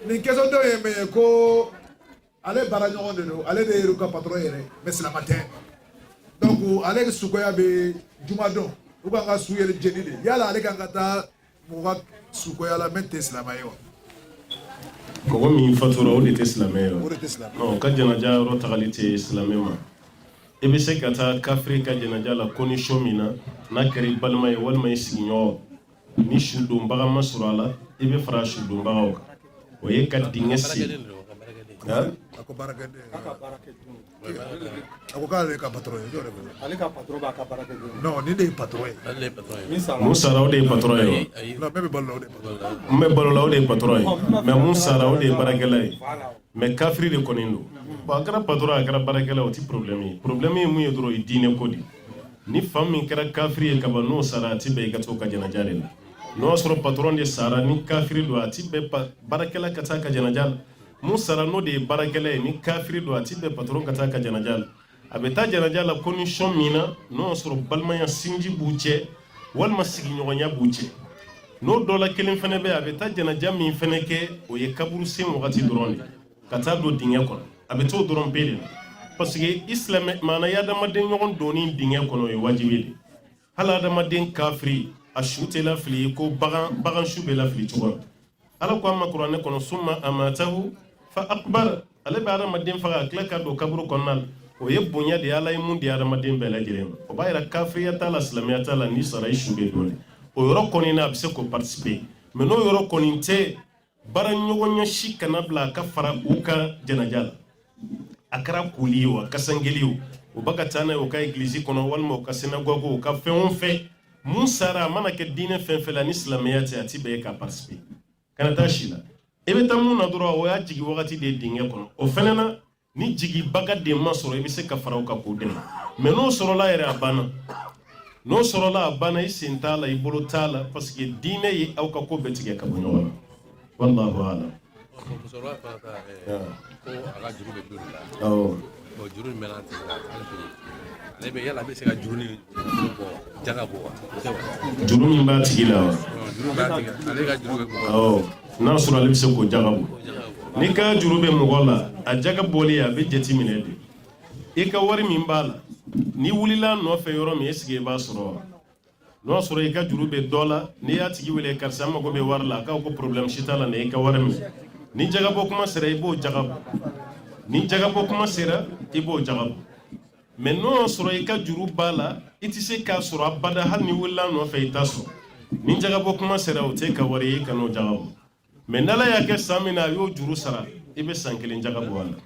Ni question dɔ ye min ye ko ale baara ɲɔgɔn de don ale de ye ka patron yɛrɛ mais silama tɛ donc ale sukoya bɛ juma dɔn u b'an ka su yɛrɛ jeni de yala ale kan ka taa mɔgɔ ka sukoya la min tɛ silama ye wa. mɔgɔ min fatura o de tɛ silamɛ ye o de tɛ silamɛ non ka janaja yɔrɔ tagali tɛ silamɛ ma i bɛ se ka taa kafiri ka janaja la condition min na n'a kɛra i balima ye walima i sigiɲɔgɔn ni sudonbaga ma sɔrɔ a la i bɛ fara sudonbagaw kan o ye ka dingɛ sen a ko baarakɛden a ko k'ale ka patron ye ale ka patron b'a ka baara kɛ non ni de ye patron ye mun sara o de ye patron ye non bɛɛ bɛ balo la o de ye patron ye n bɛ balo la o de ye patron ye mais mun sara o de ye baarakɛla ye mais kafiri de kɔni don bon a kɛra patron a kɛra baarakɛla o ti problème ye problème ye mun ye dɔrɔn o ye diinɛ ko de ni fa min kɛra kafiri ye kaban n'o sara a ti bɛn i ka to ka janaja de la no soro patron de sara ni kafiri do ati be barakela kata ka janajal mu sara no de barakela ni kafiri do ati be patron kata ka janajal abeta janajal condition mina no soro balmaya sinji buche wal masigi nyonya buche no dola kelen fene be abeta janajal min fene ke o ye kaburu sem wakati drone kata do dinge ko abeto drone pele parce que islam mana ya dama den nyogon doni dinge ko no e wajibi hala dama den kafiri a shute la fili ko bagan shube la fili cogo ala ko amma qur'an kono summa amatahu fa akbar ala ba adamaden faga kila ka do kaburu konnal o ye bonya de ala mun de adamaden bela jirem o ba ira kafriya ta la islamiyya ta la ni sarai shube dole o yoro koni na bise ko participer mais no yoro koni te baran nyogonya shikana bla ka fara uka janajala akara kuliwa kasangeliwa o baga tana o ka église kono walmo o ka synagogue o ka fe Moussara mana ke dine fenfela ni islamiyati ati be ka participer kana tashila ebe tamu na doro o ya jigi wakati de dinge kono o fenena ni jigi baga de masoro ebe se ka faraw ka ko dem mais no soro la yere abana no soro la abana isintala ibolo tala parce que dine yi aw ka ko betige ka bonyo wallahu a'lam soro pa ta ko ala juru be dula oh bo juru melante lebe yala be se ka juru ni ko jaga bo juru min ba tigila juru ba tiga ale ka juru be ko oh na sura le se ko jaga bo ni ka juru be mogola a jaga boli ya be jeti minede e ka wari min bala ni wulila no fe yoro mi esige ba soro no soro e ka juru be dola ni ya tigi wele karsa ma go be warla ka ko problem shitala ne e ka wari mi ni jaga bo kuma sere ibo jaga bo ni jaga bo kuma sera ibo jaga bo mais non soro e ka juru bala iti se ka soro abada hal ni wulila no fe itaso ni jaga bo kuma sera o te ka wari ka no jaga bo mais nala ya ke samina yo juru sara ibe sankelen jaga bo wala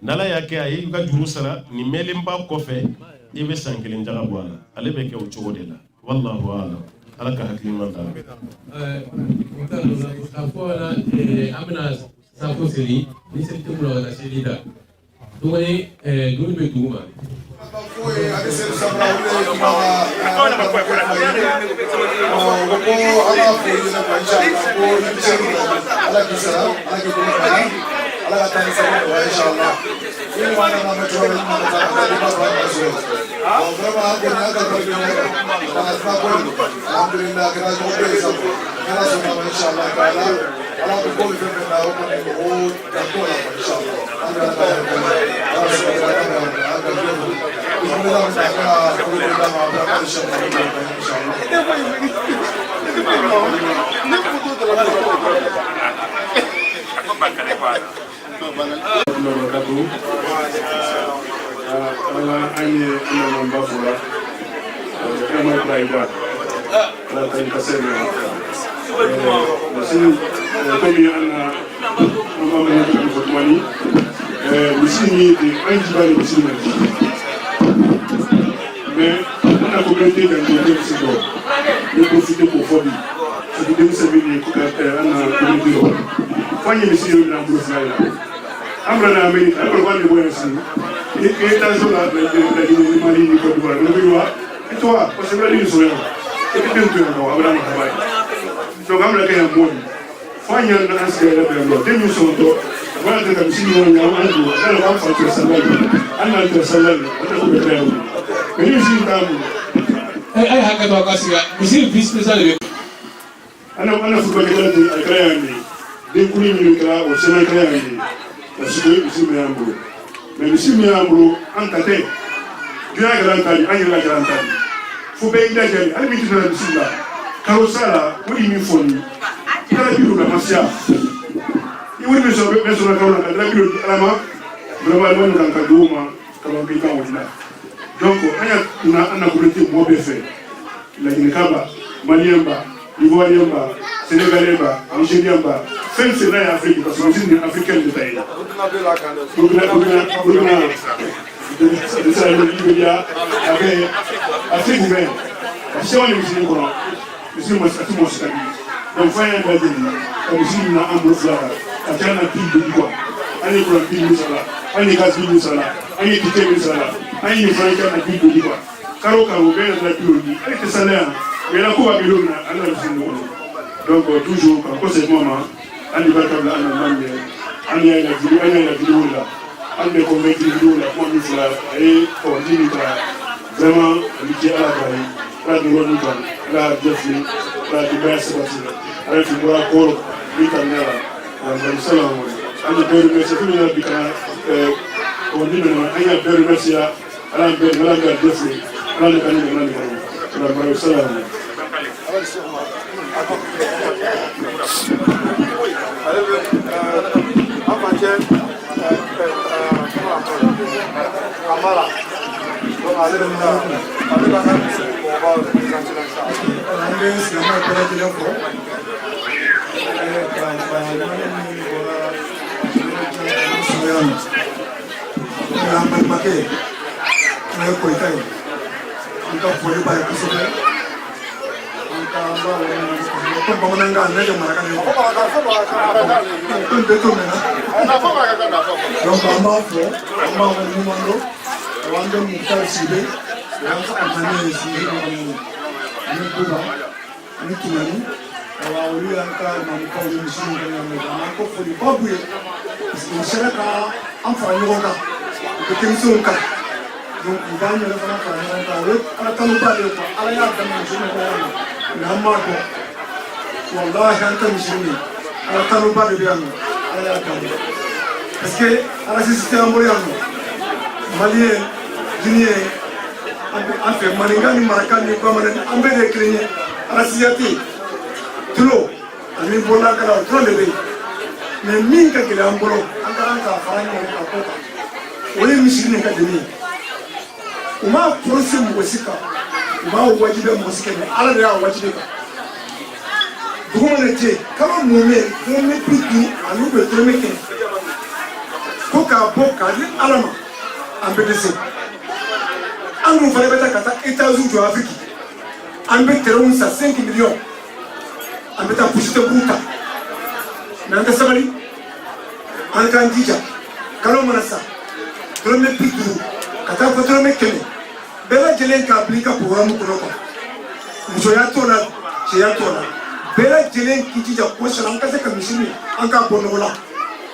nala ya ke ayi ka juru sara ni melimba ko fe ibe sankelen jaga bo wala ale be ke o chogo de la wallahu a'lam alaka hakima ta afola amna safo seli ni sente mulo na seli da dole dole be duma foi a descer sabra ule ma ala foi na pancha ko ala kisara ala ke ala ka tan sabra wa inshallah ini wana na metro na ta di ba ba so brava ko na ka ko na asma ko alhamdulillah kira ko be sa kira so na inshallah taala ala ko ko fe na ko ni o ta ko la inshallah ala ta ala so ta Alhamdulillah kita berdoa kepada mais on a communauté dans le secteur de profiter pour former c'est pour nous servir les communauté foyer monsieur dans le Sénégal amra na Amérique alors on est bon ici et dans la Mali ni Côte d'Ivoire le roi et toi parce que là ils sont là et puis tu es là Abraham travail donc amra kay bon foyer na asker là ben là nous sommes là voilà de comme si nous on a on va faire ça là on a fait ça là on a fait mais ici dans ay hakato akasiga misiri vice president ana football de alkrayandi de kuni ni kala o sema alkrayandi parce que ici mais ici antate dia garantali anyela garantali fo be ida jali ali mi tuna bisila karosala woni mi foni kala biru na masia i woni so be so na kala na biru alama vraiment non kan kaduma kala bi kan wala donc ana communauté mo be fait la Guinée-Kaba Malienba Ivoirienba Sénégalienba Nigérienba fin c'est là Afrique parce que c'est une africaine de taille Burkina de ça le Libéria avec Afrique ouverte c'est on est musulman quoi musulman c'est tout mon stade donc faut un badin comme si na ambo flara atana pile de quoi ani pour pile de sala ani gaz de sala ani tité de sala ani franca na pile de quoi karo be na pile de ali te sala mais la ko ba bilona ana musulman Donc toujours quand on se moment on y va comme là on y a la vidéo là on est convaincu vidéo là pour nous là et pour dire vraiment lié à la gagne là de l'autre là Jeffrey là de Basse là tu vois pour l'Italie là salam on est bien remercié tout le monde on dit maintenant on est bien remercié à la Jeffrey là le candidat là salam Amara. Donc, allez le voir. Avec la même chose, on va présenter la salle. On c'est vraiment très bien pour. Donc, il va nous parce que à la société malien, guinéen, en fait, Maningani, Marakani, en fait, des clients, à la société, tout l'eau, on est bon là, trop de vie. Mais mine que les ambulos, en tant que on est mission d'académie. On m'a procès Moussika, on m'a oublié Moussika, à la réa oublié. Comment était, comment nous met, on met plus tout, à nous de Tromékin. Koka Boka, Alama, en BDC. En nous fallait mettre à États-Unis de l'Afrique. En mettant ça 5 millions. En mettant pour ce Bouta. Mais en Tassamali, en Kandija, Kalomanasa, Tromé Pitou, Katako Tromé Kene, Bella Jelen Kablika pour Ramukunoko. Mousoyatola, Cheyatola, Bella Jelen Kitija, Poisson, en Kazaka Missimi, en Kaponola.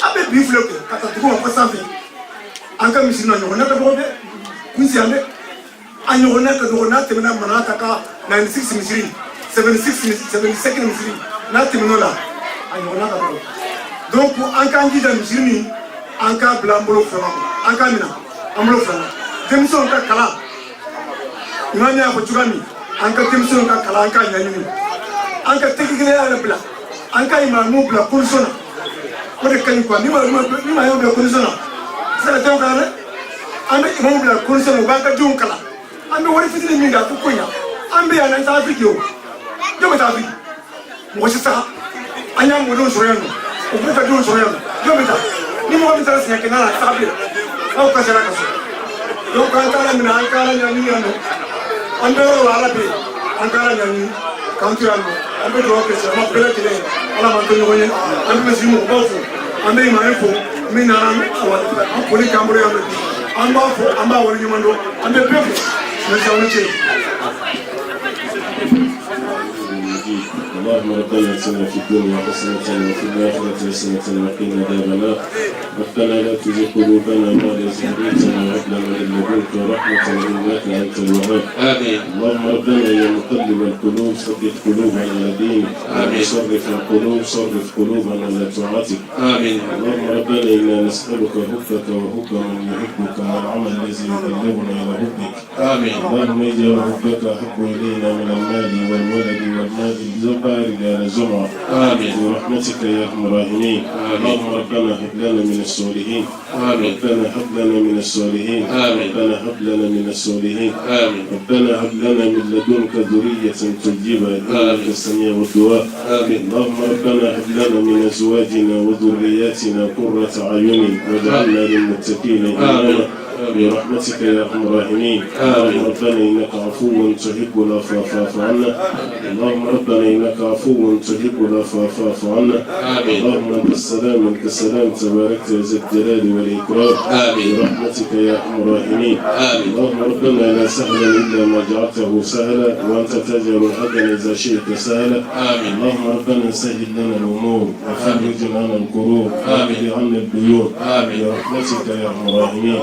Avec bifle que katatuko en passant vie anga misino nyona ka bobe kunsiande anyona ka dona temena manata ka 96 misiri 76 misiri na temenola anyona ka bobe donc anga ngida misiri anga blambolo fama anga mina amlo fama demson ka kala imanya ko chugami anga demson ka kala anga nyanyini anga tekigile ala bla anga imamu bla kursona What a can you my own Kursona? Salatanga, I'm a mobile Kurson, Banka Junkala. I'm the one if it means that Pukuya. I'm the an African. Yomatavi. Moshita. I am Mudon Sorano. Obuka Dun Sorano. Yomata. Nimovitas Yakana Sabi. How Casarakas? No Kantara and Ankara Yaniano. Under Arabi, Ankara Yani, Country, I'm the Rockets, I'm not better today. Alamantoya, I'm the Zimu Bofu. I'm being mindful, Minaran, or Polycambria. I'm awful, I'm our human, I'm the people. اللهم ربنا اتنا في الدنيا حسنة وفي الآخرة حسنة وقنا عذاب النار ربنا لا تزغ قلوبنا بعد إذ هديتنا وهب لنا من لدنك رحمة إنك أنت الوهاب آمين اللهم ربنا يا مقلب القلوب ثبت قلوبنا على دينك آمين صرف قلوبنا على طاعتك آمين اللهم ربنا إنا نسألك حبك وحب من يحبك والعمل الذي يبلغنا إلى حبك آمين اللهم اجعل حبك أحب إلينا من المال والولد والمال الجبار إلى الجمعة آمين برحمتك يا أرحم الراحمين اللهم ربنا هب لنا من الصالحين آمين ربنا هب لنا من الصالحين آمين ربنا هب لنا من الصالحين آمين ربنا هب لنا من لدنك ذرية طيبة إنك السميع الدعاء آمين اللهم ربنا هب لنا من أزواجنا وذرياتنا قرة أعين واجعلنا للمتقين إماما برحمتك يا أرحم الراحمين. اللهم ربنا إنك عفو تحب العفو فاعف عنا. اللهم ربنا إنك عفو تحب العفو فاعف عنا. اللهم أنت السلام منك السلام تباركت يا ذا الجلال والإكرام. برحمتك يا أرحم الراحمين. اللهم ربنا لا سهلا إلا ما جعلته سهلا وأنت تجعل الحزن إذا شئت سهلا. اللهم ربنا سهل لنا الأمور وفرج عنا الكروب واقض عنا الديون برحمتك يا أرحم الراحمين.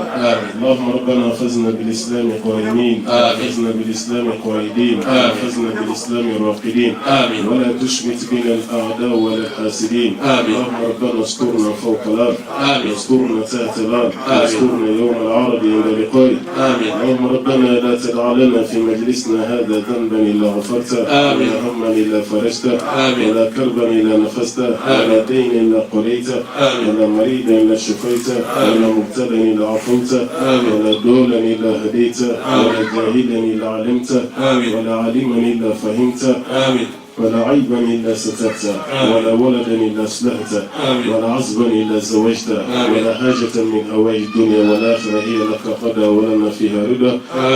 اللهم ربنا احفظنا بالإسلام قائمين، احفظنا بالإسلام قائدين، احفظنا بالإسلام راقدين، ولا تشمت بنا الأعداء ولا الحاسدين. اللهم ربنا استرنا فوق الأرض، استرنا تحت الأرض، استرنا يوم العرض عند لقائك. اللهم ربنا لا تدع لنا في مجلسنا هذا ذنبا إلا غفرته، ولا هما إلا فرجته، ولا كربا إلا نفسته، ولا دين إلا قضيته، ولا مريضا إلا شفيته، ولا مبتلا إلا عفوته، ولا دولا إلا هديته، ولا جاهلا إلا علمته، ولا عليما إلا فهمته، ولا عيبا إلا سترته، ولا ولدا إلا أصلحته، ولا عصبا إلا زوجته، ولا حاجة من هوائج الدنيا والآخرة هي لك قضى ولنا فيها رضا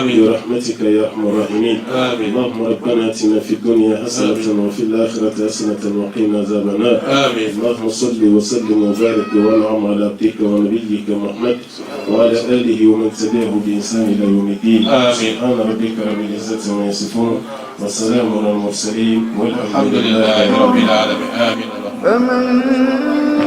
برحمتك يا أرحم الراحمين. اللهم ربنا آتنا في الدنيا حسنة وفي الآخرة حسنة وقنا عذاب النار. اللهم صل وسلم وبارك وانعم على عبدك ونبيك محمد وعلى آله ومن تبعه بإحسان إلى يوم الدين. سبحان ربك رب العزة عما يصفون والسلام على المرسلين والحمد لله رب العالمين. آمين.